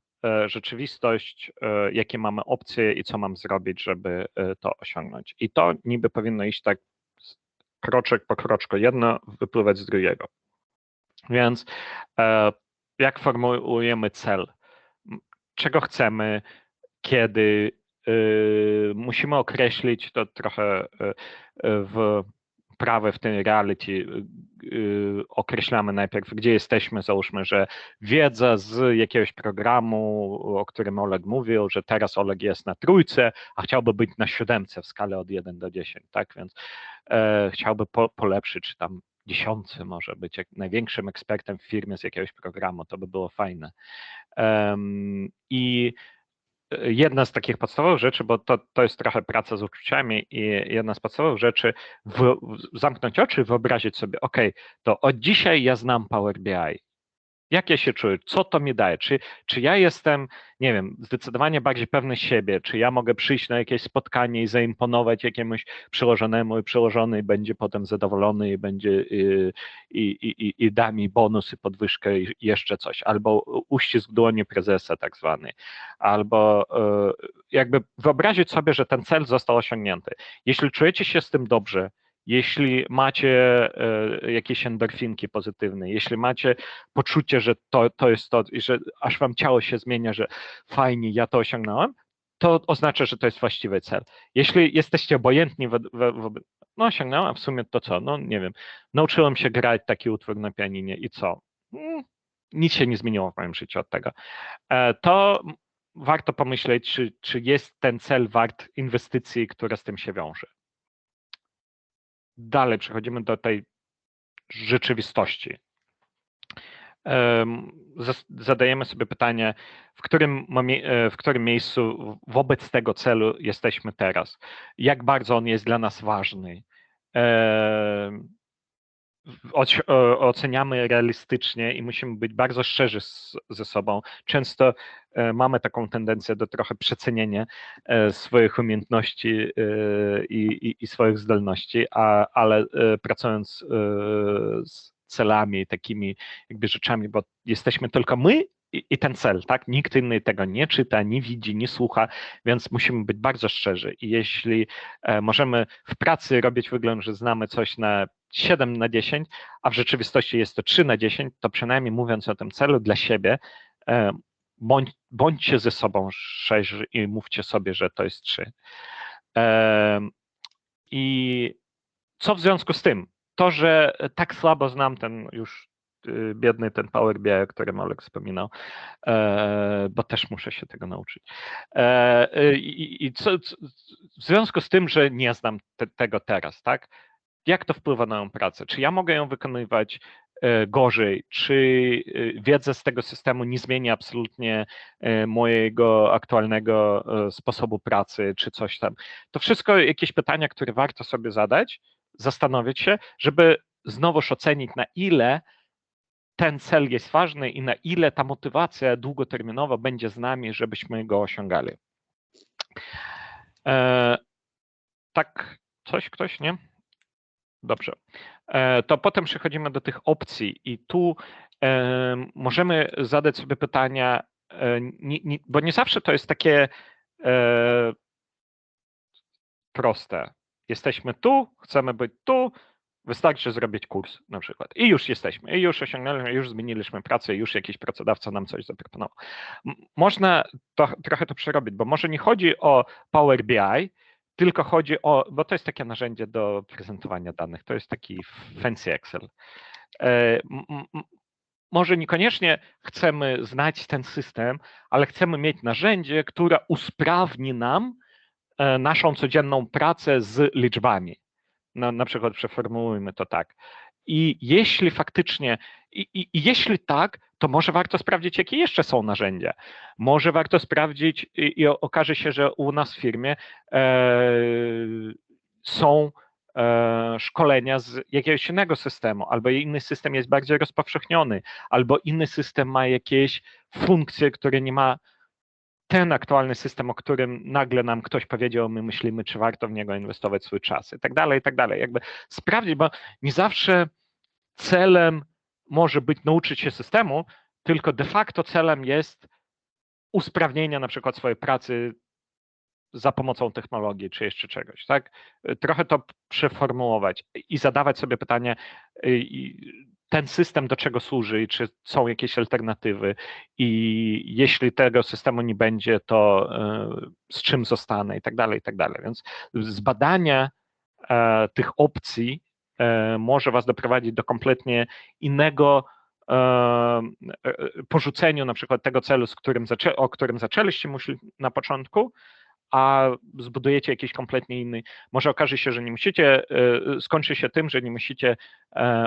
rzeczywistość, jakie mamy opcje i co mam zrobić, żeby to osiągnąć. I to niby powinno iść tak kroczek po kroczku, jedno wypływać z drugiego. Więc jak formułujemy cel? Czego chcemy, kiedy musimy określić to trochę w tym reality określamy najpierw, gdzie jesteśmy, załóżmy, że wiedza z jakiegoś programu, o którym Oleg mówił, że teraz Oleg jest na 3, a chciałby być na 7 w skali od 1 do 10, tak, więc chciałby polepszyć, czy tam 10 może być największym ekspertem w firmie z jakiegoś programu, to by było fajne. I jedna z takich podstawowych rzeczy, bo to jest trochę praca z uczuciami i jedna z podstawowych rzeczy, zamknąć oczy i wyobrazić sobie, ok, to od dzisiaj ja znam Power BI. Jak ja się czuję? Co to mi daje? Czy ja jestem, nie wiem, zdecydowanie bardziej pewny siebie? Czy ja mogę przyjść na jakieś spotkanie i zaimponować jakiemuś przełożonemu i przełożony będzie potem zadowolony i będzie i da mi bonus i podwyżkę i jeszcze coś. Albo uścisk dłoni prezesa tak zwany. Albo jakby wyobrazić sobie, że ten cel został osiągnięty. Jeśli czujecie się z tym dobrze, jeśli macie jakieś endorfinki pozytywne, jeśli macie poczucie, że to jest to, i że aż wam ciało się zmienia, że fajnie, ja to osiągnąłem, to oznacza, że to jest właściwy cel. Jeśli jesteście obojętni, no osiągnąłem, w sumie to co, no nie wiem, nauczyłem się grać taki utwór na pianinie i co? Nic się nie zmieniło w moim życiu od tego. To warto pomyśleć, czy jest ten cel wart inwestycji, która z tym się wiąże. Dalej przechodzimy do tej rzeczywistości. Zadajemy sobie pytanie, w którym miejscu wobec tego celu jesteśmy teraz? Jak bardzo on jest dla nas ważny? Oceniamy realistycznie i musimy być bardzo szczerzy ze sobą. Często mamy taką tendencję do trochę przecenienia swoich umiejętności i swoich zdolności, ale pracując z celami, takimi jakby rzeczami, bo jesteśmy tylko my i ten cel, tak? Nikt inny tego nie czyta, nie widzi, nie słucha, więc musimy być bardzo szczerzy. I jeśli możemy w pracy robić wygląd, że znamy coś na 7 na 10, a w rzeczywistości jest to 3 na 10, to przynajmniej mówiąc o tym celu dla siebie, bądźcie ze sobą szczerzy i mówcie sobie, że to jest 3. I co w związku z tym? To, że tak słabo znam ten już biedny ten Power BI, o którym Oleg wspominał, bo też muszę się tego nauczyć. I w związku z tym, że nie znam tego teraz, tak? Jak to wpływa na moją pracę? Czy ja mogę ją wykonywać gorzej, czy wiedza z tego systemu nie zmieni absolutnie mojego aktualnego sposobu pracy, czy coś tam. To wszystko jakieś pytania, które warto sobie zadać, zastanowić się, żeby znowuż ocenić, na ile ten cel jest ważny i na ile ta motywacja długoterminowa będzie z nami, żebyśmy go osiągali. Tak, ktoś, nie? Dobrze. To potem przechodzimy do tych opcji i tu możemy zadać sobie pytania, bo nie zawsze to jest takie proste. Jesteśmy tu, chcemy być tu, wystarczy zrobić kurs na przykład i już jesteśmy, i już osiągnęliśmy, już zmieniliśmy pracę, już jakiś pracodawca nam coś zaproponował. Można trochę to przerobić, bo może nie chodzi o Power BI, tylko chodzi o, bo to jest takie narzędzie do prezentowania danych, to jest taki fancy Excel. Może niekoniecznie chcemy znać ten system, ale chcemy mieć narzędzie, które usprawni nam naszą codzienną pracę z liczbami. Na przykład przeformułujmy to tak. I jeśli faktycznie, jeśli tak, to może warto sprawdzić, jakie jeszcze są narzędzia. Może warto sprawdzić i okaże się, że u nas w firmie są szkolenia z jakiegoś innego systemu, albo inny system jest bardziej rozpowszechniony, albo inny system ma jakieś funkcje, które nie ma ten aktualny system, o którym nagle nam ktoś powiedział, my myślimy, czy warto w niego inwestować swój czas i tak dalej, i tak dalej. Jakby sprawdzić, bo nie zawsze celem może być nauczyć się systemu, tylko de facto celem jest usprawnienie na przykład swojej pracy za pomocą technologii, czy jeszcze czegoś, tak? Trochę to przeformułować i zadawać sobie pytanie, ten system do czego służy i czy są jakieś alternatywy i jeśli tego systemu nie będzie, to z czym zostanę i tak dalej, i tak dalej. Więc z badania tych opcji może was doprowadzić do kompletnie innego porzuceniu na przykład tego celu, o którym zaczęliście myśleć na początku, a zbudujecie jakiś kompletnie inny. Może okaże się, że nie musicie, skończy się tym, że nie musicie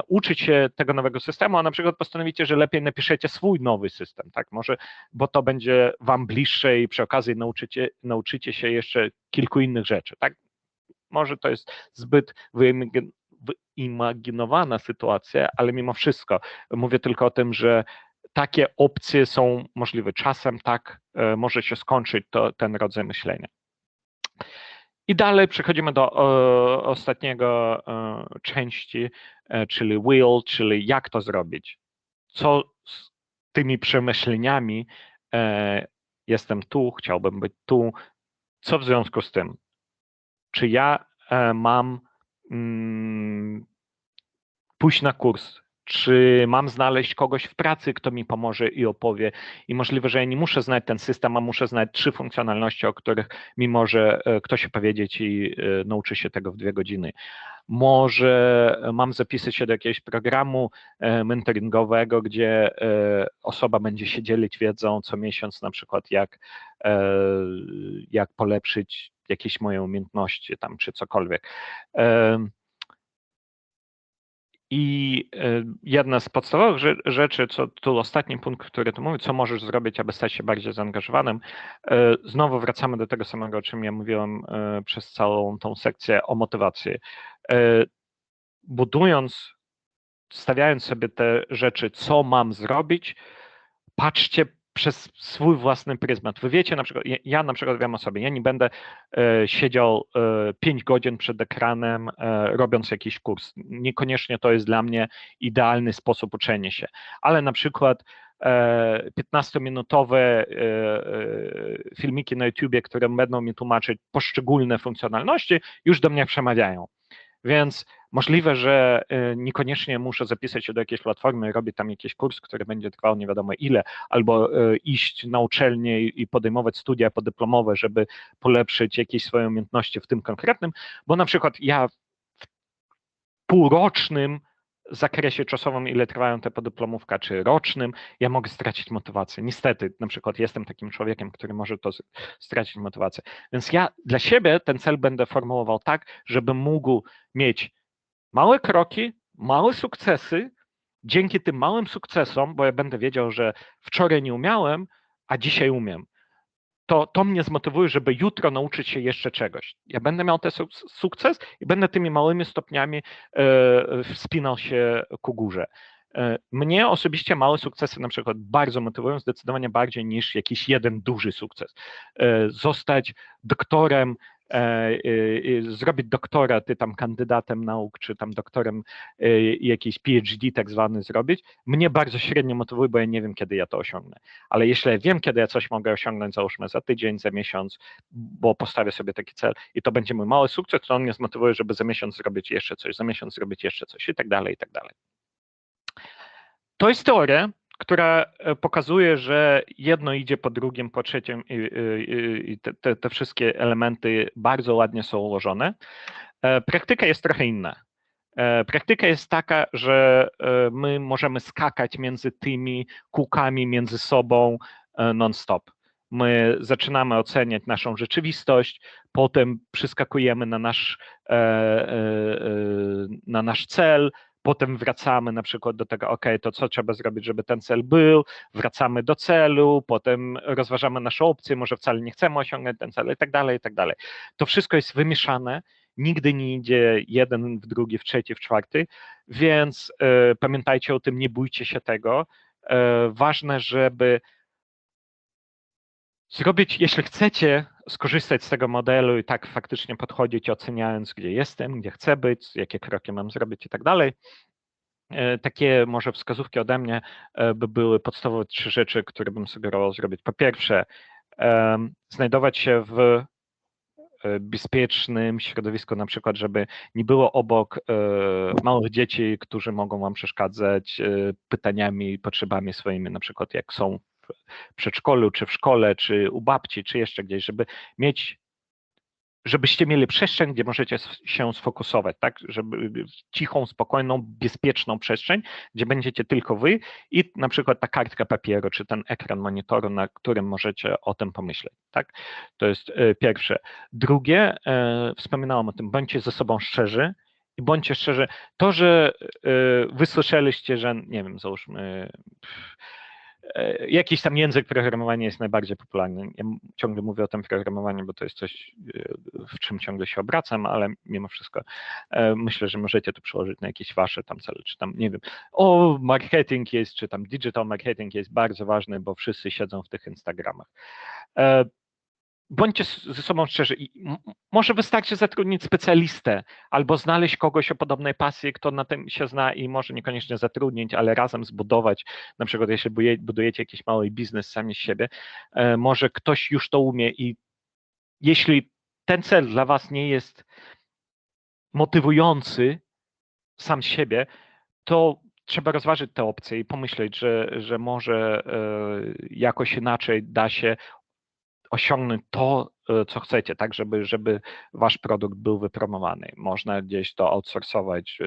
uczyć się tego nowego systemu, a na przykład postanowicie, że lepiej napiszecie swój nowy system, tak? Może, bo to będzie wam bliższe i przy okazji nauczycie się jeszcze kilku innych rzeczy, tak? Może to jest zbyt wyimaginowana sytuacja, ale mimo wszystko mówię tylko o tym, że takie opcje są możliwe. Czasem tak może się skończyć ten rodzaj myślenia. I dalej przechodzimy do ostatniego części, czyli will, czyli jak to zrobić. Co z tymi przemyśleniami, jestem tu, chciałbym być tu, co w związku z tym? Czy ja mam pójść na kurs? Czy mam znaleźć kogoś w pracy, kto mi pomoże i opowie? I możliwe, że ja nie muszę znać ten system, a muszę znać 3 funkcjonalności, o których mi może ktoś opowiedzieć i nauczy się tego w 2 godziny. Może mam zapisać się do jakiegoś programu mentoringowego, gdzie osoba będzie się dzielić wiedzą co miesiąc, na przykład jak polepszyć jakieś moje umiejętności tam, czy cokolwiek. I jedna z podstawowych rzeczy, co tu ostatni punkt, który tu mówię, co możesz zrobić, aby stać się bardziej zaangażowanym. Znowu wracamy do tego samego, o czym ja mówiłem przez całą tą sekcję o motywacji. Stawiając sobie te rzeczy, co mam zrobić, patrzcie przez swój własny pryzmat. Wy wiecie, na przykład, ja na przykład wiem o sobie, ja nie będę siedział 5 godzin przed ekranem robiąc jakiś kurs. Niekoniecznie to jest dla mnie idealny sposób uczenia się, ale na przykład 15-minutowe filmiki na YouTubie, które będą mi tłumaczyć poszczególne funkcjonalności, już do mnie przemawiają. Więc możliwe, że niekoniecznie muszę zapisać się do jakiejś platformy, robić tam jakiś kurs, który będzie trwał nie wiadomo ile, albo iść na uczelnię i podejmować studia podyplomowe, żeby polepszyć jakieś swoje umiejętności w tym konkretnym, bo na przykład ja w półrocznym zakresie czasowym, ile trwają te podyplomówka, czy rocznym, ja mogę stracić motywację. Niestety, na przykład jestem takim człowiekiem, który może to stracić motywację. Więc ja dla siebie ten cel będę formułował tak, żebym mógł mieć małe kroki, małe sukcesy dzięki tym małym sukcesom, bo ja będę wiedział, że wczoraj nie umiałem, a dzisiaj umiem, to mnie zmotywuje, żeby jutro nauczyć się jeszcze czegoś. Ja będę miał ten sukces i będę tymi małymi stopniami wspinał się ku górze. Mnie osobiście małe sukcesy na przykład bardzo motywują, zdecydowanie bardziej niż jakiś jeden duży sukces. Zostać doktorem, zrobić doktorat, tam kandydatem nauk, czy tam doktorem jakiś PhD tak zwany zrobić, mnie bardzo średnio motywuje, bo ja nie wiem, kiedy ja to osiągnę. Ale jeśli ja wiem, kiedy ja coś mogę osiągnąć, załóżmy za tydzień, za miesiąc, bo postawię sobie taki cel i to będzie mój mały sukces, to on mnie zmotywuje, żeby za miesiąc zrobić jeszcze coś, za miesiąc zrobić jeszcze coś i tak dalej, i tak dalej. To jest teoria, która pokazuje, że jedno idzie po drugim, po trzecim i te wszystkie elementy bardzo ładnie są ułożone. Praktyka jest trochę inna. Praktyka jest taka, że my możemy skakać między tymi kółkami, między sobą non-stop. My zaczynamy oceniać naszą rzeczywistość, potem przyskakujemy na nasz cel, potem wracamy na przykład do tego, ok, to co trzeba zrobić, żeby ten cel był, wracamy do celu, potem rozważamy nasze opcje, może wcale nie chcemy osiągnąć ten cel i tak dalej, i tak dalej. To wszystko jest wymieszane, nigdy nie idzie jeden w drugi, w trzeci, w czwarty, więc pamiętajcie o tym, nie bójcie się tego. Ważne, żeby zrobić, jeśli chcecie skorzystać z tego modelu i tak faktycznie podchodzić, oceniając, gdzie jestem, gdzie chcę być, jakie kroki mam zrobić i tak dalej. Takie może wskazówki ode mnie by były podstawowe 3 rzeczy, które bym sugerował zrobić. Po pierwsze, znajdować się w bezpiecznym środowisku, na przykład, żeby nie było obok małych dzieci, którzy mogą wam przeszkadzać pytaniami, potrzebami swoimi, na przykład jak są w przedszkolu, czy w szkole, czy u babci, czy jeszcze gdzieś, żebyście mieli przestrzeń, gdzie możecie się sfokusować, tak, żeby cichą, spokojną, bezpieczną przestrzeń, gdzie będziecie tylko wy i na przykład ta kartka papieru, czy ten ekran monitoru, na którym możecie o tym pomyśleć, tak. To jest pierwsze. Drugie, wspominałem o tym, bądźcie ze sobą szczerzy i bądźcie szczerzy. To, że wy słyszeliście, że nie wiem, załóżmy jakiś tam język programowania jest najbardziej popularny. Ja ciągle mówię o tym programowaniu, bo to jest coś, w czym ciągle się obracam, ale mimo wszystko myślę, że możecie to przełożyć na jakieś wasze tam cele, czy tam, nie wiem, marketing jest, czy tam digital marketing jest bardzo ważny, bo wszyscy siedzą w tych Instagramach. Bądźcie ze sobą szczerzy. Może wystarczy zatrudnić specjalistę albo znaleźć kogoś o podobnej pasji, kto na tym się zna i może niekoniecznie zatrudnić, ale razem zbudować, na przykład jeśli budujecie jakiś mały biznes sami z siebie, może ktoś już to umie i jeśli ten cel dla was nie jest motywujący sam z siebie, to trzeba rozważyć te opcje i pomyśleć, że może jakoś inaczej da się osiągnąć to, co chcecie, tak, żeby wasz produkt był wypromowany. Można gdzieś to outsourcować,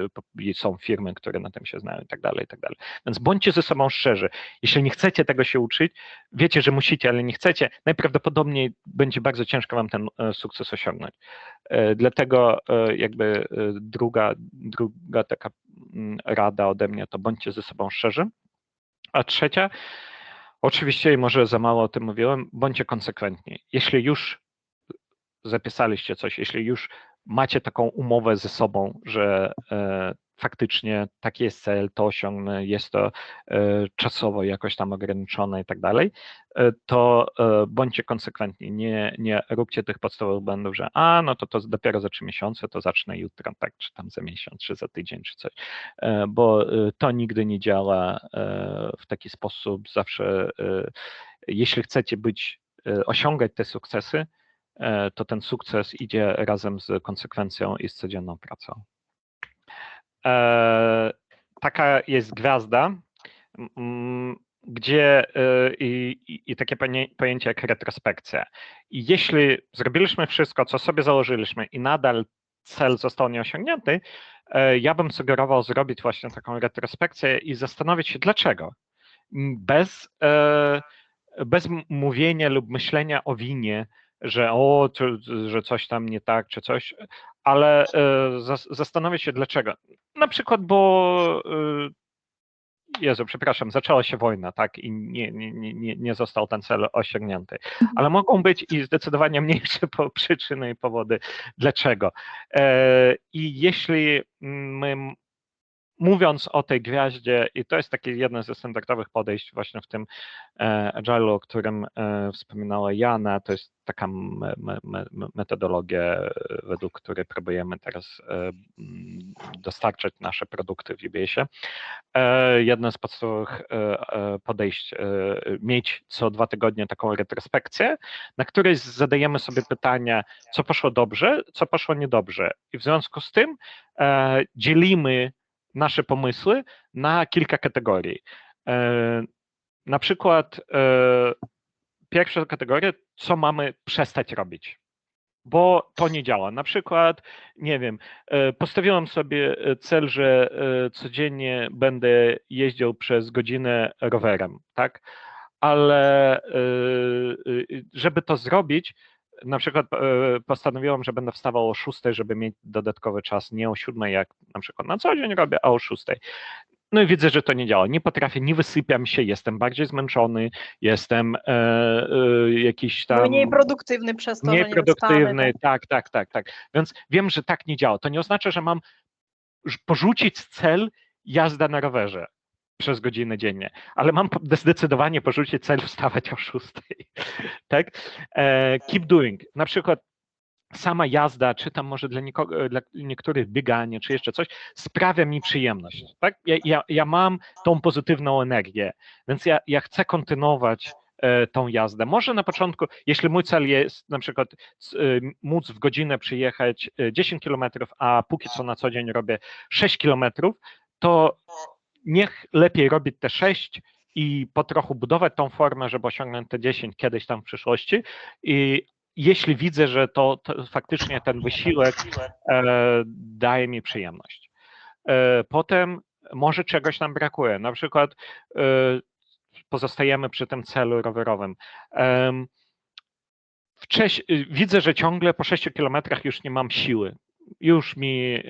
są firmy, które na tym się znają i tak dalej, i tak dalej. Więc bądźcie ze sobą szczerzy. Jeśli nie chcecie tego się uczyć, wiecie, że musicie, ale nie chcecie, najprawdopodobniej będzie bardzo ciężko wam ten sukces osiągnąć. Dlatego jakby druga taka rada ode mnie to bądźcie ze sobą szczerzy. A trzecia, oczywiście, i może za mało o tym mówiłem, bądźcie konsekwentni. Jeśli już zapisaliście coś, jeśli już macie taką umowę ze sobą, że faktycznie taki jest cel, to osiągnę, jest to czasowo jakoś tam ograniczone i tak dalej, to bądźcie konsekwentni, nie róbcie tych podstawowych błędów, że no to dopiero za 3 miesiące, to zacznę jutro, tak, czy tam za miesiąc, czy za tydzień, czy coś, bo to nigdy nie działa w taki sposób. Zawsze, jeśli chcecie osiągać te sukcesy, to ten sukces idzie razem z konsekwencją i z codzienną pracą. Taka jest gwiazda, gdzie i takie pojęcie jak retrospekcja. I jeśli zrobiliśmy wszystko, co sobie założyliśmy i nadal cel został nieosiągnięty, ja bym sugerował zrobić właśnie taką retrospekcję i zastanowić się dlaczego. Bez mówienia lub myślenia o winie, że że coś tam nie tak, czy coś, ale zastanowić się dlaczego. Na przykład, bo Jezu, przepraszam, zaczęła się wojna, tak, i nie został ten cel osiągnięty. Ale mogą być i zdecydowanie mniejsze przyczyny i powody, dlaczego. I jeśli my, mówiąc o tej gwiaździe, i to jest takie jedno ze standardowych podejść właśnie w tym Agile'u, o którym wspominała Jana, to jest taka metodologia, według której próbujemy teraz dostarczać nasze produkty w UBS-ie. Jedno z podstawowych podejść, mieć co 2 tygodnie taką retrospekcję, na której zadajemy sobie pytania, co poszło dobrze, co poszło niedobrze. I w związku z tym dzielimy nasze pomysły na kilka kategorii. Na przykład pierwsza kategoria, co mamy przestać robić, bo to nie działa. Na przykład, nie wiem, postawiłam sobie cel, że codziennie będę jeździł przez godzinę rowerem, tak? Ale żeby to zrobić, na przykład postanowiłam, że będę wstawał o 6, żeby mieć dodatkowy czas, nie o 7, jak na przykład na co dzień robię, a o 6. No i widzę, że to nie działa. Nie potrafię, nie wysypiam się, jestem bardziej zmęczony, jestem jakiś tam... Mniej produktywny przez to, mniej że nie wyspany, produktywny, tak. Więc wiem, że tak nie działa. To nie oznacza, że mam porzucić cel jazda na rowerze przez godzinę dziennie, ale mam zdecydowanie porzucić cel wstawać o 6. Tak? Keep doing. Na przykład sama jazda, czy tam może dla niektórych bieganie, czy jeszcze coś, sprawia mi przyjemność. Tak? Ja mam tą pozytywną energię, więc ja chcę kontynuować tą jazdę. Może na początku, jeśli mój cel jest na przykład móc w godzinę przyjechać 10 kilometrów, a póki co na co dzień robię 6 kilometrów, to niech lepiej robić te 6 i po trochu budować tą formę, żeby osiągnąć te 10 kiedyś tam w przyszłości. I jeśli widzę, że to faktycznie ten wysiłek daje mi przyjemność. Potem może czegoś nam brakuje, na przykład pozostajemy przy tym celu rowerowym. Widzę, że ciągle po 6 kilometrach już nie mam siły. Już mi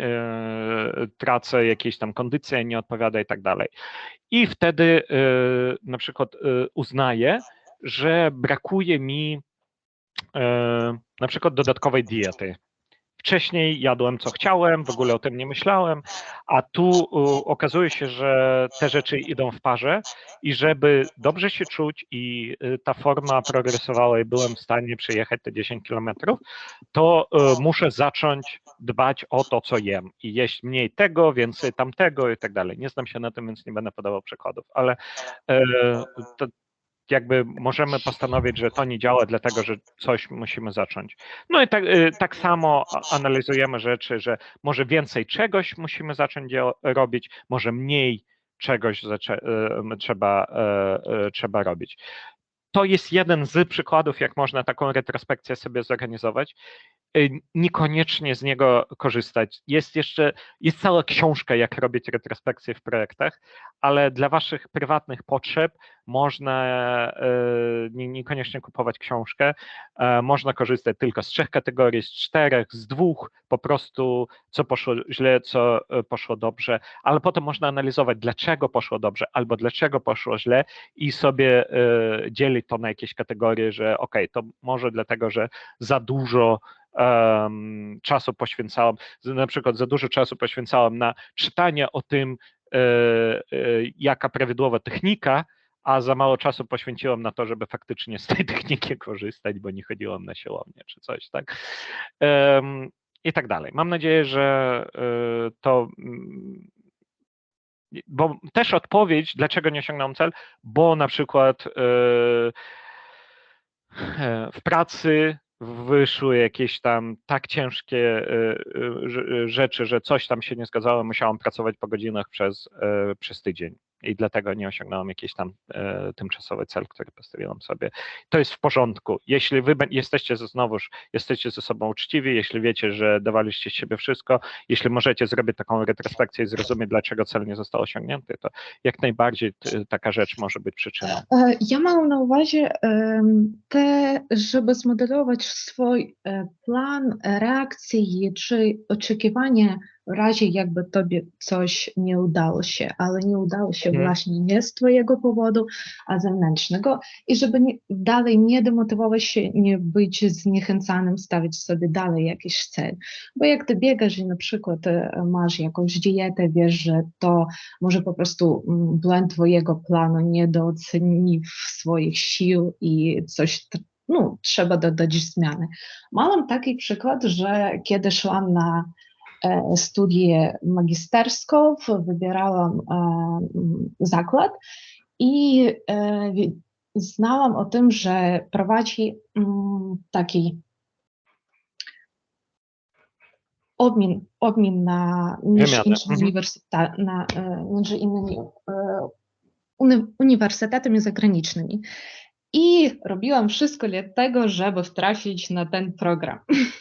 tracę jakieś tam kondycje, nie odpowiada i tak dalej. I wtedy na przykład uznaję, że brakuje mi na przykład dodatkowej diety. Wcześniej jadłem co chciałem, w ogóle o tym nie myślałem, a tu okazuje się, że te rzeczy idą w parze i żeby dobrze się czuć i ta forma progresowała i byłem w stanie przejechać te 10 kilometrów, to muszę zacząć dbać o to, co jem i jeść mniej tego, więcej tamtego i tak dalej. Nie znam się na tym, więc nie będę podawał przykładów, ale to jakby możemy postanowić, że to nie działa, dlatego że coś musimy zacząć. No i tak samo analizujemy rzeczy, że może więcej czegoś musimy zacząć robić, może mniej czegoś trzeba robić. To jest jeden z przykładów, jak można taką retrospekcję sobie zorganizować. Niekoniecznie z niego korzystać. Jest cała książka, jak robić retrospekcje w projektach, ale dla waszych prywatnych potrzeb można niekoniecznie kupować książkę. Można korzystać tylko z 3 kategorii, z 4, z 2, po prostu co poszło źle, co poszło dobrze, ale potem można analizować, dlaczego poszło dobrze albo dlaczego poszło źle i sobie dzielić to na jakieś kategorie, że okej, to może dlatego, że za dużo czasu poświęcałem, na przykład za dużo czasu poświęcałem na czytanie o tym, jaka prawidłowa technika, a za mało czasu poświęciłem na to, żeby faktycznie z tej techniki korzystać, bo nie chodziłem na siłownię czy coś, tak? I tak dalej. Mam nadzieję, że to, bo też odpowiedź, dlaczego nie osiągnąłem cel, bo na przykład w pracy wyszły jakieś tam tak ciężkie rzeczy, że coś tam się nie zgadzało, musiałam pracować po godzinach przez tydzień i dlatego nie osiągnąłem jakiś tam tymczasowy cel, który postawiłem sobie. To jest w porządku. Jeśli wy jesteście ze sobą uczciwi, jeśli wiecie, że dawaliście z siebie wszystko, jeśli możecie zrobić taką retrospekcję i zrozumieć, dlaczego cel nie został osiągnięty, to jak najbardziej taka rzecz może być przyczyną. Ja mam na uwadze żeby zmodelować swój plan reakcji czy oczekiwanie w razie jakby tobie coś nie udało się, ale nie udało się Mhm. właśnie nie z twojego powodu, a zewnętrznego i żeby dalej nie demotywować się, nie być zniechęcanym, stawiać sobie dalej jakiś cel. Bo jak ty biegasz i na przykład masz jakąś dietę, wiesz, że to może po prostu błęd twojego planu, nie docenił swoich sił i coś trzeba dodać zmiany. Mam taki przykład, że kiedy szłam na studię magisterską, wybierałam zakład i znałam o tym, że prowadzi taki obmin między Wymianę. między innymi uniwersytetami zagranicznymi. I robiłam wszystko dla tego, żeby trafić na ten program.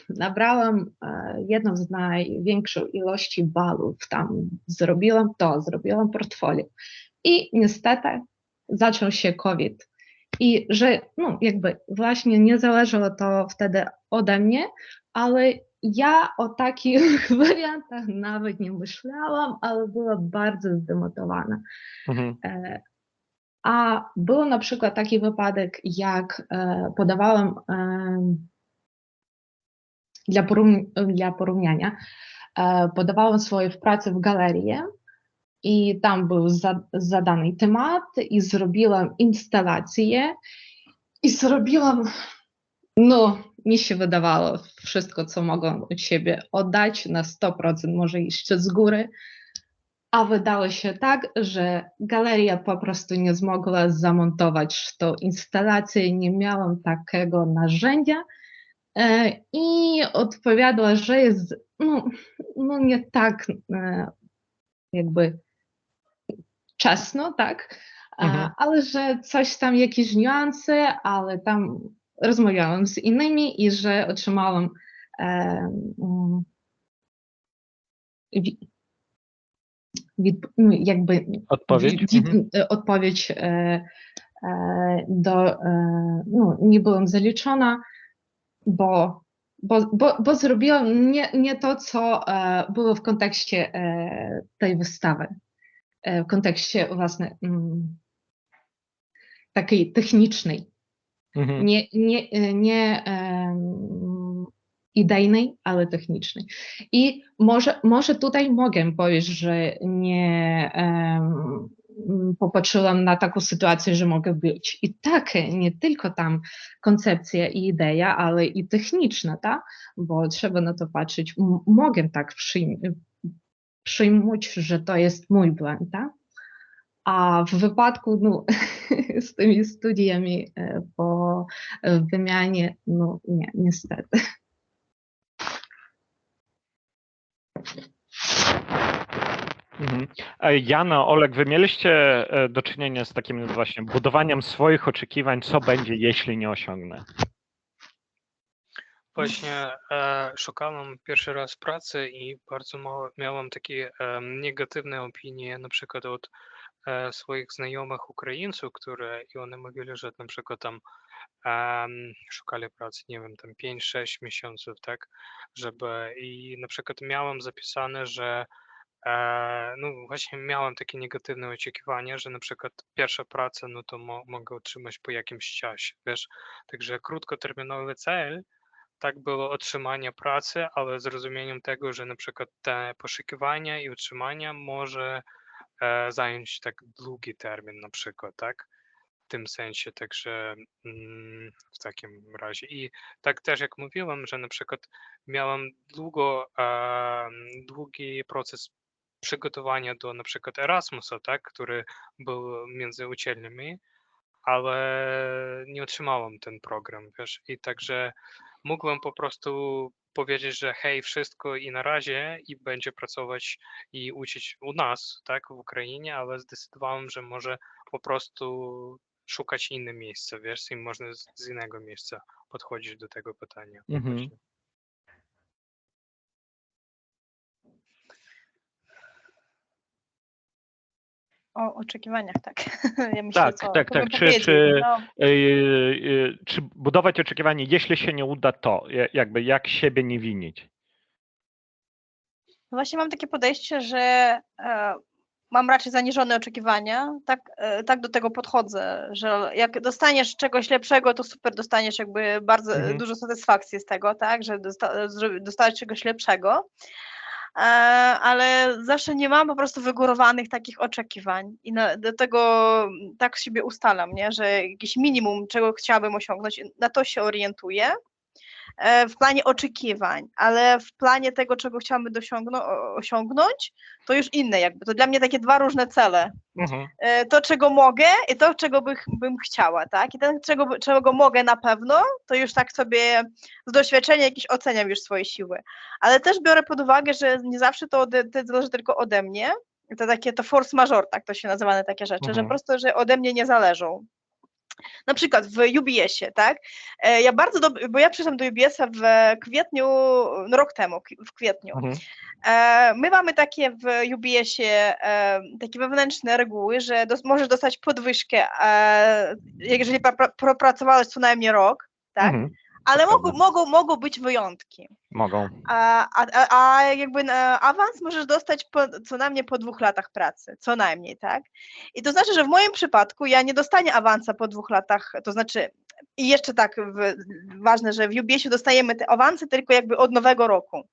Nabrałam jedną z największych ilości balów tam. Zrobiłam portfolio. I niestety zaczął się COVID. I że jakby właśnie nie zależało to wtedy ode mnie, ale ja o takich wariantach nawet nie myślałam, ale była bardzo zdemotywowana. Mhm. A był na przykład taki wypadek, jak podawałam dla porównania, podawałam swoje prace w galerię i tam był zadany temat i zrobiłam instalację i zrobiłam, mi się wydawało wszystko, co mogłam od siebie oddać na 100%, może jeszcze z góry. A wydało się tak, że galeria po prostu nie zmogła zamontować tą instalację, nie miałam takiego narzędzia i odpowiadała, że jest nie tak jakby wczesno, tak, ale że coś tam, jakieś niuanse, ale tam rozmawiałam z innymi i że otrzymałam jakby odpowiedź nie byłam zaliczona, bo zrobiłam nie to, co było w kontekście tej wystawy, w kontekście własnej takiej technicznej, nie idejnej, ale technicznej. I może tutaj mogę powiedzieć, że nie popatrzyłam na taką sytuację, że mogę być i tak, nie tylko tam koncepcja i idea, ale i techniczna, tak? Bo trzeba na to patrzeć. Mogę tak przyjmować, że to jest mój błąd, tak? A w wypadku z tymi studiami po wymianie, nie, niestety. Jana, Oleg, wy mieliście do czynienia z takim właśnie budowaniem swoich oczekiwań, co będzie, jeśli nie osiągnę? Właśnie szukałem pierwszy raz pracy i bardzo mało miałam takie negatywne opinie, na przykład od swoich znajomych Ukraińców, i one mówili, że na przykład tam szukali pracy, nie wiem, tam 5-6 miesięcy, tak, i na przykład miałem zapisane, że właśnie miałem takie negatywne oczekiwania, że na przykład pierwsza praca, to mogę otrzymać po jakimś czasie, wiesz, także krótkoterminowy cel, tak było otrzymanie pracy, ale z rozumieniem tego, że na przykład te poszukiwania i utrzymania może zająć tak długi termin na przykład, tak? W tym sensie, także w takim razie. I tak też jak mówiłem, że na przykład miałem długi proces przygotowania do na przykład Erasmusa, tak? Który był między uczelniami, ale nie otrzymałem ten program, wiesz, i także mógłbym po prostu powiedzieć, że hej, wszystko i na razie i będzie pracować i uczyć u nas, tak, w Ukrainie, ale zdecydowałem, że może po prostu szukać inne miejsce, wiesz, i można z innego miejsca podchodzić do tego pytania. Właśnie. O oczekiwaniach, tak. Ja myślę, Tak. Czy budować oczekiwanie, jeśli się nie uda, to jakby jak siebie nie winić? Właśnie mam takie podejście, że mam raczej zaniżone oczekiwania, tak do tego podchodzę, że jak dostaniesz czegoś lepszego, to super, dostaniesz jakby bardzo dużo satysfakcji z tego, tak, że dostałeś czegoś lepszego, ale zawsze nie mam po prostu wygórowanych takich oczekiwań i do tego tak siebie ustalam, nie, że jakieś minimum, czego chciałabym osiągnąć, na to się orientuję. W planie oczekiwań, ale w planie tego, czego chciałabym osiągnąć, to już inne jakby. To dla mnie takie dwa różne cele. To, czego mogę i to, czego bym chciała, tak? I ten, czego mogę na pewno, to już tak sobie z doświadczenia jakieś oceniam już swoje siły. Ale też biorę pod uwagę, że nie zawsze to zależy tylko ode mnie. To force majeure, tak to się nazywa takie rzeczy, że po prostu, że ode mnie nie zależą. Na przykład w UBS-ie, tak? Ja bardzo dobrze, bo ja przyszłam do UBS-a w kwietniu, rok temu, w kwietniu. My mamy takie w UBS-ie takie wewnętrzne reguły, że możesz dostać podwyżkę, jeżeli pracowałeś co najmniej rok, tak? Ale mogą być wyjątki. Mogą. A jakby awans możesz dostać co najmniej po 2 latach pracy, co najmniej, tak? I to znaczy, że w moim przypadku ja nie dostanie awansa po 2 latach, to znaczy, i jeszcze tak ważne, że w UBS-ie dostajemy te awansy tylko jakby od nowego roku.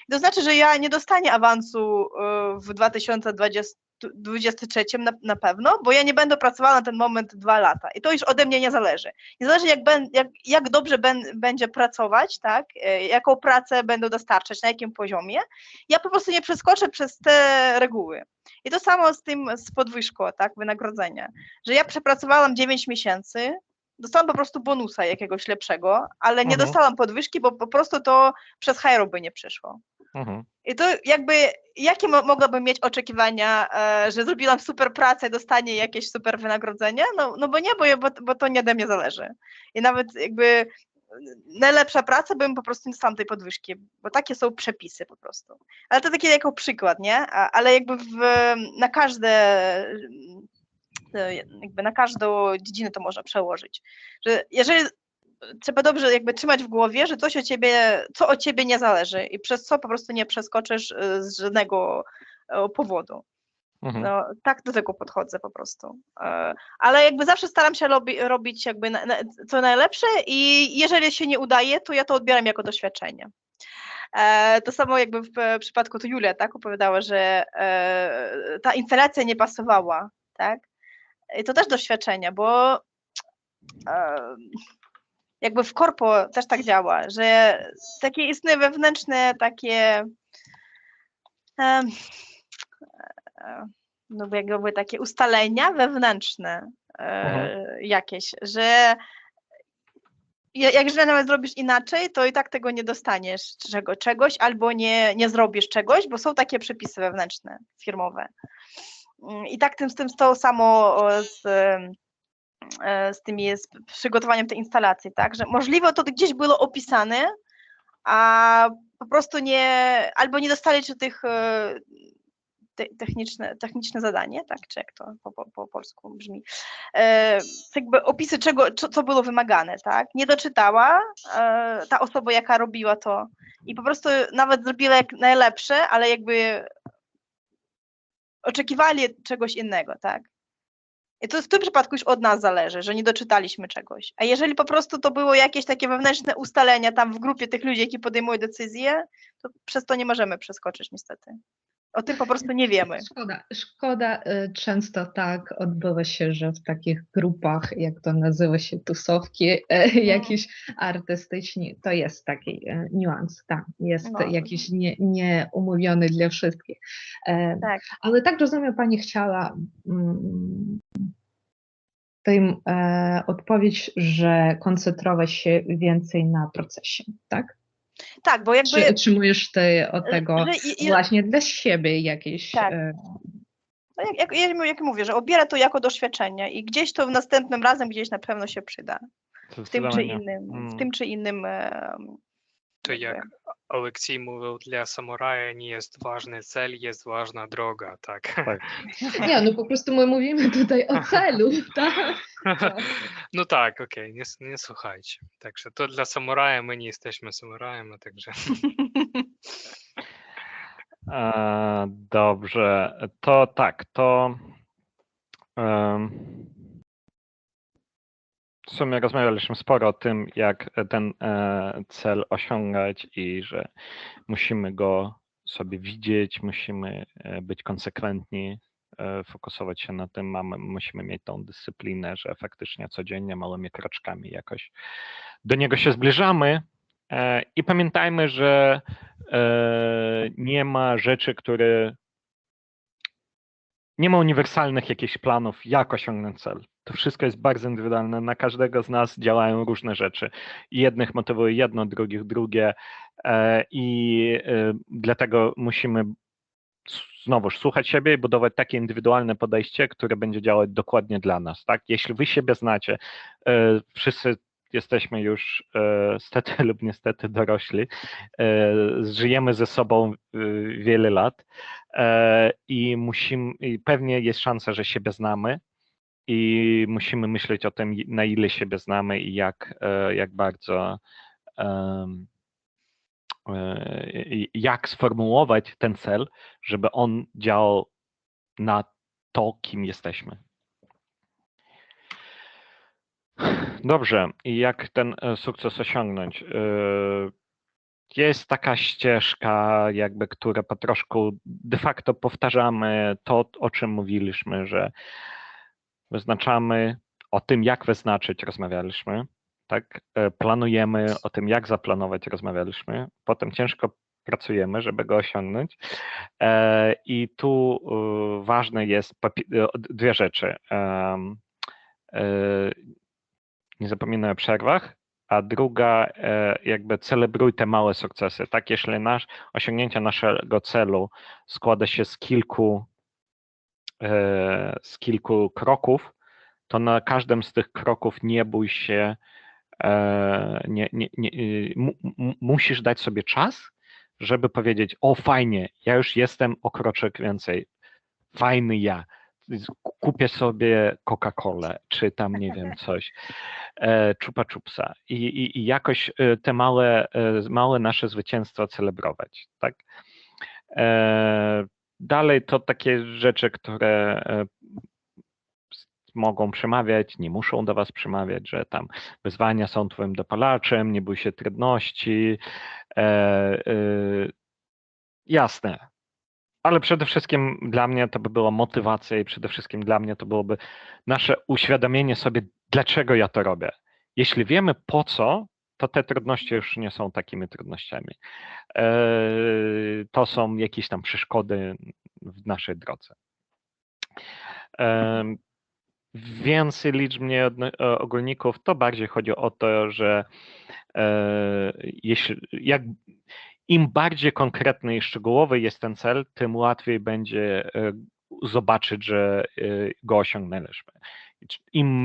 I to znaczy, że ja nie dostanie awansu w 2023 na pewno, bo ja nie będę pracowała na ten moment 2 lata i to już ode mnie nie zależy. Nie zależy jak dobrze będzie pracować, tak, jaką pracę będę dostarczać, na jakim poziomie, ja po prostu nie przeskoczę przez te reguły. I to samo z podwyżką, tak, wynagrodzenia, że ja przepracowałam 9 miesięcy, dostałam po prostu bonusa jakiegoś lepszego, ale nie dostałam podwyżki, bo po prostu to przez HR by nie przyszło. I to jakby, jakie mogłabym mieć oczekiwania, że zrobiłam super pracę i dostanie jakieś super wynagrodzenie? No bo nie, bo to nie ode mnie zależy. I nawet jakby najlepsza praca bym po prostu nie dostałam tej podwyżki, bo takie są przepisy po prostu. Ale to takie jako przykład, nie? Ale jakby na każdą dziedzinę to można przełożyć. Że jeżeli trzeba dobrze jakby trzymać w głowie, że co od ciebie nie zależy i przez co po prostu nie przeskoczysz z żadnego powodu. No, tak do tego podchodzę po prostu. Ale jakby zawsze staram się robić jakby co najlepsze i jeżeli się nie udaje, to ja to odbieram jako doświadczenie. To samo jakby w przypadku to Julia, tak, opowiadała, że ta instalacja nie pasowała, tak? I to też doświadczenie, bo jakby w korpo też tak działa, że takie istnieje wewnętrzne takie no jakby takie ustalenia wewnętrzne jakieś, że jak źle nawet zrobisz inaczej, to i tak tego nie dostaniesz czegoś albo nie zrobisz czegoś, bo są takie przepisy wewnętrzne, firmowe. I tak z tym to samo z przygotowaniem tej instalacji, tak, że możliwe to gdzieś było opisane, a po prostu albo nie dostali tych techniczne zadanie, tak, czy jak to po polsku brzmi, jakby opisy co było wymagane, tak, nie doczytała ta osoba, jaka robiła to i po prostu nawet zrobiła jak najlepsze, ale jakby oczekiwali czegoś innego, tak. I to w tym przypadku już od nas zależy, że nie doczytaliśmy czegoś. A jeżeli po prostu to było jakieś takie wewnętrzne ustalenia tam w grupie tych ludzi, які podejmują decyzje, to przez to nie możemy przeskoczyć niestety. O tym po prostu nie wiemy. Szkoda, często tak odbywa się, że w takich grupach, jak to nazywa się, tusowki jakieś artystyczne, to jest taki niuans, tak, jest jakiś nieumówiony dla wszystkich. Tak. Ale tak rozumiem, Pani chciała tym odpowiedź, że koncentrować się więcej na procesie, tak? Tak, bo jakby... Czy otrzymujesz ty od tego właśnie dla siebie jakieś... Tak. No jak mówię, że odbiorę to jako doświadczenie i gdzieś to następnym razem gdzieś na pewno się przyda. W tym czy innym To jak Олексій mówił, dla samuraja nie jest ważny cel, jest ważna droga, tak? Nie, no po prostu my mówimy tutaj o celu, tak? No tak, okej, nie słuchajcie. Także to dla samuraja, my nie jesteśmy samurajem, a także... Dobrze, to tak, to w sumie rozmawialiśmy sporo o tym, jak ten cel osiągać i że musimy go sobie widzieć, musimy być konsekwentni, fokusować się na tym, musimy mieć tą dyscyplinę, że faktycznie codziennie małymi kroczkami jakoś do niego się zbliżamy. I pamiętajmy, że nie ma rzeczy, nie ma uniwersalnych jakichś planów, jak osiągnąć cel. To wszystko jest bardzo indywidualne. Na każdego z nas działają różne rzeczy. Jednych motywuje jedno, drugich drugie. I dlatego musimy znowuż słuchać siebie i budować takie indywidualne podejście, które będzie działać dokładnie dla nas. Tak? Jeśli wy siebie znacie, wszyscy jesteśmy już stety lub niestety dorośli, żyjemy ze sobą wiele lat i pewnie jest szansa, że siebie znamy i musimy myśleć o tym, na ile siebie znamy i jak bardzo jak sformułować ten cel, żeby on działał na to, kim jesteśmy. Dobrze, i jak ten sukces osiągnąć? Jest taka ścieżka, jakby, która po troszku de facto powtarzamy to, o czym mówiliśmy, że wyznaczamy o tym, jak wyznaczyć, rozmawialiśmy, tak? Planujemy o tym, jak zaplanować, rozmawialiśmy, potem ciężko pracujemy, żeby go osiągnąć. I tu ważne jest dwie rzeczy. Nie zapominaj o przerwach, a druga, jakby celebruj te małe sukcesy. Tak, jeśli osiągnięcie naszego celu składa się z kilku kroków, to na każdym z tych kroków nie bój się, musisz dać sobie czas, żeby powiedzieć: o, fajnie, ja już jestem o kroczek więcej, fajny ja, kupię sobie Coca-Colę, czy tam, nie wiem, coś, Chupa Chupsa i jakoś te małe nasze zwycięstwa celebrować, tak? Dalej to takie rzeczy, które mogą przemawiać, nie muszą do was przemawiać, że tam wyzwania są twoim dopalaczem, nie bój się trudności. Jasne. Ale przede wszystkim dla mnie to by była motywacja i przede wszystkim dla mnie to byłoby nasze uświadomienie sobie, dlaczego ja to robię. Jeśli wiemy po co, to te trudności już nie są takimi trudnościami. To są jakieś tam przeszkody w naszej drodze. Więcej liczbnie ogólników, to bardziej chodzi o to, że im bardziej konkretny i szczegółowy jest ten cel, tym łatwiej będzie zobaczyć, że go osiągnęliśmy. Im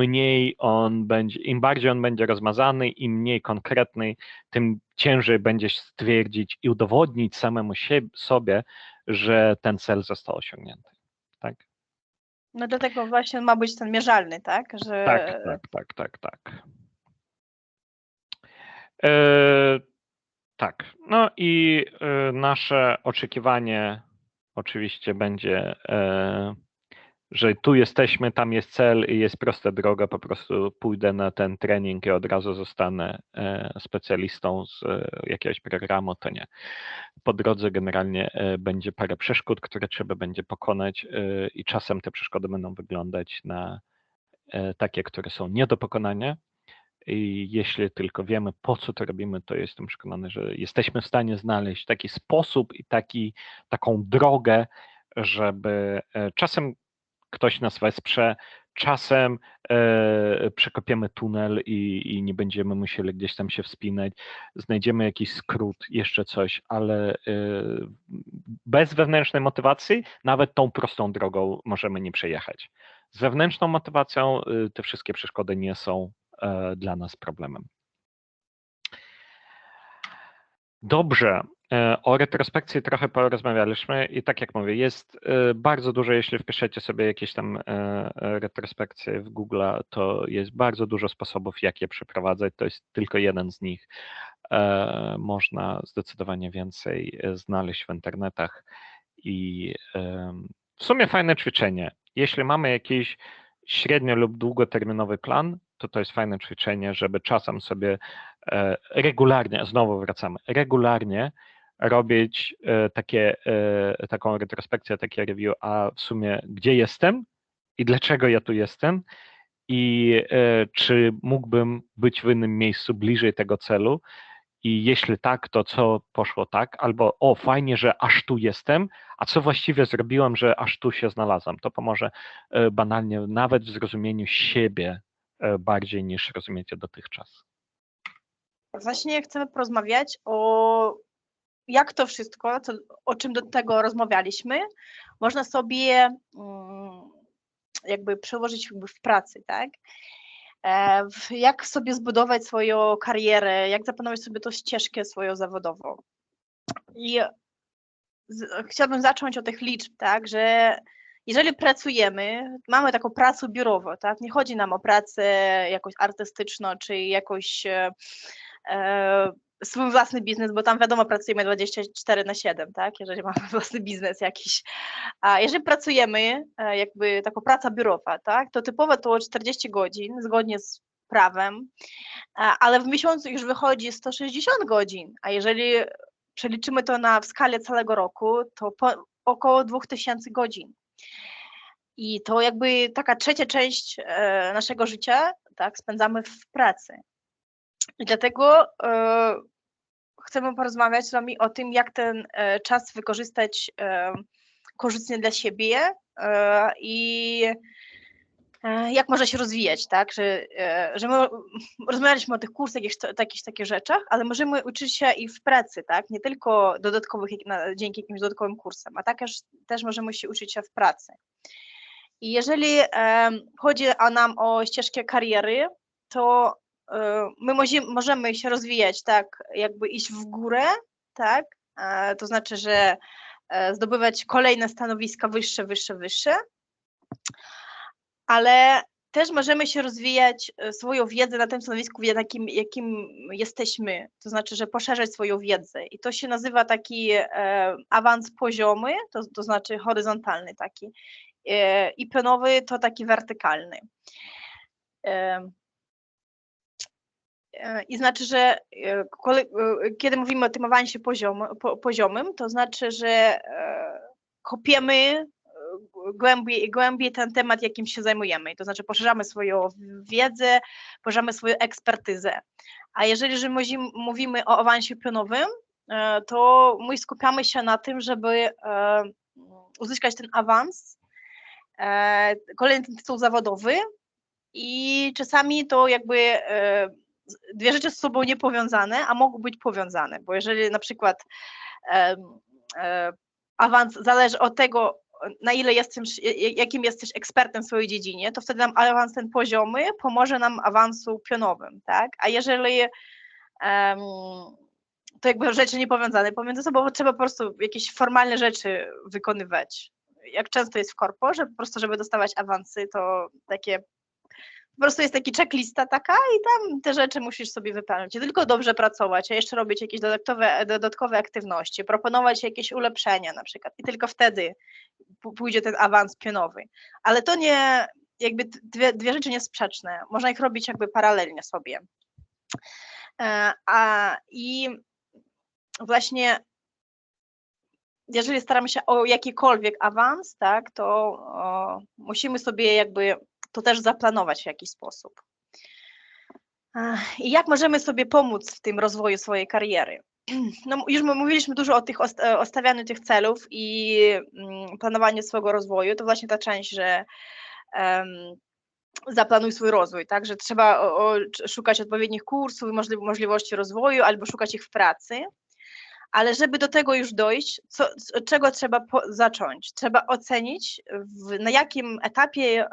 bardziej on będzie rozmazany, im mniej konkretny, tym ciężej będzie stwierdzić i udowodnić samemu sobie, że ten cel został osiągnięty. Tak? No dlatego właśnie ma być ten mierzalny, tak? Że... Tak. Tak, no i nasze oczekiwanie oczywiście będzie, że tu jesteśmy, tam jest cel i jest prosta droga, po prostu pójdę na ten trening i od razu zostanę specjalistą z jakiegoś programu, to nie. Po drodze generalnie będzie parę przeszkód, które trzeba będzie pokonać i czasem te przeszkody będą wyglądać na takie, które są nie do pokonania. I jeśli tylko wiemy, po co to robimy, to jestem przekonany, że jesteśmy w stanie znaleźć taki sposób i taką drogę, żeby czasem ktoś nas wesprze, czasem przekopiemy tunel i nie będziemy musieli gdzieś tam się wspinać, znajdziemy jakiś skrót, jeszcze coś, ale bez wewnętrznej motywacji nawet tą prostą drogą możemy nie przejechać. Z wewnętrzną motywacją te wszystkie przeszkody nie są dla nas problemem. Dobrze, o retrospekcji trochę porozmawialiśmy i tak jak mówię, jest bardzo dużo, jeśli wpiszecie sobie jakieś tam retrospekcje w Google, to jest bardzo dużo sposobów, jak je przeprowadzać, to jest tylko jeden z nich. Można zdecydowanie więcej znaleźć w internetach I w sumie fajne ćwiczenie. Jeśli mamy jakiś średnio lub długoterminowy plan, to jest fajne ćwiczenie, żeby czasem sobie regularnie, znowu wracamy, regularnie robić taką retrospekcję, takie review, a w sumie gdzie jestem i dlaczego ja tu jestem i czy mógłbym być w innym miejscu bliżej tego celu i jeśli tak, to co poszło tak, albo o fajnie, że aż tu jestem, a co właściwie zrobiłem, że aż tu się znalazłem. To pomoże banalnie nawet w zrozumieniu siebie bardziej niż rozumiecie dotychczas. Właśnie chcemy porozmawiać o jak to wszystko, o czym do tego rozmawialiśmy, można sobie jakby przełożyć w pracy, tak? Jak sobie zbudować swoją karierę, jak zaplanować sobie tą ścieżkę swoją zawodową. I chciałabym zacząć od tych liczb, tak, że jeżeli pracujemy, mamy taką pracę biurową, tak, nie chodzi nam o pracę jakąś artystyczną, czy jakoś swój własny biznes, bo tam wiadomo pracujemy 24/7, tak, jeżeli mamy własny biznes jakiś. A jeżeli pracujemy jakby taką praca biurowa, tak, to typowo to 40 godzin, zgodnie z prawem, ale w miesiącu już wychodzi 160 godzin, a jeżeli przeliczymy to w skali całego roku, to około 2000 godzin. I to jakby taka trzecia część naszego życia, tak, spędzamy w pracy. I dlatego chcemy porozmawiać z wami o tym, jak ten czas wykorzystać korzystnie dla siebie i jak może się rozwijać, tak, że my rozmawialiśmy o tych kursach, jakichś takich rzeczach, ale możemy uczyć się i w pracy, tak, nie tylko dodatkowych, dzięki jakimś dodatkowym kursem, a też możemy się uczyć się w pracy. I jeżeli chodzi nam o ścieżkę kariery, to my możemy się rozwijać, tak, jakby iść w górę, tak, to znaczy, że zdobywać kolejne stanowiska wyższe, ale też możemy się rozwijać swoją wiedzę na tym stanowisku, jakim jesteśmy, to znaczy, że poszerzać swoją wiedzę i to się nazywa taki awans poziomy, to znaczy horyzontalny taki i pionowy to taki wertykalny. I znaczy, że kiedy mówimy o tym awansie poziomym, to znaczy, że kopiemy głębiej ten temat, jakim się zajmujemy. To znaczy poszerzamy swoją wiedzę, poszerzamy swoją ekspertyzę. A jeżeli że mówimy o awansie pionowym, to my skupiamy się na tym, żeby uzyskać ten awans, kolejny ten tytuł zawodowy i czasami to jakby dwie rzeczy z sobą niepowiązane, a mogą być powiązane, bo jeżeli na przykład awans zależy od tego, na ile jakim jesteś ekspertem w swojej dziedzinie, to wtedy nam awans ten poziomy pomoże nam awansu pionowym, tak? A jeżeli to jakby rzeczy niepowiązane pomiędzy sobą, bo trzeba po prostu jakieś formalne rzeczy wykonywać. Jak często jest w korpo, że po prostu, żeby dostawać awansy, to takie po prostu jest taki checklista taka i tam te rzeczy musisz sobie wypełnić. Nie tylko dobrze pracować, a jeszcze robić jakieś dodatkowe aktywności, proponować jakieś ulepszenia na przykład i tylko wtedy pójdzie ten awans pionowy. Ale to nie, jakby dwie rzeczy niesprzeczne. Można ich robić jakby paralelnie sobie. I właśnie jeżeli staramy się o jakikolwiek awans, tak, to musimy sobie jakby to też zaplanować w jakiś sposób. I jak możemy sobie pomóc w tym rozwoju swojej kariery? No, już mówiliśmy dużo o o stawianiu tych celów i planowaniu swojego rozwoju. To właśnie ta część, że zaplanuj swój rozwój, tak, że trzeba szukać odpowiednich kursów i możliwości rozwoju albo szukać ich w pracy. Ale żeby do tego już dojść, czego trzeba zacząć? Trzeba ocenić, na jakim etapie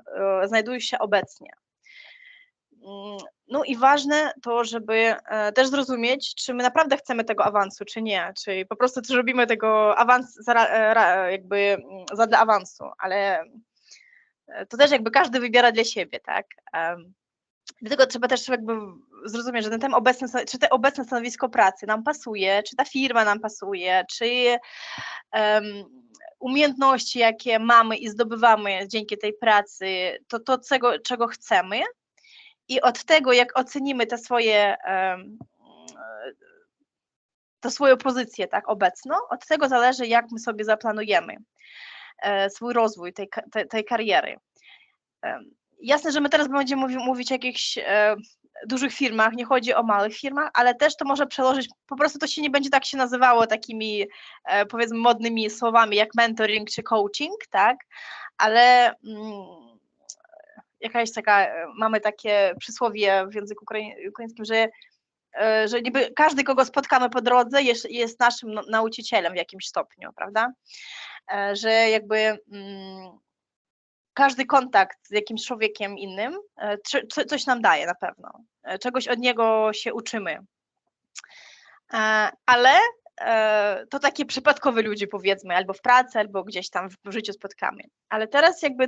znajdujesz się obecnie. No i ważne to, żeby też zrozumieć, czy my naprawdę chcemy tego awansu, czy nie, czy po prostu czy robimy tego awans jakby dla awansu, ale to też jakby każdy wybiera dla siebie, tak? Dlatego trzeba też jakby zrozumieć, że czy te obecne stanowisko pracy nam pasuje, czy ta firma nam pasuje, czy umiejętności, jakie mamy i zdobywamy dzięki tej pracy, to czego chcemy. I od tego, jak ocenimy tę swoją pozycję, tak, obecną, od tego zależy, jak my sobie zaplanujemy swój rozwój tej kariery. Jasne, że my teraz będziemy mówić o jakichś dużych firmach, nie chodzi o małych firmach, ale też to może przełożyć, po prostu to się nie będzie tak się nazywało takimi powiedzmy modnymi słowami jak mentoring czy coaching, tak, ale jakaś taka, mamy takie przysłowie w języku ukraińskim, że niby każdy, kogo spotkamy po drodze, jest naszym nauczycielem w jakimś stopniu, prawda? Że jakby każdy kontakt z jakimś człowiekiem innym coś nam daje na pewno, czegoś od niego się uczymy. Ale to takie przypadkowe ludzie, powiedzmy, albo w pracy, albo gdzieś tam w życiu spotkamy. Ale teraz jakby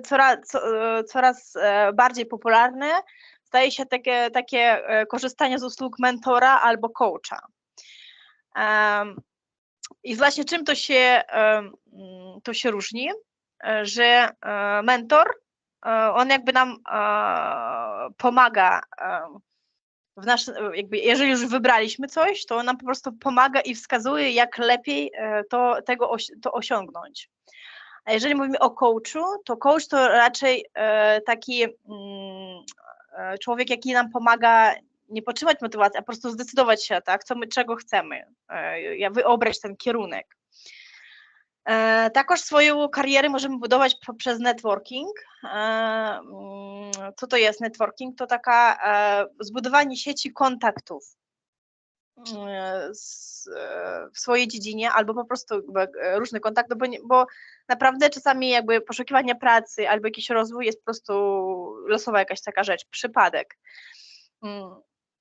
coraz bardziej popularne staje się takie korzystanie z usług mentora albo coacha. I właśnie czym to się różni, że mentor, on jakby nam pomaga jakby jeżeli już wybraliśmy coś, to on nam po prostu pomaga i wskazuje, jak lepiej to osiągnąć. A jeżeli mówimy o coachu, to coach to raczej taki człowiek, jaki nam pomaga nie podtrzymać motywacji, a po prostu zdecydować się, tak, czego chcemy, wyobrać ten kierunek. Також свою кар'єру możemy budować poprzez networking. Co to jest networking? To taka zbudowanie sieci kontaktów w swojej dziedzinie albo po prostu różne kontakty, bo naprawdę czasami jakby poszukiwanie pracy albo jakiś rozwój jest po prostu losowa jakaś taka rzecz, przypadek.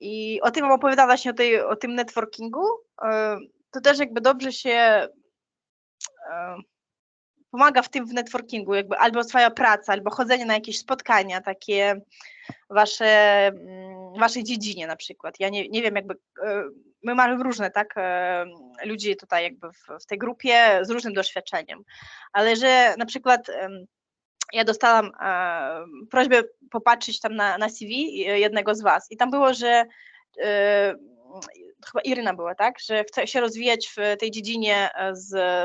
I o tym opowiadam właśnie o tym networkingu. To też jakby dobrze się pomaga w networkingu, jakby albo swoja praca, albo chodzenie na jakieś spotkania takie waszej dziedzinie na przykład. Ja nie wiem, jakby my mamy różne, tak, ludzi tutaj jakby w tej grupie z różnym doświadczeniem, ale że na przykład ja dostałam prośbę popatrzeć tam na CV jednego z was i tam było, że chyba Iryna była, tak, że chce się rozwijać w tej dziedzinie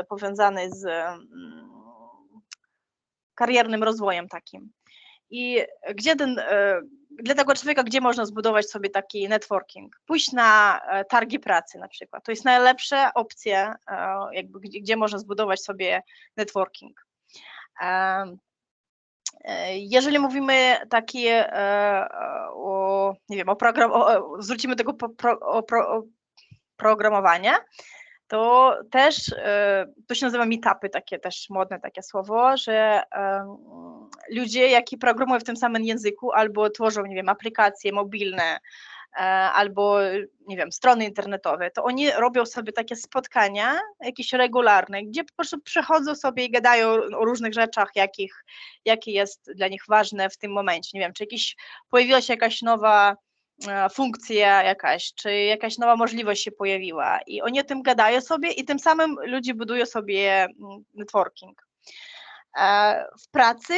powiązanej z kariernym rozwojem takim. I dla tego człowieka, gdzie można zbudować sobie taki networking? Pójść na targi pracy na przykład. To jest najlepsza opcja, jakby, gdzie można zbudować sobie networking. Jeżeli mówimy takie nie wiem, zwrócimy tego programowania, to też to się nazywa meetupy, takie też modne takie słowo, że ludzie, jaki programują w tym samym języku albo tworzą, nie wiem, aplikacje mobilne, albo, nie wiem, strony internetowe, to oni robią sobie takie spotkania jakieś regularne, gdzie po prostu przychodzą sobie i gadają o różnych rzeczach, jakie jest dla nich ważne w tym momencie. Nie wiem, czy pojawiła się jakaś nowa funkcja jakaś, czy jakaś nowa możliwość się pojawiła i oni o tym gadają sobie i tym samym ludzie budują sobie networking. W pracy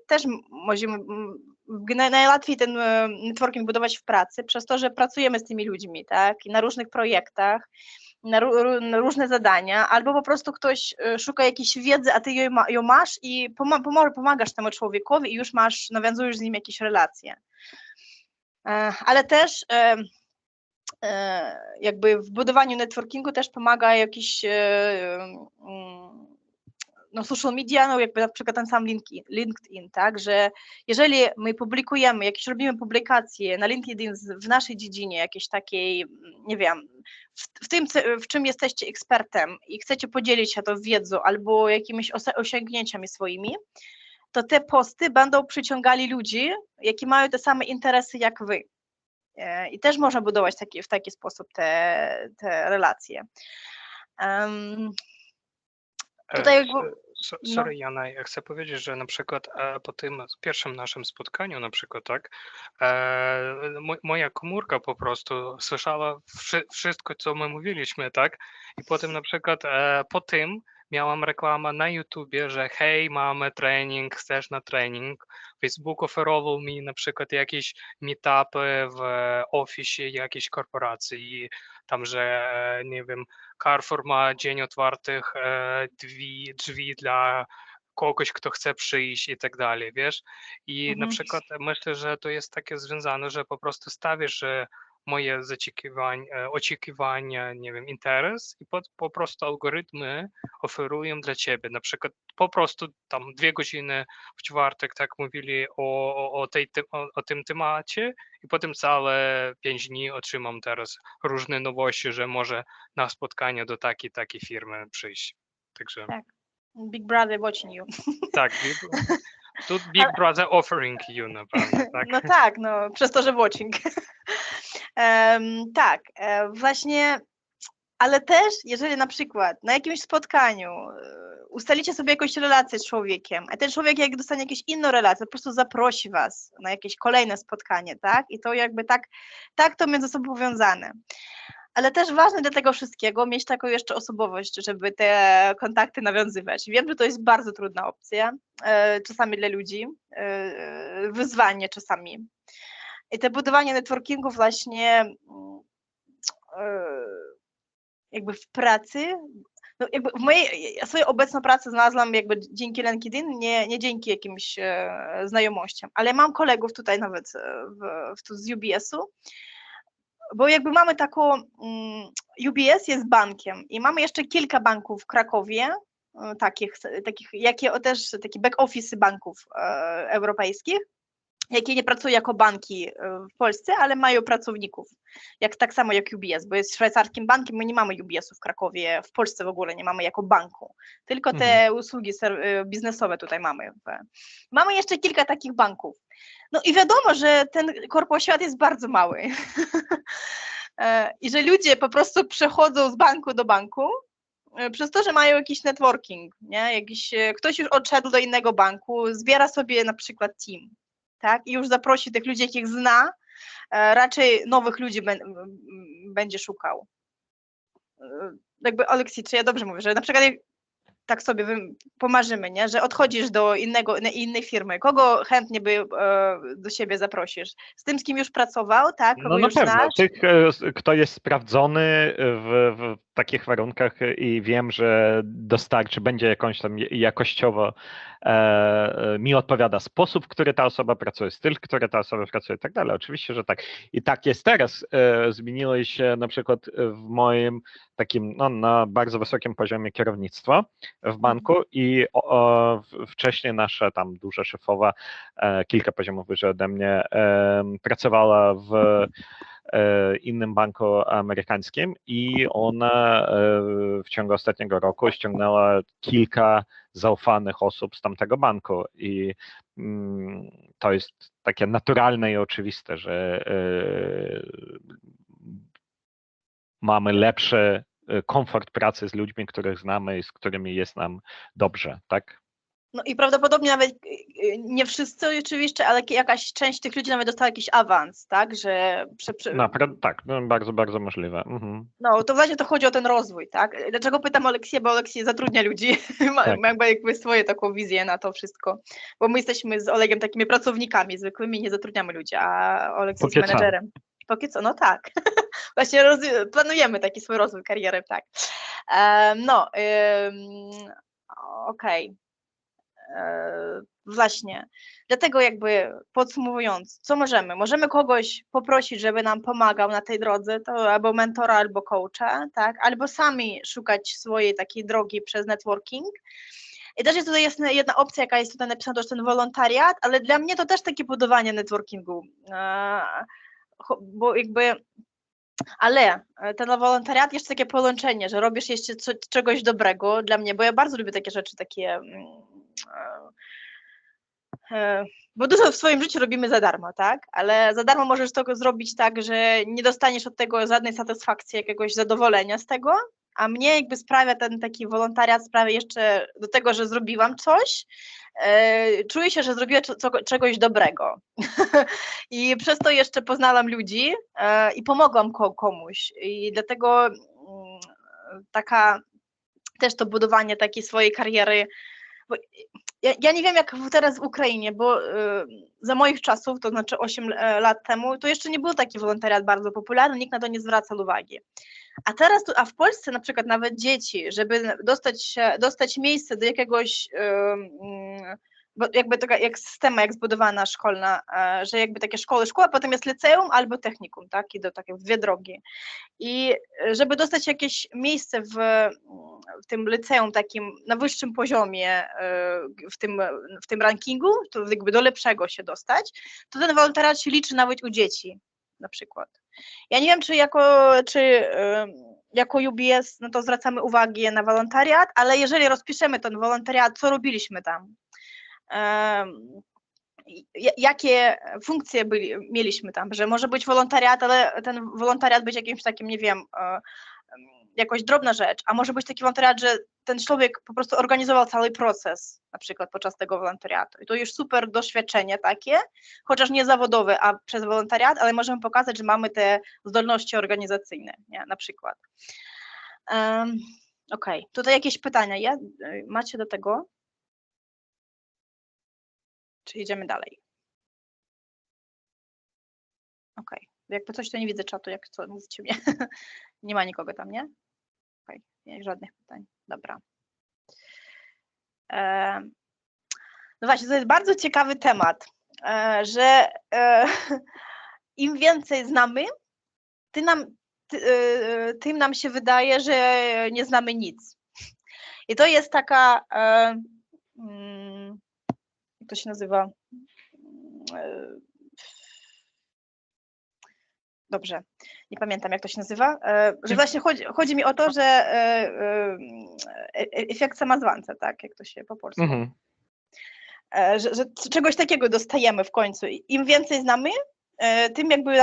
też możemy najłatwiej ten networking budować w pracy, przez to, że pracujemy z tymi ludźmi, tak, i na różnych projektach, na różne zadania, albo po prostu ktoś szuka jakiejś wiedzy, a ty ją masz i pomagasz temu człowiekowi i już nawiązujesz z nim jakieś relacje. Ale też jakby w budowaniu networkingu też pomaga jakiś social media, no jakby na przykład ten sam LinkedIn, tak, że jeżeli my robimy publikacje na LinkedIn w naszej dziedzinie, jakiejś takiej, nie wiem, w tym, w czym jesteście ekspertem i chcecie podzielić się tą wiedzą albo jakimiś osiągnięciami swoimi, to te posty będą przyciągali ludzi, jakie mają te same interesy jak wy. I też można budować w taki sposób te relacje. Tutaj jakby... No. Sorry, Jana, ja chcę powiedzieć, że na przykład po tym pierwszym naszym spotkaniu, na przykład, tak, moja komórka po prostu słyszała wszystko, co my mówiliśmy, tak, i potem na przykład po tym miałam reklamę na YouTubie, że hej, mamy trening, chcesz na trening. Facebook oferował mi na przykład jakieś meetupy w ofisie jakiejś korporacji, tam, że nie wiem, Carrefour ma dzień otwartych drzwi dla kogoś, kto chce przyjść i tak dalej, wiesz? I na przykład myślę, że to jest takie związane, że po prostu stawisz, że moje oczekiwania, nie wiem, interes i po prostu algorytmy oferują dla ciebie. Na przykład po prostu tam 2 godziny w czwartek tak mówili o tym temacie i potem całe 5 dni otrzymam teraz różne nowości, że może na spotkanie do takiej firmy przyjść. Także Tak. Big Brother watching you. tak, tu Big Brother offering you, naprawdę, tak? No tak, no przez to, że watching. Tak, właśnie, ale też jeżeli na przykład na jakimś spotkaniu ustalicie sobie jakąś relację z człowiekiem, a ten człowiek jak dostanie jakąś inną relację, po prostu zaprosi was na jakieś kolejne spotkanie, tak? I to jakby tak to między sobą powiązane. Ale też ważne dla tego wszystkiego mieć taką jeszcze osobowość, żeby te kontakty nawiązywać. Wiem, że to jest bardzo trudna opcja, czasami dla ludzi, wyzwanie czasami. I te budowanie networkingu właśnie jakby w pracy, no jakby ja swoją obecną pracę znalazłam jakby dzięki LinkedIn, nie dzięki jakimś znajomościom, ale mam kolegów tutaj nawet tu z UBS-u, bo jakby mamy taką, UBS jest bankiem i mamy jeszcze kilka banków w Krakowie, takich jakie też takie back office banków europejskich, jakie nie pracują jako banki w Polsce, ale mają pracowników, tak samo jak UBS, bo jest szwajcarskim bankiem, my nie mamy UBS-u w Krakowie, w Polsce w ogóle nie mamy jako banku, tylko te usługi biznesowe tutaj mamy. Mamy jeszcze kilka takich banków. No i wiadomo, że ten korpoświat jest bardzo mały i że ludzie po prostu przechodzą z banku do banku, przez to, że mają jakiś networking, nie? Ktoś już odszedł do innego banku, zbiera sobie na przykład team, tak? I już zaprosi tych ludzi, jakich zna, raczej nowych ludzi będzie szukał. Jakby Oleksij, czy ja dobrze mówię, że na przykład tak sobie pomarzymy, nie? Że odchodzisz do innej firmy, kogo chętnie by do siebie zaprosisz? Z tym, z kim już pracował, tak? Kogo No na już pewno, znasz? kto jest sprawdzony w takich warunkach i wiem, że dostarczy, będzie jakąś tam jakościowo mi odpowiada sposób, w który ta osoba pracuje, styl, w który ta osoba pracuje i tak dalej. Oczywiście, że tak. I tak jest teraz. Zmieniło się na przykład w moim takim, no, na bardzo wysokim poziomie kierownictwa w banku i wcześniej nasza tam duża szefowa, kilka poziomów wyżej ode mnie, pracowała w innym banku amerykańskim i ona w ciągu ostatniego roku ściągnęła kilka zaufanych osób z tamtego banku i to jest takie naturalne i oczywiste, że mamy lepszy komfort pracy z ludźmi, których znamy i z którymi jest nam dobrze, tak? No i prawdopodobnie nawet nie wszyscy oczywiście, ale jakaś część tych ludzi nawet dostała jakiś awans, tak? Że tak, no, bardzo, bardzo możliwe. No to właśnie to chodzi o ten rozwój, tak? Dlaczego pytam Oleksija, bo Oleksij zatrudnia ludzi, ma jakby swoją taką wizję na to wszystko, bo my jesteśmy z Olegiem takimi pracownikami zwykłymi, nie zatrudniamy ludzi, a Oleksij jest menedżerem. Póki co, no tak. Właśnie planujemy taki swój rozwój kariery, tak. Okej. Właśnie, dlatego jakby podsumowując, co możemy? Możemy kogoś poprosić, żeby nam pomagał na tej drodze, to albo mentora, albo coacha, tak? Albo sami szukać swojej takiej drogi przez networking. I też jest tutaj jedna opcja, jaka jest tutaj napisana, to jest ten wolontariat, ale dla mnie to też takie budowanie networkingu, bo jakby, ale ten wolontariat jeszcze takie połączenie, że robisz jeszcze czegoś dobrego dla mnie, bo ja bardzo lubię takie rzeczy, takie bo dużo w swoim życiu robimy za darmo, tak? Ale za darmo możesz to zrobić tak, że nie dostaniesz od tego żadnej satysfakcji, jakiegoś zadowolenia z tego, a mnie jakby sprawia ten taki wolontariat, sprawia jeszcze do tego, że zrobiłam coś, czuję się, że zrobiłam czegoś dobrego. I przez to jeszcze poznałam ludzi i pomogłam komuś. I dlatego taka też to budowanie takiej swojej kariery. Bo ja nie wiem, jak teraz w Ukrainie, bo za moich czasów, to znaczy 8 lat temu, to jeszcze nie był taki wolontariat bardzo popularny, nikt na to nie zwracał uwagi. A teraz, a w Polsce na przykład nawet dzieci, żeby dostać miejsce do jakiegoś, bo jakby taka jak systema, jak zbudowana szkolna, że jakby takie szkoła, potem jest liceum albo technikum, tak, i do takie dwie drogi. I żeby dostać jakieś miejsce w tym liceum takim na wyższym poziomie, w tym rankingu, to jakby do lepszego się dostać, to ten wolontariat się liczy nawet u dzieci na przykład. Ja nie wiem, czy jako UBS, no to zwracamy uwagę na wolontariat, ale jeżeli rozpiszemy ten wolontariat, co robiliśmy tam, jakie funkcje mieliśmy tam, że może być wolontariat, ale ten wolontariat być jakimś takim, nie wiem, jakoś drobna rzecz, a może być taki wolontariat, że ten człowiek po prostu organizował cały proces, na przykład podczas tego wolontariatu. I to już super doświadczenie takie, chociaż nie zawodowe, a przez wolontariat, ale możemy pokazać, że mamy te zdolności organizacyjne, nie? Na przykład. Okej, tutaj jakieś pytania macie do tego? Czy idziemy dalej? Okej, jakby coś, to nie widzę czatu, jak co mówicie mnie. Nie ma nikogo tam, nie? Okej, nie, żadnych pytań. Dobra. No właśnie, to jest bardzo ciekawy temat, że im więcej znamy, tym nam się wydaje, że nie znamy nic. I to jest taka, jak to się nazywa? Dobrze, nie pamiętam, jak to się nazywa, że właśnie chodzi mi o to, że efekt samozwańca, tak, jak to się po polsku, że czegoś takiego dostajemy w końcu. Im więcej znamy, tym jakby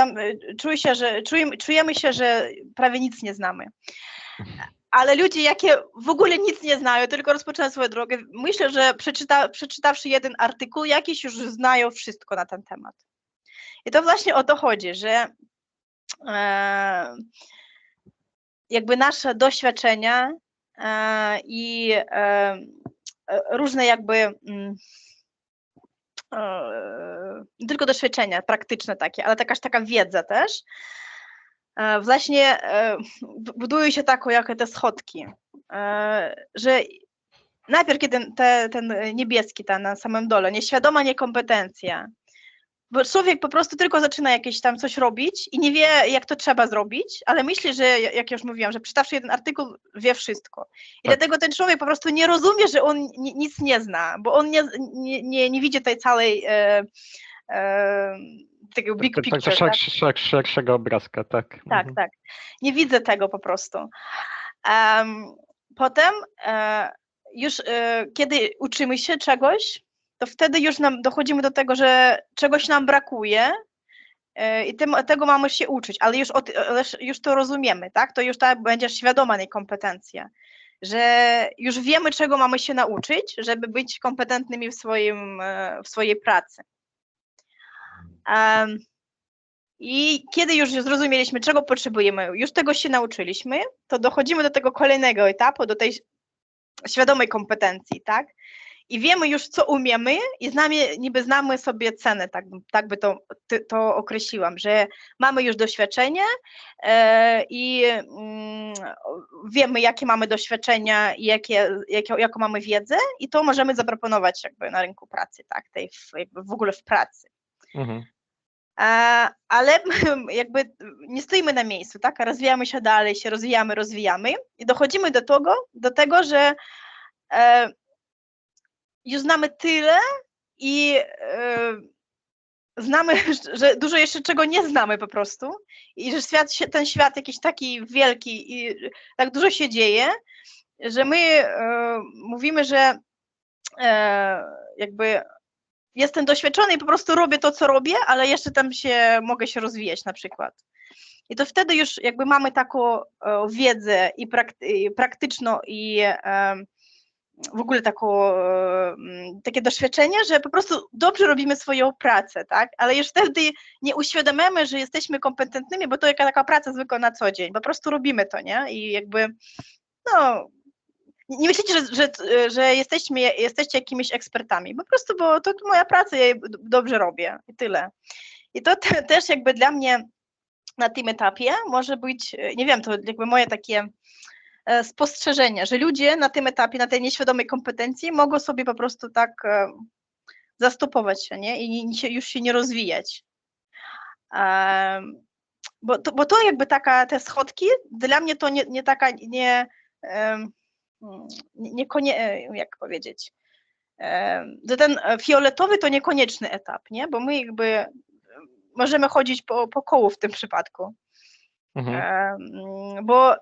czujemy się, że prawie nic nie znamy. Ale ludzie, jakie w ogóle nic nie znają, tylko rozpoczynają swoją drogę, myślę, że przeczytawszy jeden artykuł jakiś, już znają wszystko na ten temat. I to właśnie o to chodzi, że jakby nasze doświadczenia i różne jakby nie tylko doświadczenia praktyczne takie, ale taka wiedza też, właśnie buduje się taką, jak te schodki, że najpierw kiedy ten niebieski tam na samym dole, nieświadoma niekompetencja, bo człowiek po prostu tylko zaczyna jakieś tam coś robić i nie wie, jak to trzeba zrobić, ale myśli, że, jak już mówiłam, że przeczytawszy jeden artykuł, wie wszystko. I dlatego ten człowiek po prostu nie rozumie, że on nic nie zna, bo on nie widzi tej całej tego big picture. Szerszego obrazka, tak. Tak. Nie widzę tego po prostu. Potem już kiedy uczymy się czegoś, to wtedy już dochodzimy do tego, że czegoś nam brakuje i tego mamy się uczyć, ale już to rozumiemy, tak? To już będzie świadoma niekompetencja, że już wiemy, czego mamy się nauczyć, żeby być kompetentnymi w swojej pracy. I kiedy już zrozumieliśmy, czego potrzebujemy, już tego się nauczyliśmy, to dochodzimy do tego kolejnego etapu, do tej świadomej kompetencji, tak? I wiemy już, co umiemy i niby znamy sobie cenę, tak by to określiłam, że mamy już doświadczenie i wiemy, jakie mamy doświadczenia i jaką mamy wiedzę i to możemy zaproponować jakby na rynku pracy, tak? Jakby w ogóle w pracy. Ale jakby nie stoimy na miejscu, tak? Rozwijamy się dalej, się rozwijamy i dochodzimy do tego, że już znamy tyle i znamy, że dużo jeszcze czego nie znamy po prostu i że ten świat jakiś taki wielki i tak dużo się dzieje, że my mówimy, że jakby jestem doświadczony i po prostu robię to, co robię, ale jeszcze tam mogę się rozwijać na przykład. I to wtedy już jakby mamy taką wiedzę i praktyczną i w ogóle takie doświadczenie, że po prostu dobrze robimy swoją pracę, tak? Ale już wtedy nie uświadamiamy, że jesteśmy kompetentnymi, bo to jaka taka praca zwykła na co dzień. Po prostu robimy to, nie? I jakby, no, nie myślicie, że jesteście jakimiś ekspertami. Po prostu, bo to moja praca, ja jej dobrze robię i tyle. I to też jakby dla mnie na tym etapie może być, nie wiem, to jakby moje takie spostrzeżenie, że ludzie na tym etapie, na tej nieświadomej kompetencji mogą sobie po prostu tak zastopować się, nie? I już się nie rozwijać. Bo to jakby te schodki, dla mnie to nie taka, jak powiedzieć, ten fioletowy to niekonieczny etap, nie? Bo my jakby możemy chodzić po kołu w tym przypadku. Bo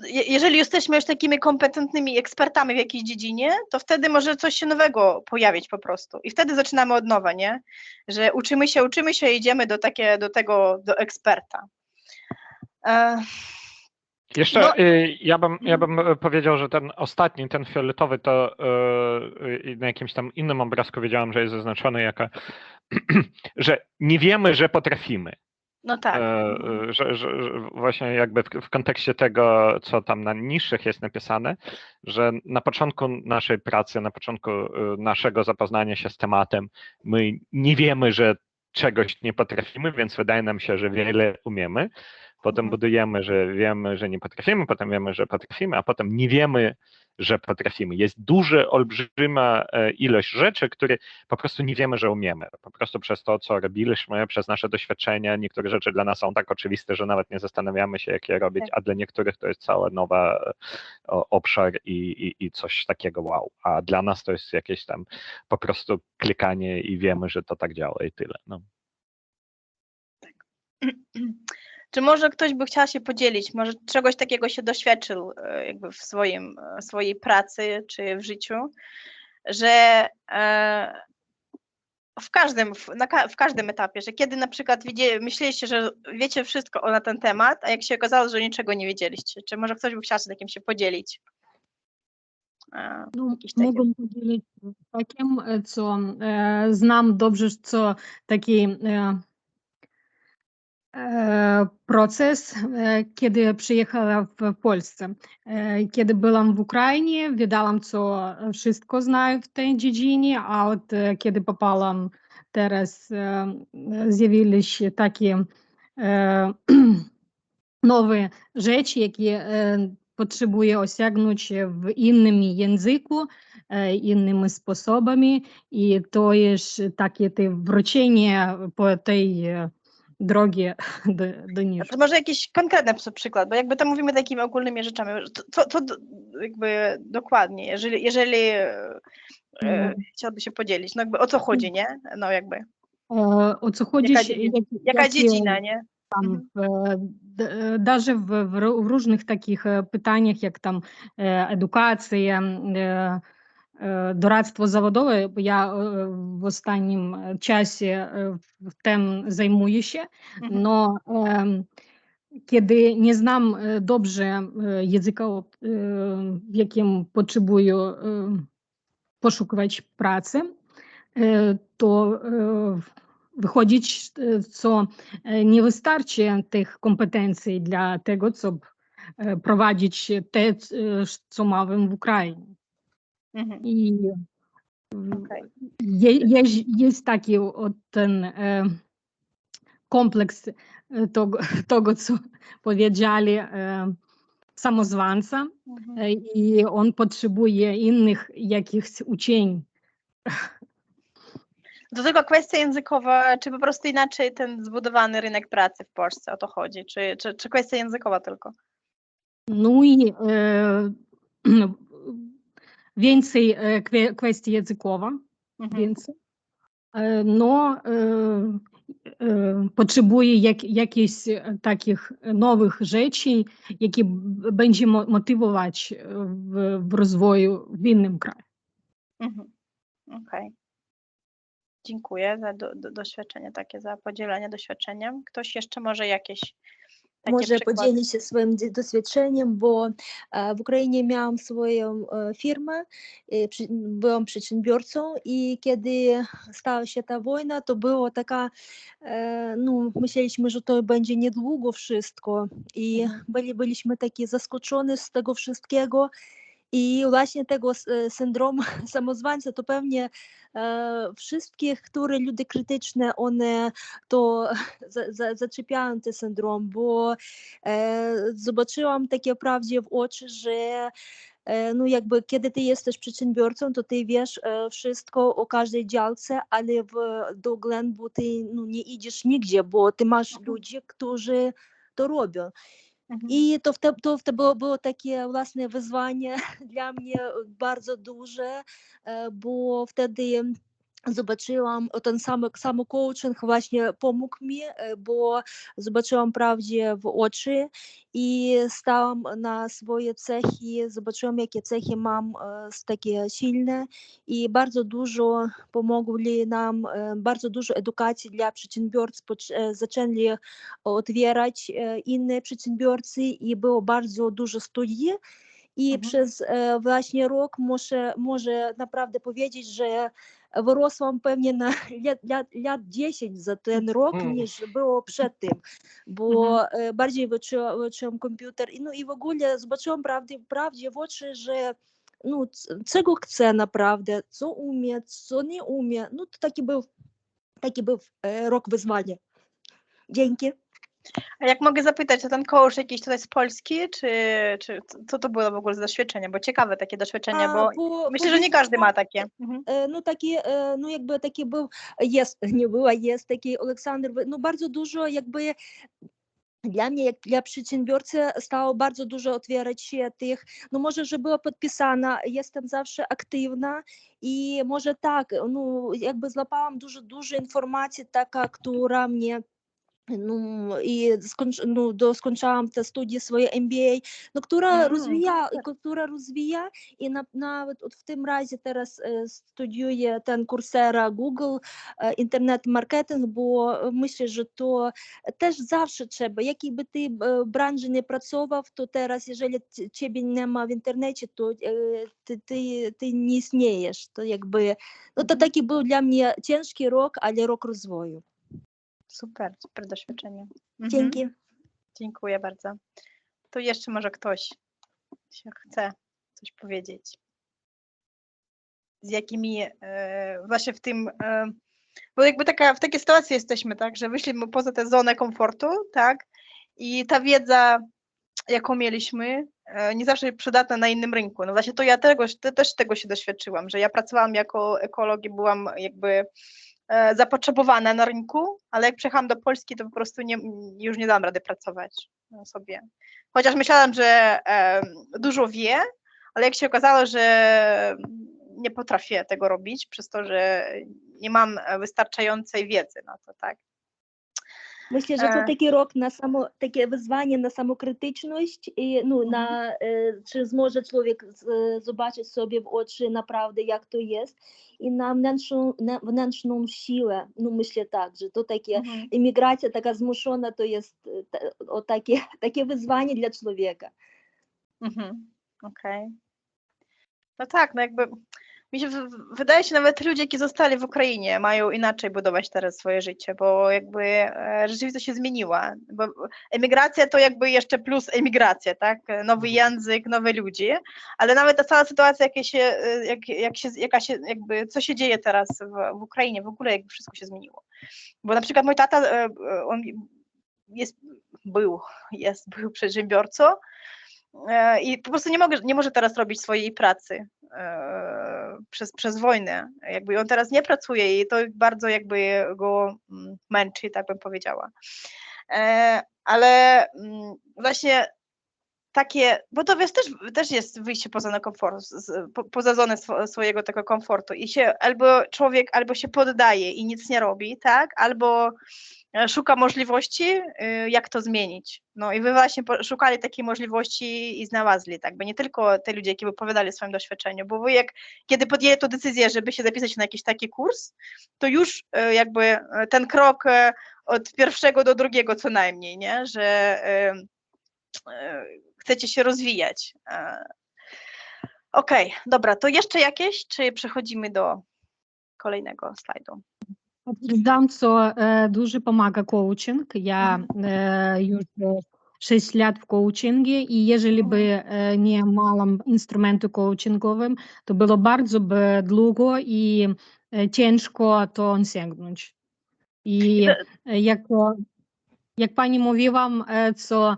jeżeli jesteśmy już takimi kompetentnymi ekspertami w jakiejś dziedzinie, to wtedy może coś się nowego pojawić po prostu. I wtedy zaczynamy od nowa, nie? Że uczymy się i idziemy do eksperta. Jeszcze No. ja bym powiedział, że ten ostatni, ten fioletowy, to na jakimś tam innym obrazku wiedziałem, że jest zaznaczony jako, że nie wiemy, że potrafimy. No tak. Że właśnie jakby w kontekście tego, co tam na niższych jest napisane, że na początku naszej pracy, na początku naszego zapoznania się z tematem, my nie wiemy, że czegoś nie potrafimy, więc wydaje nam się, że wiele umiemy. Potem budujemy, że wiemy, że nie potrafimy, potem wiemy, że potrafimy, a potem nie wiemy, że potrafimy. Jest olbrzyma ilość rzeczy, które po prostu nie wiemy, że umiemy. Po prostu przez to, co robiliśmy, przez nasze doświadczenia, niektóre rzeczy dla nas są tak oczywiste, że nawet nie zastanawiamy się, jak je robić, a dla niektórych to jest cała nowa obszar i coś takiego wow. A dla nas to jest jakieś tam po prostu klikanie i wiemy, że to tak działa i tyle. No. Czy może ktoś by chciał się podzielić, może czegoś takiego się doświadczył jakby w swojej pracy czy w życiu, że w każdym etapie, że kiedy na przykład myśleliście, że wiecie wszystko na ten temat, a jak się okazało, że niczego nie wiedzieliście. Czy może ktoś by chciał się takim się podzielić? Ну, можу поділитися таким, що знам добре, що такий proces, kiedy przyjechałam w Polsce. Kiedy byłam w Ukrainie, wiedziałam, co wszystko знаю w tej dziedzinie, a od kiedy popałam teraz, zjawili się takie nowe rzeczy, jakie potrzebuję osiągnąć w innym języku, innymi sposobami i to jest takie wrócenie po tej drogie do niż. To może jakiś konkretny przykład, bo jakby to mówimy takimi ogólnymi rzeczami. Co jakby dokładnie, jeżeli chciałby się podzielić, no jakby o co chodzi, nie? No jakby. O co chodzi? Jaka dziedzina, nie? Tam даже w różnych takich pytaniach, jak tam edukacja, doradztwo zawodowe, bo ja w ostatnim czasie tym zajmuję się, no kiedy nie znam dobrze języka, w jakim potrzebuję poszukiwać pracy, to wychodzić, co nie wystarczy tych kompetencji dla tego, co prowadzić te, co mamy w Ukrainie. I jest taki ten kompleks tego, co powiedzieli samozwańca i on potrzebuje innych jakichś uczeń. To tylko kwestia językowa, czy po prostu inaczej ten zbudowany rynek pracy w Polsce, o to chodzi, czy kwestia językowa tylko? No i więcej kwestii językowa, więcej. No, potrzebuje jakichś takich nowych rzeczy, jakie będzie motywować w rozwoju w innym kraju. Okej. Dziękuję za doświadczenie takie, za podzielenie doświadczeniem. Ktoś jeszcze może jakieś Takie może przykłady. podzielić się swoim doświadczeniem, bo w Ukrainie miałam swoją firmę, byłam przedsiębiorcą i kiedy stała się ta wojna, to było taka, no myśleliśmy, że to będzie niedługo wszystko i byliśmy takie zaskoczone z tego wszystkiego. I właśnie tego syndromu samozwańca to pewnie wszystkich, które ludzie krytyczne, one to zaczepiają ten syndrom, bo zobaczyłam takie prawdzie w oczy, że no jakby kiedy ty jesteś przedsiębiorcą, to ty wiesz wszystko o każdej działce, ale do głębu ty no, nie idziesz nigdzie, bo ty masz ludzi, którzy to robią. I to było takie własne wyzwanie dla mnie bardzo duże, bo wtedy zobaczyłam, ten sam coaching właśnie pomógł mi, bo zobaczyłam prawdzie w oczy i stałam na swoje cechy, zobaczyłam jakie cechy mam takie silne i bardzo dużo pomogli nam, bardzo dużo edukacji dla przedsiębiorców, zaczęli otwierać inne przedsiębiorcy i było bardzo dużo studii. I przez właśnie rok muszę naprawdę powiedzieć, że wyrosłam pewnie na lat 10 za ten rok niż było przed tym, bo bardziej wyuczyłam komputer no i w ogóle zobaczyłam prawdzie w oczy, że no, czego chcę naprawdę, co umie, co nie umie. No to taki był rok wyzwania. Dzięki. A jak mogę zapytać, to ten coach jakiś tutaj z Polski, czy co to było w ogóle za doświadczenie? Bo ciekawe takie doświadczenie, bo myślę, że nie każdy ma takie. No taki, no jakby taki był, jest taki Aleksander, no bardzo dużo jakby dla mnie, jak dla przedsiębiorcy, stało bardzo dużo otwierać się tych, no może, że była podpisana, jestem zawsze aktywna i może tak, no jakby złapałam dużo informacji, taka, która mnie no i skończyłam te studia swoje MBA, no, która rozwija i nawet w tym razie teraz studiuję ten Coursera Google Internet Marketing, bo myślę, że to też zawsze trzeba, jakiej by ty branży nie pracował, to teraz jeżeli ciebie nie ma w internecie, to ty nie istniejesz, to jakby, no to taki był dla mnie ciężki rok, ale rok rozwoju. Super doświadczenie. Dzięki. Dziękuję bardzo. To jeszcze może ktoś się chce coś powiedzieć. Z jakimi właśnie w tym, bo jakby w takiej sytuacji jesteśmy, tak, że wyszliśmy poza tę zonę komfortu, tak, i ta wiedza, jaką mieliśmy, nie zawsze przydatna na innym rynku. No właśnie to ja też tego się doświadczyłam, że ja pracowałam jako ekolog i byłam jakby zapotrzebowana na rynku, ale jak przyjechałam do Polski, to po prostu już nie dam rady pracować sobie. Chociaż myślałam, że dużo wie, ale jak się okazało, że nie potrafię tego robić, przez to, że nie mam wystarczającej wiedzy na to, tak. Myślę, że to taki rok na takie wyzwanie na samokrytyczność i no, czy zmoże człowiek zobaczyć sobie w oczy naprawdę jak to jest i na wewnętrzną siłę, no myślę tak, że to takie emigracja taka zmuszona to jest takie wyzwanie dla człowieka. Okej. No tak, no jakby mi się wydaje się, nawet ludzie, jakie zostali w Ukrainie, mają inaczej budować teraz swoje życie, bo jakby rzeczywistość się zmieniła. Bo emigracja to jakby jeszcze plus emigracja, tak? Nowy język, nowe ludzie, ale nawet ta cała sytuacja, co się dzieje teraz w Ukrainie, w ogóle jakby wszystko się zmieniło. Bo na przykład mój tata, on był przedsiębiorcą, i po prostu nie może teraz robić swojej pracy przez wojnę. Jakby on teraz nie pracuje i to bardzo jakby go męczy, tak bym powiedziała. Ale właśnie takie, bo to wiesz, też jest wyjście poza komfort, poza zonę swojego tego komfortu i się człowiek albo się poddaje i nic nie robi, tak, albo szuka możliwości, jak to zmienić. No i wy właśnie szukali takiej możliwości i znaleźli, tak, bo nie tylko te ludzie, які opowiadali o swoim doświadczeniu, bo wy kiedy podjęli tę decyzję, żeby się zapisać na jakiś taki kurs, to już jakby ten krok od pierwszego do drugiego co najmniej, nie, że chcecie się rozwijać. Okej, dobra, to jeszcze jakieś, czy przechodzimy do kolejnego slajdu? Potwierdzam, co дуже pomaga coaching. Ja już 6 lat w coachingie i jeżeli by nie miałam instrumentu coachingowym, to było bardzo by długo i ciężko to sięgnąć. I jak pani mówiłam, co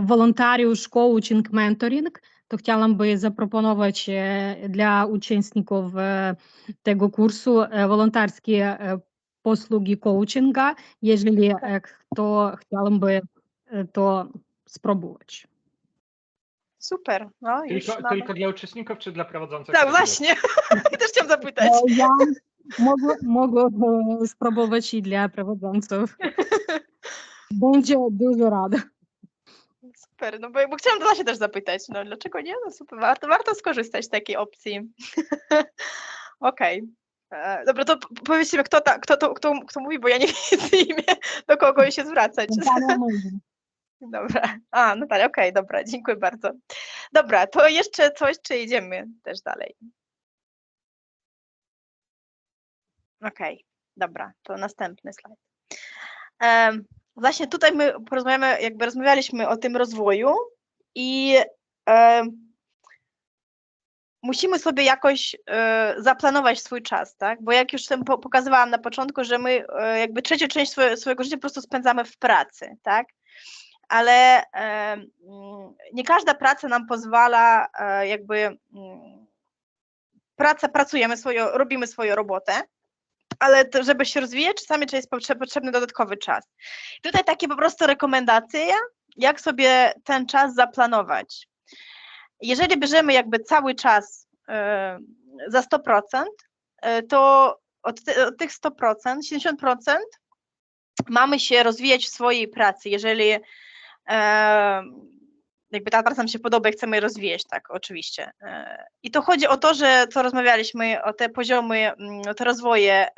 wolontariusz, coaching, mentoring, to chciałam by zaproponować dla uczestników tego kursu wolontarskie posługi coachinga, jeżeli kto chciałby to spróbować. Super, no już Tylko dla uczestników czy dla prowadzących? Tak, właśnie. Też chciałam zapytać. Ja mogę spróbować i dla prowadzących. Będzie dużo rada. Super, no bo chciałam dla się też zapytać, no dlaczego nie? No super, warto skorzystać z takiej opcji. Okej. Dobra, to powiedzcie mi, kto mówi, bo ja nie widzę imię, do kogo się zwracać. Dobra, Natalia, okej, dobra, dziękuję bardzo. Dobra, to jeszcze coś, czy idziemy też dalej? Okej, dobra, to następny slajd. Właśnie tutaj my rozmawialiśmy o tym rozwoju i musimy sobie jakoś zaplanować swój czas, tak? Bo jak już pokazywałam na początku, że my jakby trzecią część swojego życia po prostu spędzamy w pracy, tak? Ale nie każda praca nam pozwala pracujemy robimy swoją robotę, ale to, żeby się rozwijać, czasami jest potrzebny dodatkowy czas. Tutaj takie po prostu rekomendacje, jak sobie ten czas zaplanować. Jeżeli bierzemy jakby cały czas za 100%, to od tych 100%, 70% mamy się rozwijać w swojej pracy. Jeżeli jakby ta praca nam się podoba i chcemy rozwijać, tak, oczywiście. I to chodzi o to, że co rozmawialiśmy, o te poziomy, o te rozwoje,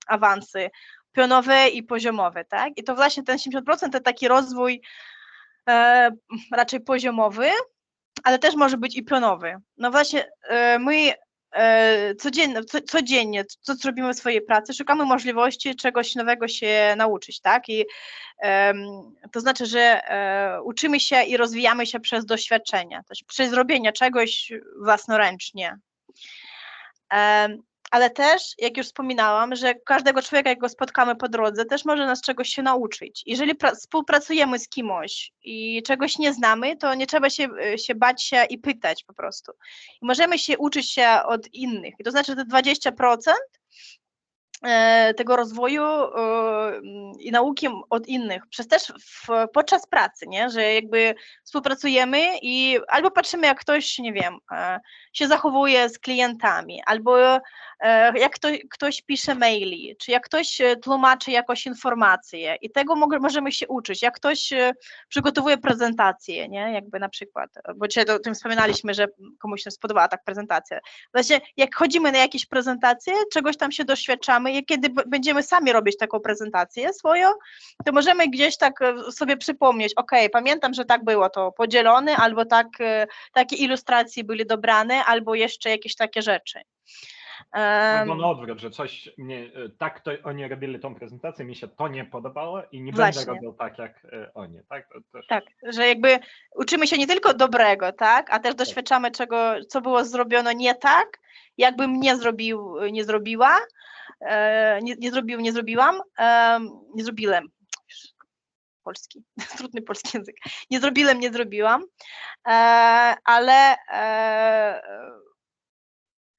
awansy pionowe i poziomowe, tak? I to właśnie ten 70% to taki rozwój raczej poziomowy, ale też może być i pionowy. No właśnie my codziennie, co robimy w swojej pracy, szukamy możliwości czegoś nowego się nauczyć, tak? I to znaczy, że uczymy się i rozwijamy się przez doświadczenia, przez robienie czegoś własnoręcznie. Ale też, jak już wspominałam, że każdego człowieka, jak go spotkamy po drodze, też może nas czegoś się nauczyć. Jeżeli współpracujemy z kimś i czegoś nie znamy, to nie trzeba się bać się i pytać po prostu. I możemy się uczyć się od innych. I to znaczy, że te 20% tego rozwoju i nauki od innych, podczas pracy, nie? Że jakby współpracujemy i albo patrzymy, jak ktoś, nie wiem, się zachowuje z klientami, albo jak ktoś pisze maili, czy jak ktoś tłumaczy jakoś informacje i tego możemy się uczyć, jak ktoś przygotowuje prezentację, nie? Jakby na przykład, bo dzisiaj o tym wspominaliśmy, że komuś się spodobała tak prezentacja. Właśnie jak chodzimy na jakieś prezentacje, czegoś tam się doświadczamy i kiedy będziemy sami robić taką prezentację swoją, to możemy gdzieś tak sobie przypomnieć, pamiętam, że tak było to podzielone, albo takie ilustracje były dobrane, albo jeszcze jakieś takie rzeczy. Albo na odwrót, że coś mnie, tak to oni robili tą prezentację, mi się to nie podobało i nie będę robił tak jak oni, tak? Też... Tak, że jakby uczymy się nie tylko dobrego, tak, a też doświadczamy co było zrobione nie tak, jakbym nie zrobiłam, polski, trudny polski język, nie zrobiłam, ale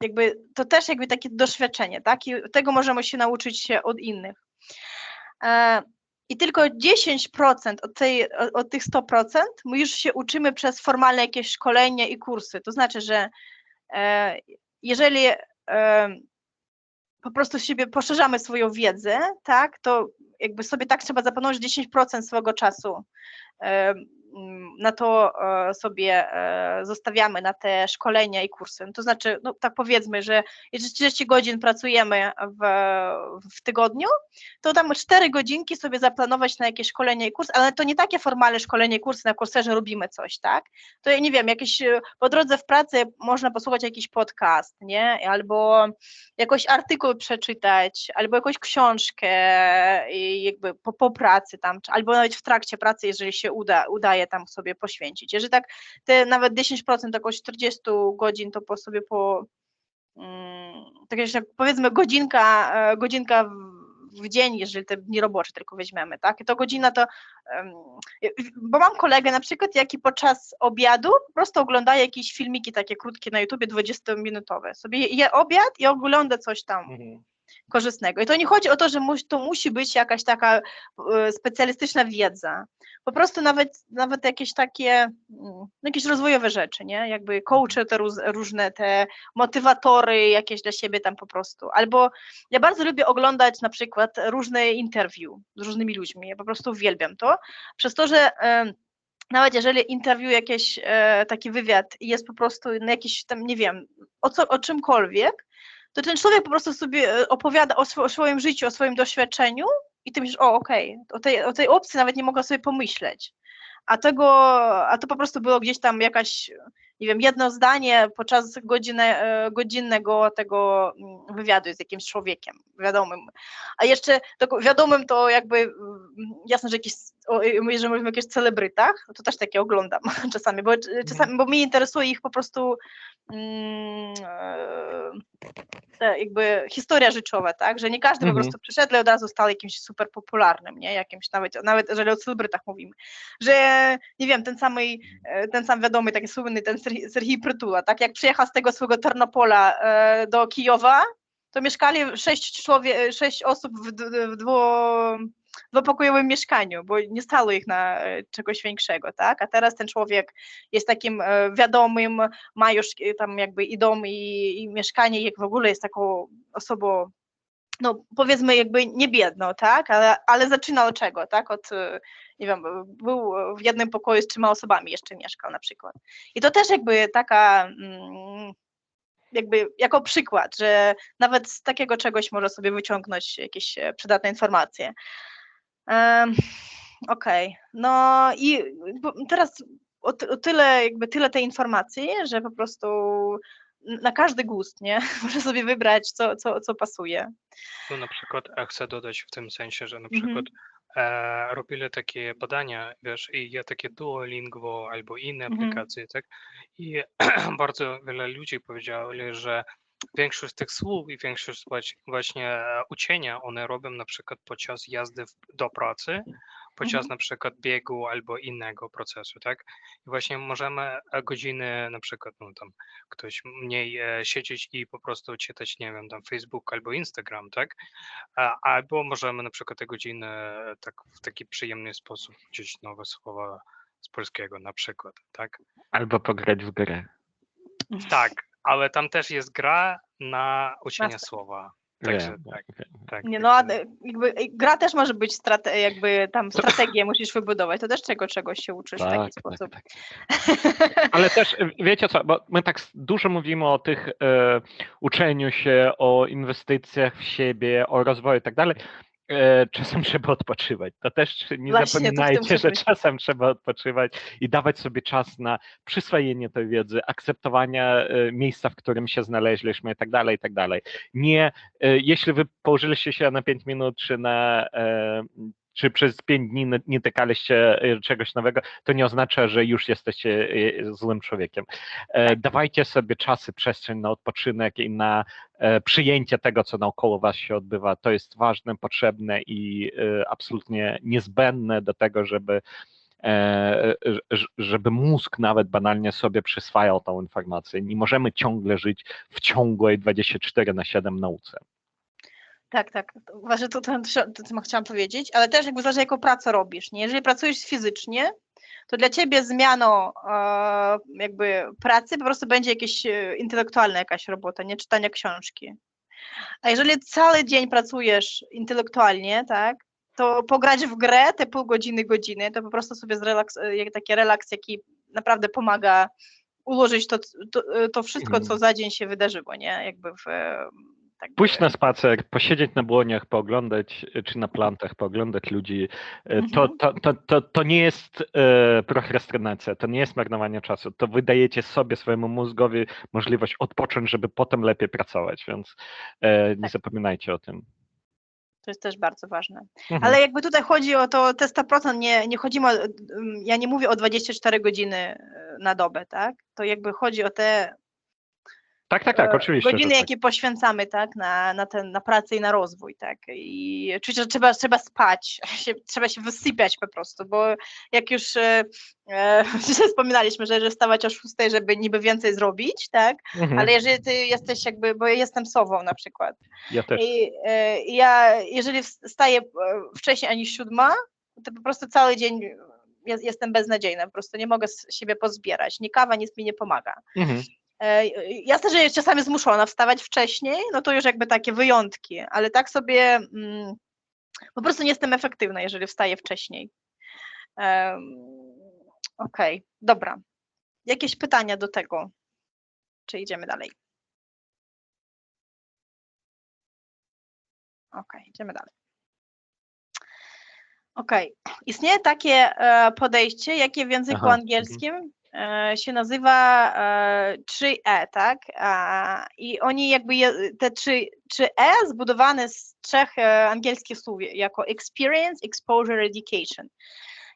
jakby to też jakby takie doświadczenie, tak, i tego możemy się nauczyć się od innych. I tylko 10% od tych 100% my już się uczymy przez formalne jakieś szkolenia i kursy. To znaczy, że jeżeli po prostu siebie poszerzamy swoją wiedzę, tak, to jakby sobie tak trzeba zaplanować 10% swojego czasu na to sobie zostawiamy na te szkolenia i kursy. To znaczy, no tak powiedzmy, że jeżeli 30 godzin pracujemy w tygodniu, to tam 4 godzinki sobie zaplanować na jakieś szkolenie i kurs, ale to nie takie formalne szkolenie i kursy, na Courserze robimy coś, tak? To ja nie wiem, jakieś po drodze w pracy można posłuchać jakiś podcast, nie? Albo jakiś artykuł przeczytać, albo jakąś książkę i jakby po pracy tam, albo nawet w trakcie pracy, jeżeli się udaje tam sobie poświęcić. Jeżeli tak te nawet 10%, około 40 godzin, to sobie tak jak powiedzmy godzinka w dzień, jeżeli te dni robocze tylko weźmiemy, tak? I to godzina to, bo mam kolegę na przykład, jaki podczas obiadu po prostu ogląda jakieś filmiki takie krótkie na YouTubie, 20-minutowe. Sobie je obiad i ogląda coś tam korzystnego. I to nie chodzi o to, że to musi być jakaś taka specjalistyczna wiedza. Po prostu nawet jakieś takie, jakieś rozwojowe rzeczy, nie? Jakby coachy, te różne te motywatory jakieś dla siebie tam po prostu. Albo ja bardzo lubię oglądać na przykład różne interview z różnymi ludźmi. Ja po prostu uwielbiam to. Przez to, że nawet jeżeli interview, jakiś taki wywiad jest po prostu na jakiś tam, nie wiem, o czymkolwiek, to ten człowiek po prostu sobie opowiada o swoim życiu, o swoim doświadczeniu i ty myślisz, okej, o tej opcji nawet nie mogę sobie pomyśleć. A to po prostu było gdzieś tam jakaś, nie wiem, jedno zdanie podczas godzinnego tego wywiadu z jakimś człowiekiem wiadomym. A jeszcze wiadomym to jakby, jasne, że jeżeli mówimy o jakichś celebrytach, to też takie oglądam czasami, bo mnie interesuje ich po prostu jakby historia życiowa, tak, że nie każdy po prostu przyszedł i od razu stał jakimś super popularnym, nie, jakimś nawet jeżeli o celebrytach mówimy, że nie wiem, ten sam wiadomy, taki słynny, ten Serhii Prytula, tak, jak przyjechał z tego swojego Ternopola do Kijowa, to mieszkali 6 osób w dwupokojowym mieszkaniu, bo nie stało ich na czegoś większego, tak? A teraz ten człowiek jest takim wiadomym, ma już tam jakby i dom, i mieszkanie, i w ogóle jest taką osobą, no powiedzmy jakby nie biedną, tak? Ale zaczynał od czego, tak? Nie wiem, był w jednym pokoju z 3 osobami jeszcze mieszkał na przykład. I to też jakby taka jakby jako przykład, że nawet z takiego czegoś może sobie wyciągnąć jakieś przydatne informacje. Okej, no i teraz tyle tej informacji, że po prostu na każdy gust, nie? Może sobie wybrać, co pasuje. No na przykład chcę dodać w tym sensie, że na przykład robili takie badania, wiesz, i ja takie Duolingo albo inne aplikacje, tak? I bardzo wiele ludzi powiedziało, że większość tych słów i większość właśnie uczenia one robią na przykład podczas jazdy do pracy, podczas na przykład biegu albo innego procesu, tak? I właśnie możemy godziny na przykład, no tam ktoś mniej siedzieć i po prostu czytać, nie wiem, tam Facebook albo Instagram, tak? Albo możemy na przykład te godziny tak w taki przyjemny sposób uczyć nowe słowa z polskiego na przykład, tak? Albo pograć w grę. Tak, ale tam też jest gra na uczenie słowa. Także tak. Nie, no, jakby gra też może być jakby tam strategię musisz wybudować, to też czegoś się uczysz w taki sposób. Tak. Ale też wiecie co, bo my tak dużo mówimy o tych uczeniu się, o inwestycjach w siebie, o rozwoju i tak dalej. Czasem trzeba odpoczywać. To też nie zapominajcie, że czasem trzeba odpoczywać i dawać sobie czas na przyswojenie tej wiedzy, akceptowania miejsca, w którym się znaleźliśmy i tak dalej, i tak dalej. Nie, jeśli wy położyliście się na 5 minut, czy przez 5 dni nie tykaliście czegoś nowego, to nie oznacza, że już jesteście złym człowiekiem. Dawajcie sobie czasy, przestrzeń na odpoczynek i na przyjęcie tego, co naokoło was się odbywa. To jest ważne, potrzebne i absolutnie niezbędne do tego, żeby mózg nawet banalnie sobie przyswajał tą informację. Nie możemy ciągle żyć w ciągłej 24/7 nauce. Tak. Uważam, to chciałam powiedzieć, ale też jakby zależy, jaką pracę robisz. Nie? Jeżeli pracujesz fizycznie, to dla ciebie zmianą jakby pracy po prostu będzie jakieś intelektualna jakaś robota, nie czytania książki. A jeżeli cały dzień pracujesz intelektualnie, tak, to pograć w grę te pół godziny, godziny, to po prostu sobie taki relaks, jaki naprawdę pomaga ułożyć to wszystko, co za dzień się wydarzyło, nie? Jakby tak Pójść na spacer, posiedzieć na błoniach, pooglądać, czy na plantach, pooglądać ludzi. To nie jest prokrastynacja, to nie jest marnowanie czasu. To wydajecie sobie, swojemu mózgowi możliwość odpocząć, żeby potem lepiej pracować, więc nie zapominajcie o tym. To jest też bardzo ważne. Ale jakby tutaj chodzi o to, te 100%, nie chodzi ja nie mówię o 24 godziny na dobę, tak? To jakby chodzi o te Tak, oczywiście. godziny, jakie poświęcamy, tak, na pracę i na rozwój, tak. I oczywiście, że trzeba spać, trzeba się wysypiać po prostu, bo jak już wspominaliśmy, że wstawać o 6, żeby niby więcej zrobić, tak, ale jeżeli ty jesteś jakby, bo ja jestem sową na przykład. Ja też. I ja, jeżeli wstaję wcześniej niż 7, to po prostu cały dzień jestem beznadziejna, po prostu nie mogę z siebie pozbierać, ni kawa, nic mi nie pomaga. Jasne, że jest czasami zmuszona wstawać wcześniej, no to już jakby takie wyjątki, ale tak sobie po prostu nie jestem efektywna, jeżeli wstaję wcześniej. Okej, dobra. Jakieś pytania do tego? Czy idziemy dalej? Okej, idziemy dalej. Okej. Istnieje takie podejście, jakie w języku angielskim się nazywa 3E, tak? I oni jakby, te 3E zbudowane z 3 angielskich słów, jako experience, exposure, education.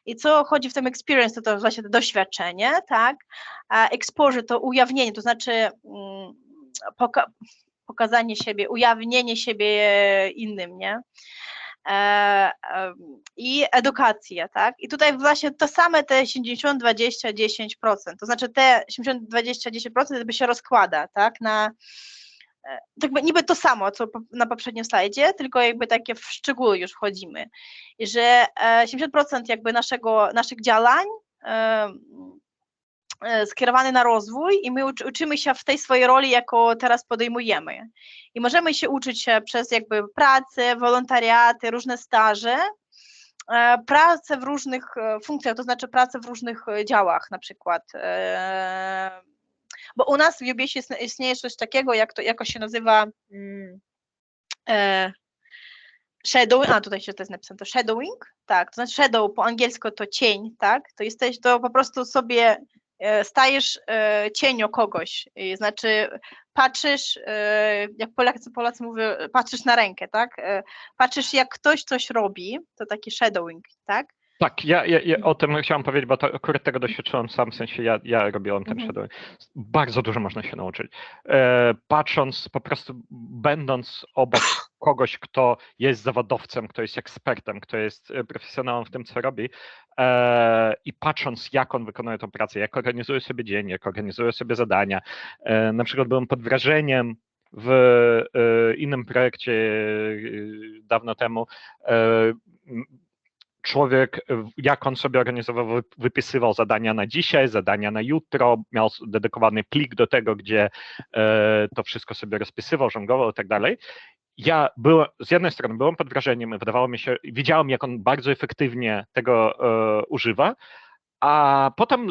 I co chodzi w tym experience, to właśnie to doświadczenie, tak? A exposure to ujawnienie, to znaczy pokazanie siebie, ujawnienie siebie innym, nie? I edukacja, tak? I tutaj właśnie to same te 70, 20, 10%, to znaczy te 70, 20, 10% jakby się rozkłada, tak? Na tak niby to samo, co na poprzednim slajdzie, tylko jakby takie w szczegóły już wchodzimy. I że 70% jakby naszych działań skierowany na rozwój i my uczymy się w tej swojej roli, jaką teraz podejmujemy. I możemy się uczyć przez jakby pracę, wolontariaty, różne staże, pracę w różnych funkcjach, to znaczy pracę w różnych działach na przykład. Bo u nas w UBS istnieje coś takiego, jako się nazywa shadowing, tutaj się to jest napisane, to shadowing, tak, to znaczy shadow po angielsku to cień, tak, to po prostu sobie stajesz cienio kogoś, znaczy patrzysz, jak Polacy mówią, patrzysz na rękę, tak, patrzysz jak ktoś coś robi, to taki shadowing, tak. Tak, ja o tym chciałam powiedzieć, bo to akurat tego doświadczyłem sam, w sensie ja robiłem ten shadowing. Bardzo dużo można się nauczyć. Patrząc, po prostu będąc obok kogoś, kto jest zawodowcem, kto jest ekspertem, kto jest profesjonalem w tym, co robi i patrząc, jak on wykonuje tę pracę, jak organizuje sobie dzień, jak organizuje sobie zadania. Na przykład byłem pod wrażeniem w innym projekcie dawno temu, człowiek, jak on sobie organizował, wypisywał zadania na dzisiaj, zadania na jutro, miał dedykowany plik do tego, gdzie to wszystko sobie rozpisywał, żonglował i tak dalej. Ja z jednej strony byłem pod wrażeniem, wydawało mi się, widziałem, jak on bardzo efektywnie tego używa, a potem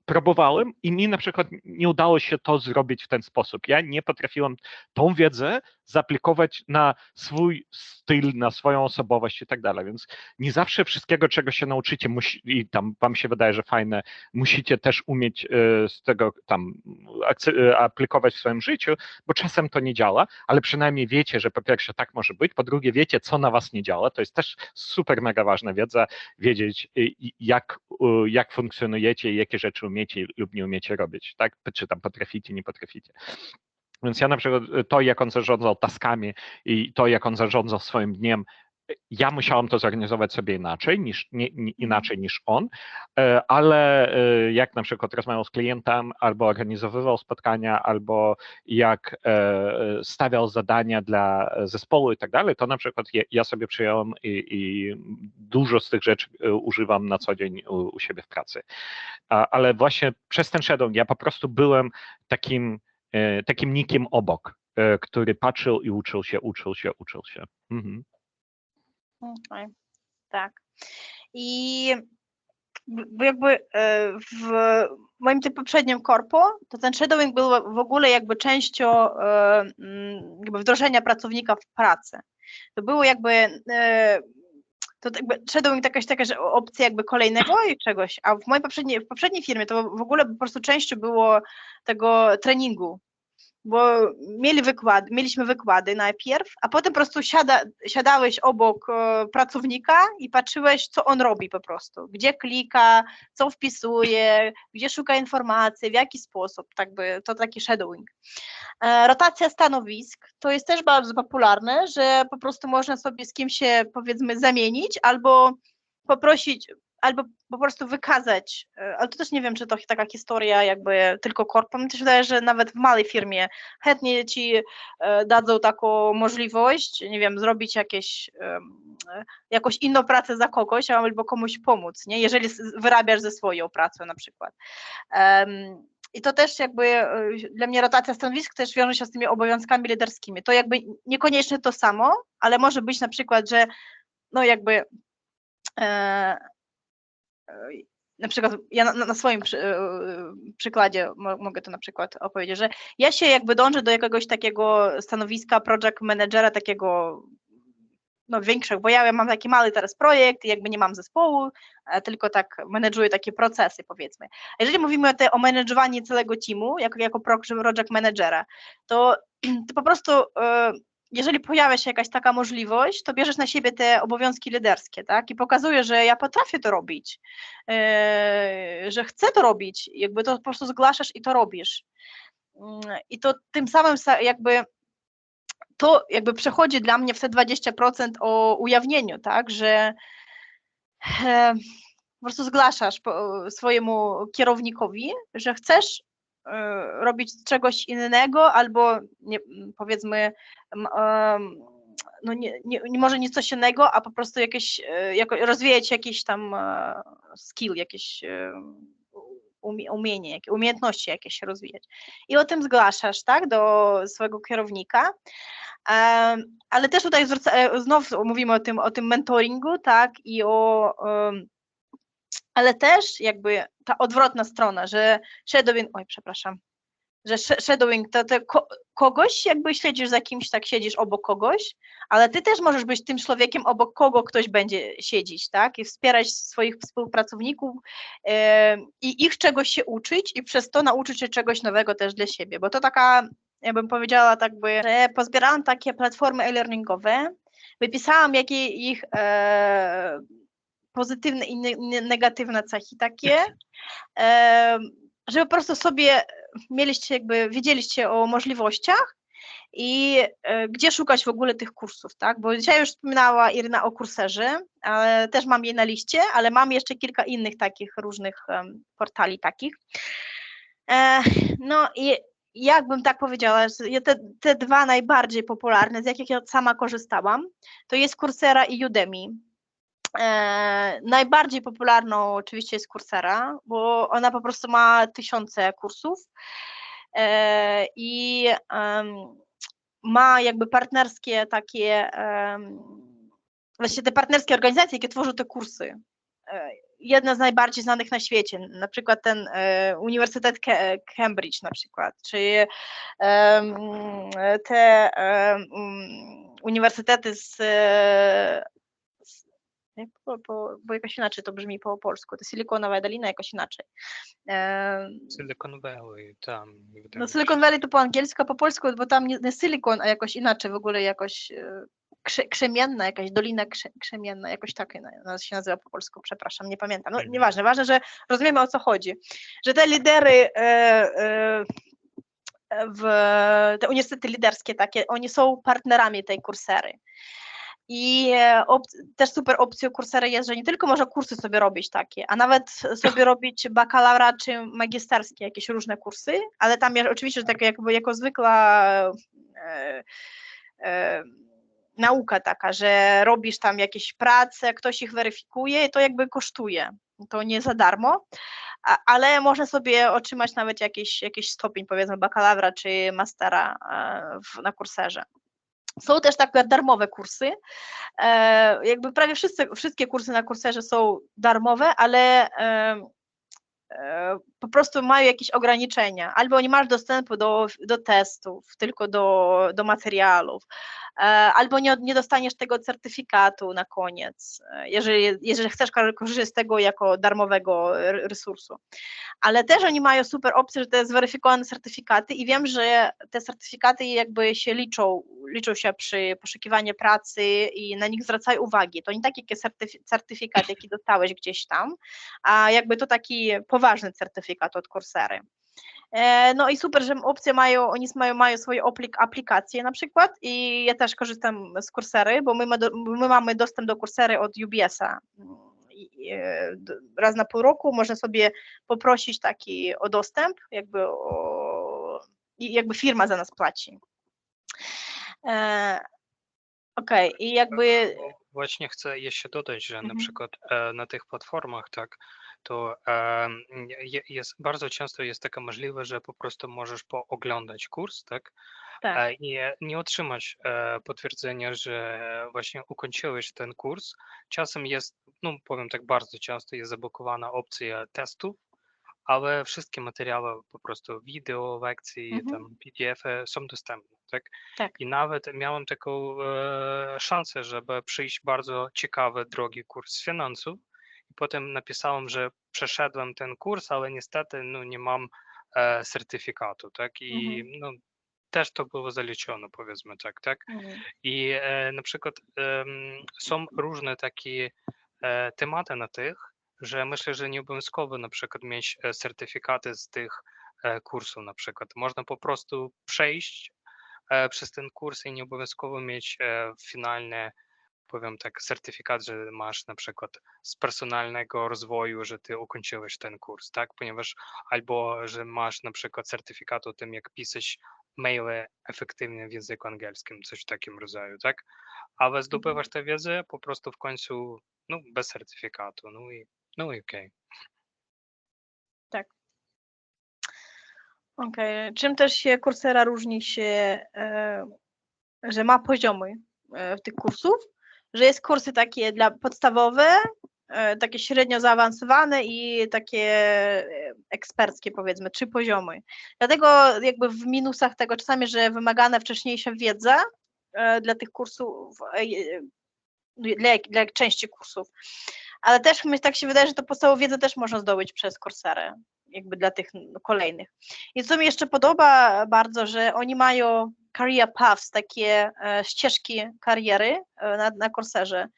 próbowałem i mi na przykład nie udało się to zrobić w ten sposób. Ja nie potrafiłem tą wiedzę zaaplikować na swój styl, na swoją osobowość i tak dalej, więc nie zawsze wszystkiego, czego się nauczycie i tam wam się wydaje, że fajne, musicie też umieć z tego tam aplikować w swoim życiu, bo czasem to nie działa, ale przynajmniej wiecie, że po pierwsze tak może być, po drugie wiecie, co na was nie działa, to jest też super mega ważna wiedza, wiedzieć jak funkcjonujecie i jakie rzeczy umiecie lub nie umiecie robić, tak? Czy tam potraficie, nie potraficie. Więc ja na przykład to, jak on zarządzał taskami i to, jak on zarządzał swoim dniem, ja musiałam to zorganizować sobie inaczej niż on, ale jak na przykład rozmawiał z klientem, albo organizowywał spotkania, albo jak stawiał zadania dla zespołu i tak dalej, to na przykład ja sobie przyjąłem i dużo z tych rzeczy używam na co dzień u siebie w pracy. Ale właśnie przez ten shadowing ja po prostu byłem takim nikiem obok. który patrzył i uczył się. Mhm. Okej, tak. I jakby w moim tym poprzednim korpo, to ten shadowing był w ogóle jakby częścią jakby wdrożenia pracownika w pracę. To było jakby to jakby shadowing to jakaś taka opcja jakby kolejnego i czegoś, a w mojej poprzedniej firmie to w ogóle po prostu częścią było tego treningu, bo mieliśmy wykłady najpierw, a potem po prostu siadałeś obok pracownika i patrzyłeś, co on robi po prostu, gdzie klika, co wpisuje, gdzie szuka informacji, w jaki sposób, to taki shadowing. Rotacja stanowisk to jest też bardzo popularne, że po prostu można sobie z kimś się powiedzmy zamienić albo poprosić, albo po prostu wykazać, ale to też nie wiem, czy to taka historia jakby tylko korpo, mi się wydaje, że nawet w małej firmie chętnie ci dadzą taką możliwość, nie wiem, zrobić jakąś inną pracę za kogoś albo komuś pomóc, nie? Jeżeli wyrabiasz ze swoją pracą na przykład. I to też jakby dla mnie rotacja stanowisk też wiąże się z tymi obowiązkami liderskimi. To jakby niekoniecznie to samo, ale może być na przykład, że no jakby na przykład ja na swoim przykładzie mogę to na przykład opowiedzieć, że ja się jakby dążę do jakiegoś takiego stanowiska project managera, takiego no większego, bo ja mam taki mały teraz projekt i jakby nie mam zespołu, tylko tak menedżuję takie procesy powiedzmy. A jeżeli mówimy o menedżowaniu całego teamu jako project managera, to po prostu jeżeli pojawia się jakaś taka możliwość, to bierzesz na siebie te obowiązki liderskie, tak? I pokazujesz, że ja potrafię to robić, że chcę to robić, jakby to po prostu zgłaszasz i to robisz. I to tym samym jakby to jakby przechodzi dla mnie w te 20% o ujawnieniu, tak? Że po prostu zgłaszasz swojemu kierownikowi, że chcesz robić czegoś innego albo powiedzmy no może nie coś innego, a po prostu rozwijać jakiś tam skill, jakieś umienie, umiejętności jakieś się rozwijać. I o tym zgłaszasz, tak, do swojego kierownika. Ale też tutaj znowu mówimy o tym mentoringu, tak, i ale też jakby ta odwrotna strona, że shadowing, że shadowing to kogoś jakby śledzisz za kimś, tak siedzisz obok kogoś, ale ty też możesz być tym człowiekiem, obok kogo ktoś będzie siedzieć, tak, i wspierać swoich współpracowników i ich czegoś się uczyć i przez to nauczyć się czegoś nowego też dla siebie, bo to taka, ja bym powiedziała tak by, że pozbierałam takie platformy e-learningowe, wypisałam jakie ich pozytywne i negatywne cechy takie, żeby po prostu sobie wiedzieliście o możliwościach i gdzie szukać w ogóle tych kursów, tak? Bo dzisiaj już wspominała Iryna o Courserze, ale też mam je na liście, ale mam jeszcze kilka innych takich różnych portali takich. No i jakbym tak powiedziała, że te dwa najbardziej popularne, z jakich ja sama korzystałam, to jest Coursera i Udemy. Najbardziej popularną oczywiście jest Coursera, bo ona po prostu ma tysiące kursów i ma jakby partnerskie takie, właśnie te partnerskie organizacje, jakie tworzą te kursy. Jedna z najbardziej znanych na świecie, na przykład ten Uniwersytet Cambridge na przykład, czy te uniwersytety bo jakoś inaczej to brzmi po polsku, to Silikonowa Dolina jakoś inaczej. Silicon Valley, tam. No Silicon Valley to po angielsku, a po polsku, bo tam nie Silicon, a jakoś inaczej, w ogóle jakoś krzemienna, jakaś Dolina Krzemienna, jakoś tak się nazywa po polsku, przepraszam, nie pamiętam. No nieważne, ważne, że rozumiemy o co chodzi, że te lidery te uniwersytety liderskie takie, oni są partnerami tej Coursery. I też super opcją Coursery jest, że nie tylko można kursy sobie robić takie, a nawet sobie robić bakalaureat czy magisterskie, jakieś różne kursy, ale tam jest oczywiście takie jakby jako zwykła nauka taka, że robisz tam jakieś prace, ktoś ich weryfikuje i to jakby kosztuje. to nie za darmo, ale można sobie otrzymać nawet jakiś stopień, powiedzmy bakalawra czy mastera na Courserze. Są też takie darmowe kursy, jakby prawie wszystkie kursy na Courserze są darmowe, ale po prostu mają jakieś ograniczenia, albo nie masz dostępu do testów, tylko do materiałów, albo nie dostaniesz tego certyfikatu na koniec, jeżeli chcesz korzystać z tego jako darmowego resursu. Ale też oni mają super opcję, że to jest zweryfikowane certyfikaty i wiem, że te certyfikaty jakby się liczą się przy poszukiwaniu pracy i na nich zwracają uwagi. To nie taki certyfikat, jaki dostałeś gdzieś tam, a jakby to taki poważny certyfikat od Coursery. No i super, że oni mają swoje aplikacje na przykład i ja też korzystam z Coursery, bo my mamy dostęp do Coursery od UBS-a. Raz na pół roku można sobie poprosić taki o dostęp, jakby firma za nas płaci. Okej, i jakby... Właśnie chcę jeszcze dodać, że na przykład na tych platformach, tak, to bardzo często jest taka możliwość, że po prostu możesz pooglądać kurs, tak, Tak. i nie otrzymać potwierdzenia, że właśnie ukończyłeś ten kurs. Czasem jest, no powiem tak, bardzo często jest zablokowana opcja testów, ale wszystkie materiały, po prostu wideo, lekcje, tam PDF-y są dostępne, tak? Tak. I nawet miałem taką szansę, żeby przejść bardzo ciekawy, drogi kurs finansów i potem napisałem, że przeszedłem ten kurs, ale niestety no, nie mam certyfikatu, tak? I no, też to było zaliczone, powiedzmy tak? I na przykład są różne takie tematy na tych, że myślę, że nie obowiązkowo na przykład mieć certyfikaty z tych kursów na przykład. Można po prostu przejść przez ten kurs i nie obowiązkowo mieć finalny, powiem tak, certyfikat, że masz na przykład z personalnego rozwoju, że ty ukończyłeś ten kurs, tak? Ponieważ albo, że masz na przykład certyfikat o tym, jak pisać maile efektywnie w języku angielskim, coś w takim rodzaju, tak? Ale zdobywasz tę wiedzę po prostu w końcu, no, bez certyfikatu, no i okej. Tak. Okej. Czym też się Coursera różni się, że ma poziomy tych kursów, że jest kursy takie dla podstawowe, takie średnio zaawansowane i takie eksperckie, powiedzmy, 3 poziomy. Dlatego jakby w minusach tego czasami, że wymagana wcześniejsza wiedza dla tych kursów, dla części kursów. Ale też mi tak się wydaje, że to podstawową wiedzę też można zdobyć przez Courserę, jakby dla tych kolejnych. I co mi jeszcze podoba bardzo, że oni mają career paths, takie ścieżki kariery na Courserze,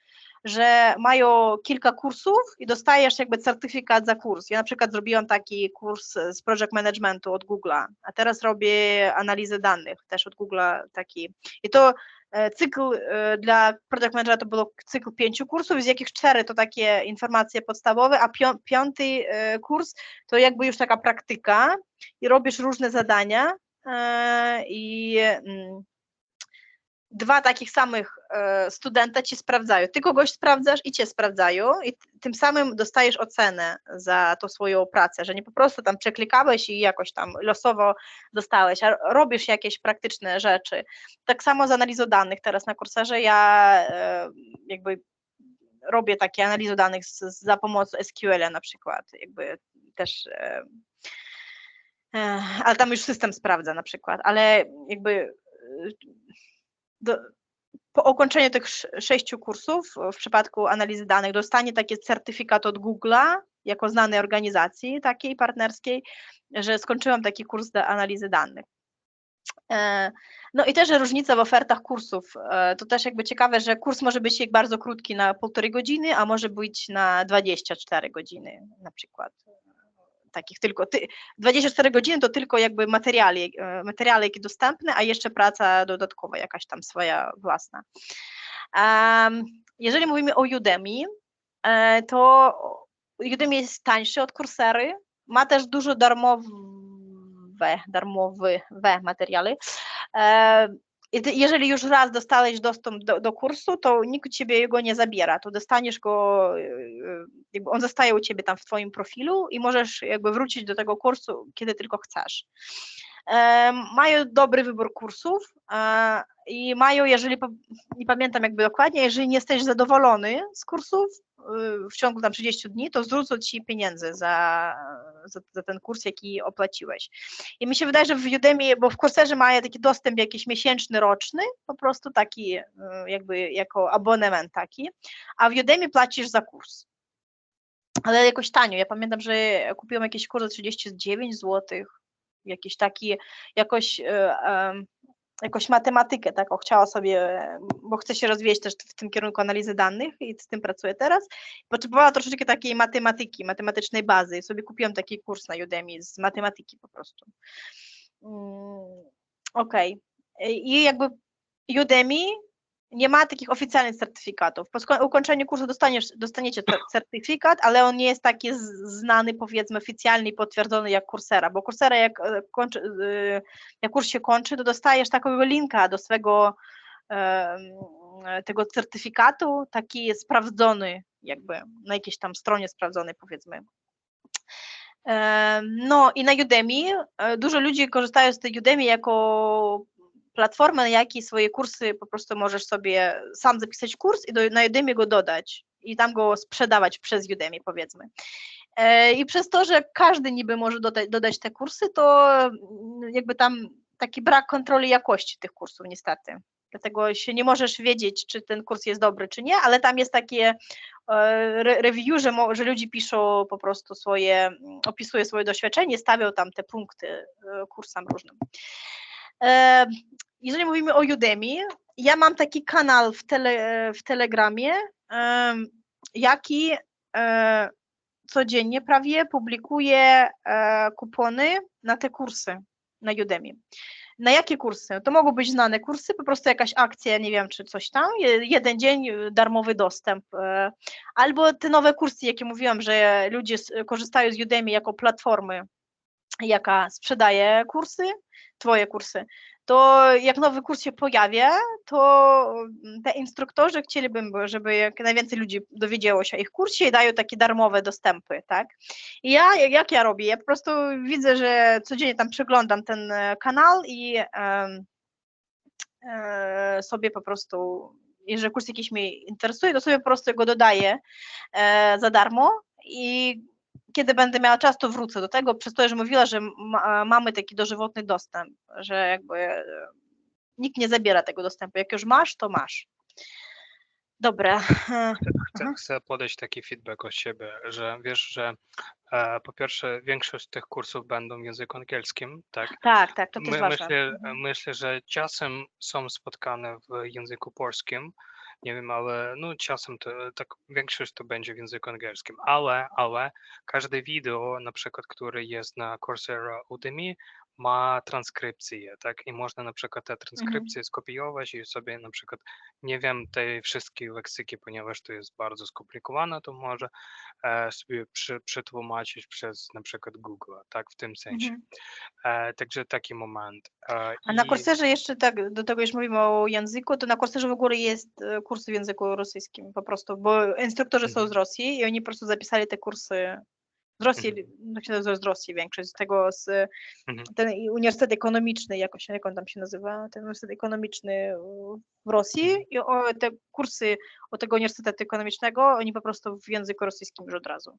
że mają kilka kursów i dostajesz jakby certyfikat za kurs. Ja na przykład zrobiłam taki kurs z project managementu od Google'a, a teraz robię analizę danych też od Google'a taki. I to cykl dla project managera to było cykl 5 kursów, z jakich 4 to takie informacje podstawowe, a 5. kurs to jakby już taka praktyka i robisz różne zadania i 2 takich samych studenta ci sprawdzają. Ty kogoś sprawdzasz i cię sprawdzają i tym samym dostajesz ocenę za tą swoją pracę, że nie po prostu tam przeklikałeś i jakoś tam losowo dostałeś, a robisz jakieś praktyczne rzeczy. Tak samo z analizą danych teraz na Courserze ja jakby robię takie analizy danych za pomocą SQL-a na przykład, jakby też ale tam już system sprawdza na przykład, ale jakby po ukończeniu tych 6 kursów w przypadku analizy danych dostanie taki certyfikat od Google'a jako znanej organizacji takiej partnerskiej, że skończyłam taki kurs do analizy danych. No i też różnica w ofertach kursów. To też jakby ciekawe, że kurs może być bardzo krótki na 1,5 godziny, a może być na 24 godziny na przykład. Takich tylko 24 godziny to tylko jakby materiały jakie dostępne, a jeszcze praca dodatkowa jakaś tam swoja własna. Jeżeli mówimy o Udemy, to Udemy jest tańszy od Coursery, ma też dużo darmowe materiały, jeżeli już raz dostałeś dostęp do kursu, to nikt ciebie go nie zabiera, to dostaniesz go, jakby on zostaje u ciebie tam w twoim profilu i możesz jakby wrócić do tego kursu, kiedy tylko chcesz. Mają dobry wybór kursów i mają, jeżeli, nie pamiętam jakby dokładnie, jeżeli nie jesteś zadowolony z kursów w ciągu tam 30 dni, to zwrócą ci pieniędzy za ten kurs, jaki opłaciłeś. I mi się wydaje, że w Udemy, bo w Courserze mają taki dostęp jakiś miesięczny, roczny, po prostu taki jakby jako abonement taki, a w Udemy płacisz za kurs. Ale jakoś tanio. Ja pamiętam, że kupiłam jakiś kurs za 39 zł, jakiś taki, jakoś matematykę taką chciała sobie, bo chcę się rozwijać też w tym kierunku analizy danych i z tym pracuję teraz. Potrzebowała troszeczkę takiej matematyki, matematycznej bazy i sobie kupiłam taki kurs na Udemy z matematyki po prostu. Okej. I jakby Udemy nie ma takich oficjalnych certyfikatów. Po ukończeniu kursu dostaniecie certyfikat, ale on nie jest taki znany, powiedzmy, oficjalnie i potwierdzony jak Coursera, bo Coursera jak kurs się kończy, to dostajesz takiego linka do swego tego certyfikatu, taki sprawdzony jakby, na jakiejś tam stronie sprawdzonej, powiedzmy. No i na Udemy dużo ludzi korzystają z tej Udemy jako platformę, na jakiej swoje kursy po prostu możesz sobie sam zapisać kurs i na Udemy go dodać i tam go sprzedawać przez Udemy, powiedzmy. I przez to, że każdy niby może dodać te kursy, to jakby tam taki brak kontroli jakości tych kursów niestety. Dlatego się nie możesz wiedzieć, czy ten kurs jest dobry, czy nie, ale tam jest takie review, że ludzie piszą po prostu opisują swoje doświadczenie, stawią tam te punkty kursam różnym. Jeżeli mówimy o Udemy, ja mam taki kanał w Telegramie, jaki codziennie prawie publikuje kupony na te kursy na Udemy. Na jakie kursy? To mogą być znane kursy, po prostu jakaś akcja, nie wiem, czy coś tam, jeden dzień darmowy dostęp, albo te nowe kursy, jakie mówiłam, że ludzie korzystają z Udemy jako platformy, jaka sprzedaje kursy, twoje kursy, to jak nowy kurs się pojawia, to te instruktorzy chcieliby, żeby jak najwięcej ludzi dowiedziało się o ich kursie i dają takie darmowe dostępy, tak? I jak ja robię? Ja po prostu widzę, że codziennie tam przeglądam ten kanał i sobie po prostu, jeżeli kurs jakiś mnie interesuje, to sobie po prostu go dodaję za darmo i kiedy będę miała czas, to wrócę do tego, przez to, że mówiła, że mamy taki dożywotny dostęp, że jakby nikt nie zabiera tego dostępu. Jak już masz, to masz. Dobra. Chcę podać taki feedback od siebie, że wiesz, że po pierwsze większość tych kursów będą w języku angielskim, tak? Tak, to też ważne. Myślę, że czasem są spotkane w języku polskim, nie wiem, ale no czasem to tak większość to będzie w języku angielskim, ale każde wideo, na przykład, które jest na Coursera Udemy, ma transkrypcję, tak? I można na przykład te transkrypcje skopiować i sobie na przykład, nie wiem, tej wszystkie leksyki, ponieważ to jest bardzo skomplikowane, to może sobie przetłumaczyć przez na przykład Google, tak? W tym sensie. Także taki moment. A na Courserze jeszcze tak, do tego już mówimy o języku, to na Courserze w ogóle jest kurs w języku rosyjskim po prostu, bo instruktorzy są z Rosji i oni po prostu zapisali te kursy z Rosji, z Rosji większość, z tego, ten Uniwersytet Ekonomiczny, jak on tam się nazywa, ten Uniwersytet Ekonomiczny w Rosji i te kursy od tego Uniwersytetu Ekonomicznego, oni po prostu w języku rosyjskim już od razu.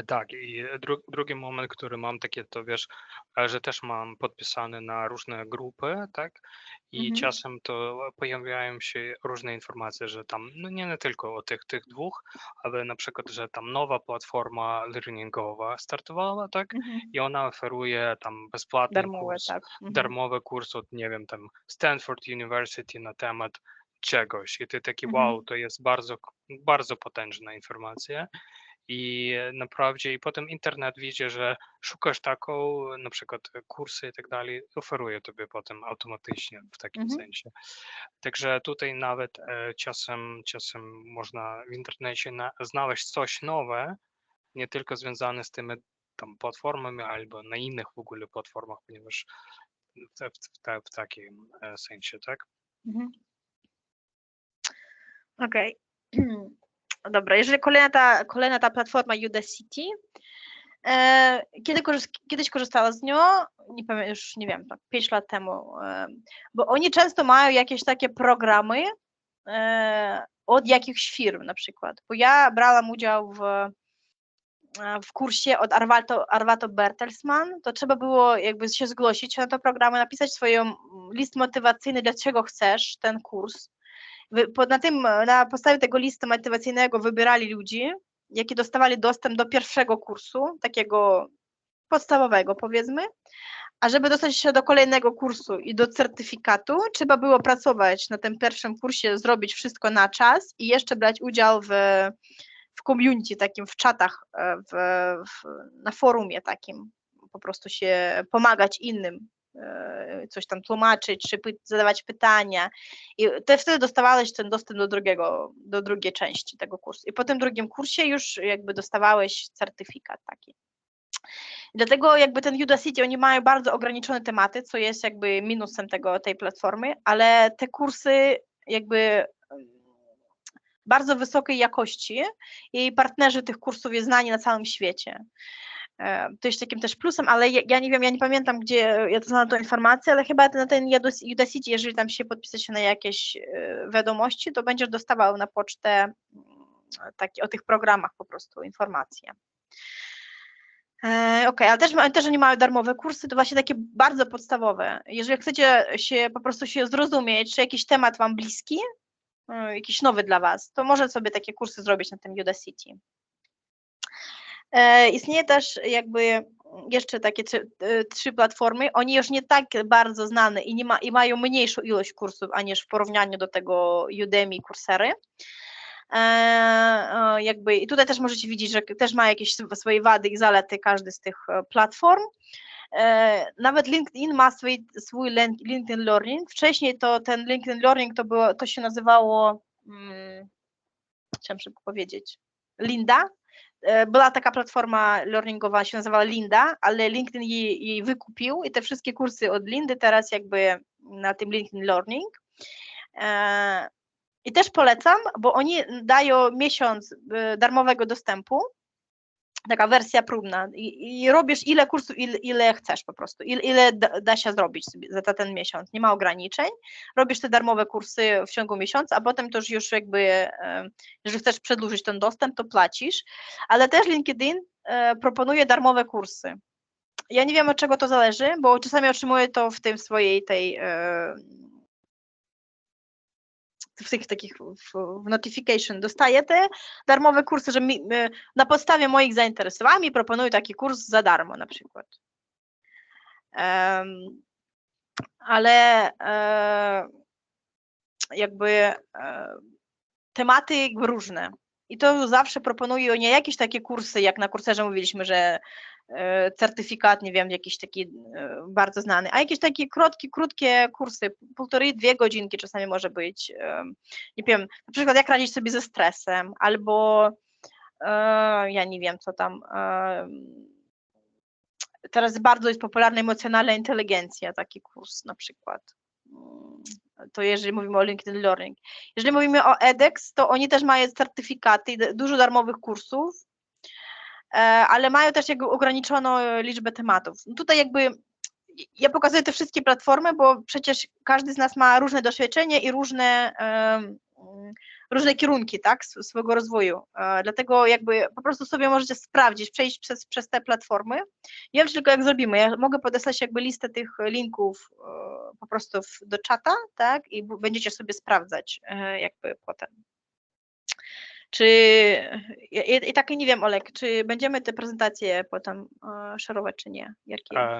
Tak, i drugi moment, który mam takie, to wiesz, że też mam podpisane na różne grupy, tak? I czasem to pojawiają się różne informacje, że tam, no nie tylko o tych dwóch, ale na przykład, że tam nowa platforma learningowa startowała, tak? I ona oferuje tam bezpłatny kurs, darmowy kurs od, nie wiem, tam Stanford University na temat czegoś. I ty taki, wow, to jest bardzo, bardzo potężna informacja. I naprawdę, i potem internet widzi, że szukasz taką, na przykład kursy i tak dalej, oferuje tobie potem automatycznie w takim sensie. Także tutaj nawet czasem można w internecie znaleźć coś nowe, nie tylko związane z tymi tam platformami albo na innych w ogóle platformach, ponieważ w takim sensie, tak? Mhm. Okej. Dobra, jeżeli kolejna ta platforma Udacity, kiedyś korzystała z nią, nie pamiętam, już nie wiem, tak 5 lat temu, bo oni często mają jakieś takie programy od jakichś firm na przykład, bo ja brałam udział w kursie od Arvato Bertelsmann, to trzeba było jakby się zgłosić na te programy, napisać swoją list motywacyjny, dlaczego chcesz ten kurs. Na podstawie tego listu motywacyjnego wybierali ludzi, jakie dostawali dostęp do pierwszego kursu, takiego podstawowego powiedzmy, a żeby dostać się do kolejnego kursu i do certyfikatu, trzeba było pracować na tym pierwszym kursie, zrobić wszystko na czas i jeszcze brać udział w community takim, w czatach, na forumie takim, po prostu się pomagać innym, coś tam tłumaczyć, czy zadawać pytania i wtedy dostawałeś ten dostęp do drugiej części tego kursu i po tym drugim kursie już jakby dostawałeś certyfikat taki. Dlatego jakby ten Udacity, oni mają bardzo ograniczone tematy, co jest jakby minusem tej platformy, ale te kursy jakby bardzo wysokiej jakości i partnerzy tych kursów jest znani na całym świecie. To jest takim też plusem, ale ja nie wiem, ja nie pamiętam, gdzie ja znalazłam tą informację, ale chyba na ten Udacity, jeżeli tam się podpisać na jakieś wiadomości, to będziesz dostawał na pocztę o tych programach po prostu informacje. Okej, ale też oni mają darmowe kursy, to właśnie takie bardzo podstawowe. Jeżeli chcecie po prostu się zrozumieć, czy jakiś temat wam bliski, jakiś nowy dla was, to może sobie takie kursy zrobić na tym Udacity. Istnieje też jakby jeszcze takie trzy platformy, oni już nie tak bardzo znane i mają mniejszą ilość kursów, aniż w porównaniu do tego Udemy, Coursera. Jakby i tutaj też możecie widzieć, że też ma jakieś swoje wady i zalety każdy z tych platform. Nawet LinkedIn ma swój LinkedIn Learning. Wcześniej to ten LinkedIn Learning to się nazywało, chciałam szybko powiedzieć, Linda. Była taka platforma learningowa, się nazywała Linda, ale LinkedIn jej wykupił i te wszystkie kursy od Lindy teraz jakby na tym LinkedIn Learning. I też polecam, bo oni dają miesiąc darmowego dostępu, taka wersja próbna i robisz ile kursów, ile chcesz po prostu, ile da się zrobić sobie za ten miesiąc, nie ma ograniczeń, robisz te darmowe kursy w ciągu miesiąca, a potem to już jakby, jeżeli chcesz przedłużyć ten dostęp, to płacisz, ale też LinkedIn proponuje darmowe kursy. Ja nie wiem, od czego to zależy, bo czasami otrzymuję to w tym swojej w tych takich w notification dostaję te darmowe kursy, że na podstawie moich zainteresowań mi proponują taki kurs za darmo na przykład. Ale jakby tematy jakby różne. I to zawsze proponują nie jakieś takie kursy, jak na Courserze mówiliśmy, że certyfikat, nie wiem, jakiś taki bardzo znany, a jakieś takie krótkie kursy, 1,5–2 godzinki czasami może być, nie wiem, na przykład jak radzić sobie ze stresem, albo ja nie wiem, co tam, teraz bardzo jest popularna emocjonalna inteligencja, taki kurs na przykład. To jeżeli mówimy o LinkedIn Learning. Jeżeli mówimy o edX, to oni też mają certyfikaty, dużo darmowych kursów, ale mają też jakby ograniczoną liczbę tematów. Tutaj jakby ja pokazuję te wszystkie platformy, bo przecież każdy z nas ma różne doświadczenie i różne kierunki, tak, swojego rozwoju. Dlatego jakby po prostu sobie możecie sprawdzić, przejść przez te platformy. Nie wiem, czy tylko jak zrobimy. Ja mogę podesłać jakby listę tych linków po prostu do czata, tak, i będziecie sobie sprawdzać jakby potem. I tak nie wiem, Olek, czy będziemy te prezentacje potem szerować, czy nie?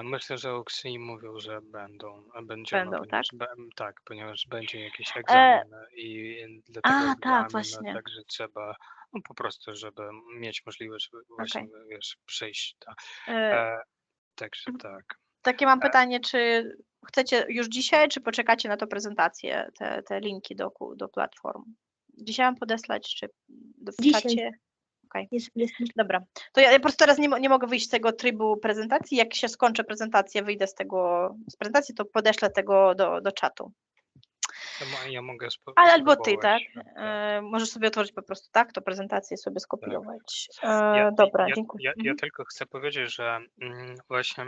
Myślę, że Oksini mówił, że będą, tak? Tak, ponieważ będzie jakiś egzamin i dlatego tak, egzamin, właśnie. także trzeba po prostu, żeby mieć możliwość właśnie, wiesz, przejść. Także tak. Takie mam pytanie, czy chcecie już dzisiaj, czy poczekacie na tą prezentację, te linki do platform? Dzisiaj mam podesłać, czy w Dzisiaj. czacie? okej. Jeżeli jest Dobra, to ja po prostu teraz nie mogę wyjść z tego trybu prezentacji. Jak się skończy prezentacja, wyjdę z prezentacji, to podeślę tego do czatu. Ja mogę Ale albo ty, tak? spróbować. Możesz sobie otworzyć po prostu tak, to prezentację sobie skopiować. Dobra, dziękuję. Ja tylko chcę powiedzieć, że właśnie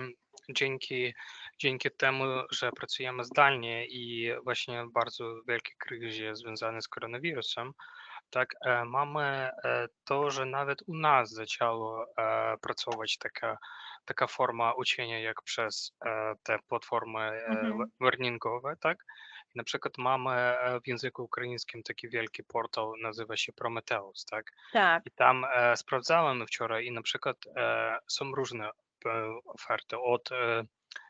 dzięki temu, że pracujemy zdalnie i właśnie bardzo wielki kryzys związany z koronawirusem, tak, mamy to, że nawet u nas zaczęło pracować taka forma uczenia jak przez te platformy learningowe, tak? Na przykład mamy w języku ukraińskim taki wielki portal, nazywa się Prometheus, tak? Tak. I tam sprawdzałem wczoraj i na przykład są różne oferty od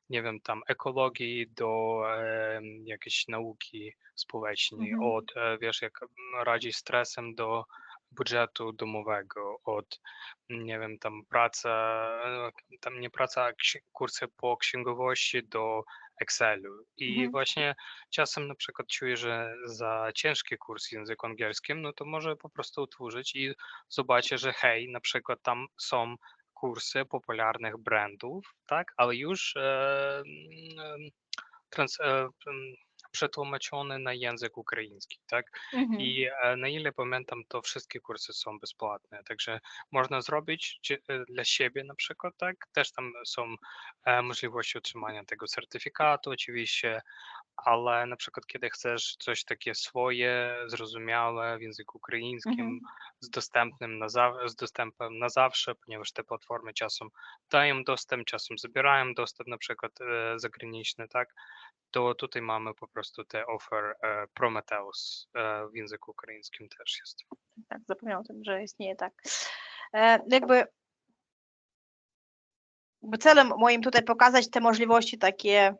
nie wiem, tam ekologii do jakiejś nauki społecznej, od, wiesz, jak radzić stresem do budżetu domowego, od, nie wiem, tam tam nie praca, a kursy po księgowości do Excelu. I właśnie czasem na przykład czuję, że za ciężki kurs języka angielskim, no to może po prostu otworzyć i zobaczę, że hej, na przykład tam są kursy popularnych brandów, tak, ale już przetłumaczone na język ukraiński, tak? I na ile pamiętam, to wszystkie kursy są bezpłatne, także można zrobić dla siebie na przykład, tak? Też tam są możliwości otrzymania tego certyfikatu oczywiście, ale na przykład kiedy chcesz coś takie swoje, zrozumiałe w języku ukraińskim, z dostępem na zawsze, ponieważ te platformy czasem dają dostęp, czasem zabierają dostęp, na przykład zagraniczny, tak, to tutaj mamy po prostu te offer Prometheus w języku ukraińskim też jest. Tak, zapomniałam o tym, że istnieje, tak. Jakby celem moim tutaj pokazać te możliwości takie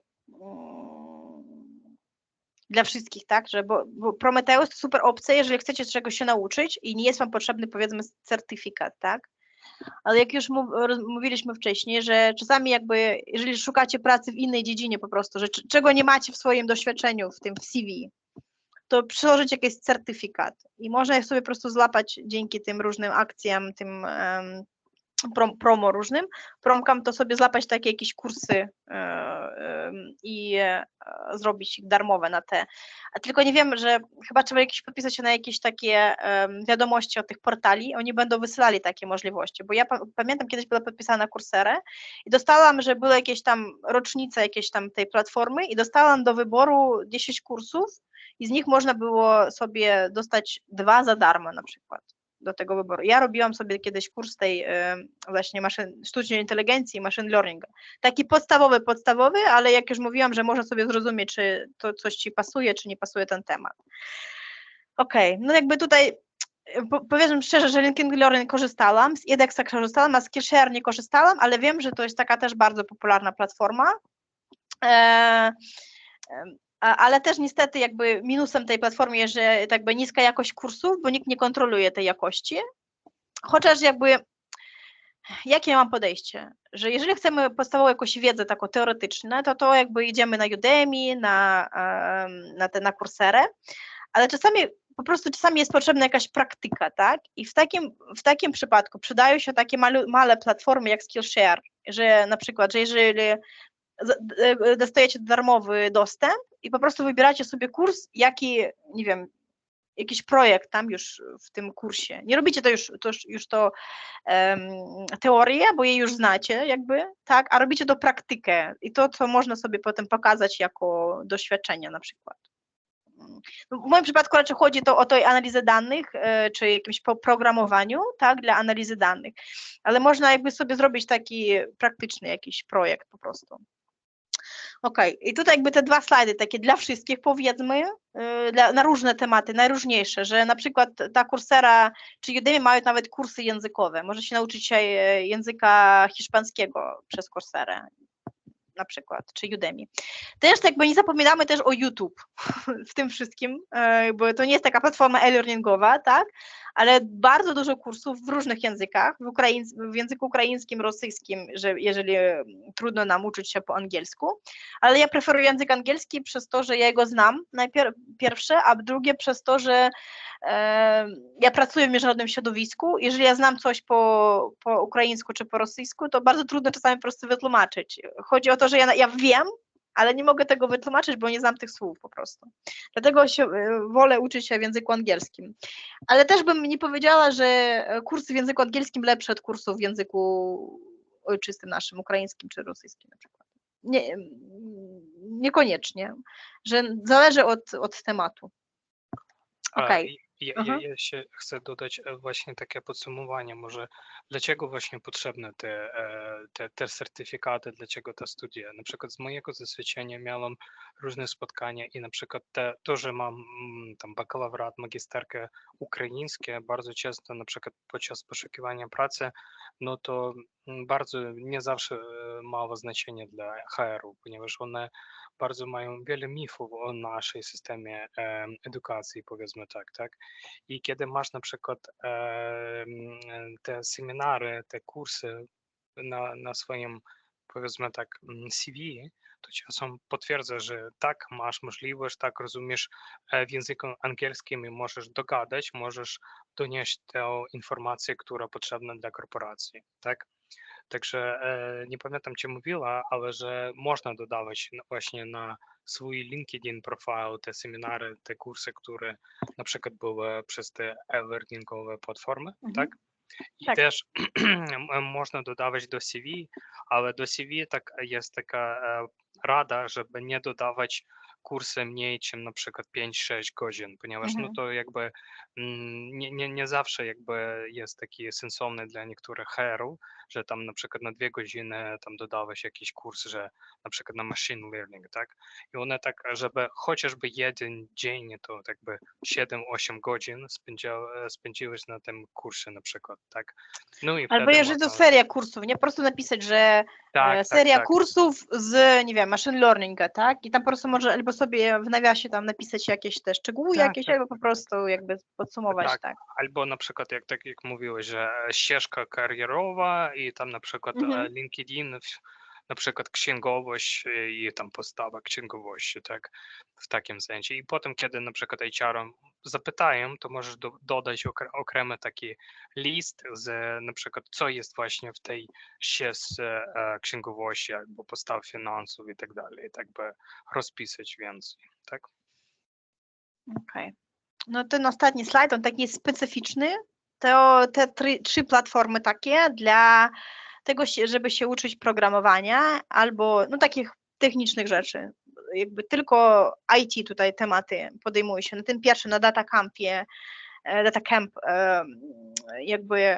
dla wszystkich, tak, że bo Prometheus to super opcja, jeżeli chcecie czegoś się nauczyć i nie jest wam potrzebny, powiedzmy, certyfikat, tak, ale jak już mówiliśmy wcześniej, że czasami jakby, jeżeli szukacie pracy w innej dziedzinie po prostu, że czego nie macie w swoim doświadczeniu, w tym w CV, to przyłożyć jakiś certyfikat i można je sobie po prostu złapać dzięki tym różnym akcjam, tym promo różnym, promkam, to sobie złapać takie jakieś kursy i zrobić ich darmowe na te. A tylko nie wiem, że chyba trzeba podpisać się na jakieś takie wiadomości od tych portali, oni będą wysyłali takie możliwości, bo ja pamiętam, kiedyś była podpisana na Coursera i dostałam, że były jakieś tam rocznice jakieś tam tej platformy i dostałam do wyboru 10 kursów i z nich można było sobie dostać 2 za darmo na przykład. Do tego wyboru. Ja robiłam sobie kiedyś kurs tej właśnie sztucznej inteligencji i machine learninga. Taki podstawowy, ale jak już mówiłam, że można sobie zrozumieć, czy to coś ci pasuje, czy nie pasuje ten temat. Okej, no jakby tutaj powiem szczerze, że LinkedIn Learning korzystałam, z edX korzystałam, a Skillshare nie korzystałam, ale wiem, że to jest taka też bardzo popularna platforma. Ale też niestety jakby minusem tej platformy jest, że jakby niska jakość kursów, bo nikt nie kontroluje tej jakości, chociaż jakby jakie mam podejście, że jeżeli chcemy podstawową jakąś wiedzę taką teoretyczną, to jakby idziemy na Udemy, na Courserę, ale czasami jest potrzebna jakaś praktyka, tak? I w takim przypadku przydają się takie małe platformy jak Skillshare, że na przykład, że jeżeli dostajecie darmowy dostęp i po prostu wybieracie sobie kurs, jaki, nie wiem, jakiś projekt tam już w tym kursie. Nie robicie to teorię, bo jej już znacie jakby, tak, a robicie to praktykę i to, co można sobie potem pokazać jako doświadczenie na przykład. W moim przypadku raczej chodzi o tej analizę danych, czy jakimś programowaniu, tak, dla analizy danych, ale można jakby sobie zrobić taki praktyczny jakiś projekt po prostu. Okej, i tutaj jakby te 2 slajdy takie dla wszystkich powiedzmy, na różne tematy, najróżniejsze, że na przykład ta Coursera czy Udemy mają nawet kursy językowe, może się nauczyć języka hiszpańskiego przez Courserę na przykład, czy Udemy. Też jakby nie zapominamy też o YouTube w tym wszystkim, bo to nie jest taka platforma e-learningowa, tak, ale bardzo dużo kursów w różnych językach, w języku ukraińskim, rosyjskim, że jeżeli trudno nam uczyć się po angielsku, ale ja preferuję język angielski przez to, że ja go znam, pierwsze, a drugie przez to, że ja pracuję w międzynarodowym środowisku. Jeżeli ja znam coś po ukraińsku czy po rosyjsku, to bardzo trudno czasami po prostu wytłumaczyć. Chodzi o to, że ja wiem, ale nie mogę tego wytłumaczyć, bo nie znam tych słów po prostu. Dlatego wolę uczyć się w języku angielskim. Ale też bym nie powiedziała, że kursy w języku angielskim lepsze od kursów w języku ojczystym naszym, ukraińskim czy rosyjskim na przykład. Niekoniecznie, że zależy od tematu. Okej. Ja się chcę dodać właśnie takie podsumowanie, może dlaczego właśnie potrzebne te certyfikaty, dlaczego te studia. Na przykład z mojego doświadczenia miałem różne spotkania i na przykład to, że mam tam bakalawrat, magisterkę ukraińskie, bardzo często na przykład podczas poszukiwania pracy, no to bardzo nie zawsze mało znaczenie dla HR-u, ponieważ one bardzo mają wiele mitów o naszej systemie edukacji, powiedzmy tak. I kiedy masz na przykład te seminary, te kursy na swoim, powiedzmy tak, CV, to czasem potwierdza, że tak, masz możliwość, tak rozumiesz w języku angielskim i możesz dogadać, możesz donieść tę informację, która potrzebna dla korporacji, tak? Także nie pamiętam, czy mówiła, ale że można dodawać właśnie na swój LinkedIn profil te seminary, te kursy, które na przykład były przez te e-learningowe platformy, tak? I Tak. też można dodawać do CV, ale do CV tak jest taka rada, żeby nie dodawać kursy mniej, czym na przykład 5-6 godzin, ponieważ no to jakby nie zawsze jakby jest taki sensowny dla niektórych HR-ów, że tam na przykład na 2 godziny tam dodałeś jakiś kurs, że na przykład na machine learning, tak? I one tak, żeby chociażby jeden dzień, to jakby 7-8 godzin spędziłeś na tym kursie na przykład, tak? No i Albo wtedy jeżeli to można... seria kursów, nie po prostu napisać, że seria tak. kursów z, nie wiem, machine learninga, tak? I tam po prostu może albo sobie w nawiasie tam napisać jakieś te szczegóły jakieś, albo po prostu jakby podsumować, tak. Albo na przykład, tak jak mówiłeś, że ścieżka karierowa i tam na przykład LinkedIn, na przykład księgowość i tam postawa księgowości, tak, w takim sensie. I potem, kiedy na przykład HR zapytają, to możesz dodać określony taki list z na przykład, co jest właśnie w tej ścieżce księgowości albo postaw finansów i tak dalej, tak by rozpisać więcej, tak? Okej. No ten ostatni slajd, on taki specyficzny. To te trzy platformy takie dla tego, żeby się uczyć programowania albo no takich technicznych rzeczy. Jakby tylko IT tutaj tematy podejmuje się. Na tym pierwszym, na Data Camp, jakby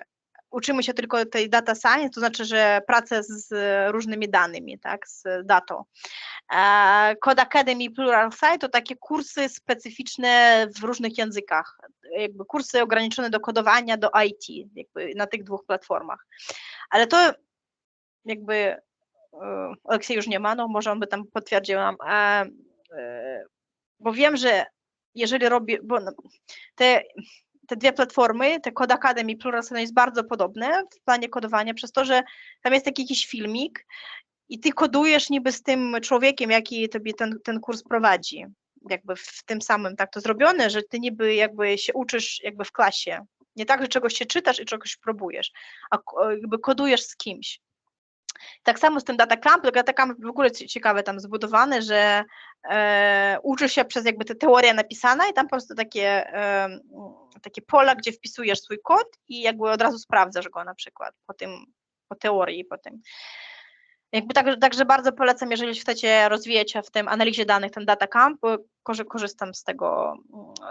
uczymy się tylko tej data science, to znaczy, że pracę z różnymi danymi, tak, z datą. Code Academy Pluralsight to takie kursy specyficzne w różnych językach, jakby kursy ograniczone do kodowania, do IT, jakby na tych dwóch platformach. Ale to jakby Aleksiej już nie ma, no może on by tam potwierdził nam, bo wiem, że jeżeli robię, bo te dwie platformy, te Code Academy i Pluralsight jest bardzo podobne w planie kodowania, przez to, że tam jest taki jakiś filmik i ty kodujesz niby z tym człowiekiem, jaki tobie ten kurs prowadzi, jakby w tym samym tak to zrobione, że ty niby jakby się uczysz jakby w klasie. Nie tak, że czegoś się czytasz i czegoś próbujesz, a jakby kodujesz z kimś. Tak samo z tym Data Camp w ogóle ciekawe tam zbudowane, że uczysz się przez jakby tę teorię napisana i tam po prostu takie pola, gdzie wpisujesz swój kod i jakby od razu sprawdzasz go na przykład po teorii, po tym. Jakby także bardzo polecam, jeżeli chcecie rozwijać się w tym analizie danych, ten Data Camp, korzystam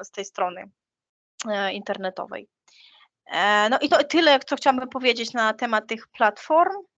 z tej strony internetowej. No i to tyle, co chciałabym powiedzieć na temat tych platform.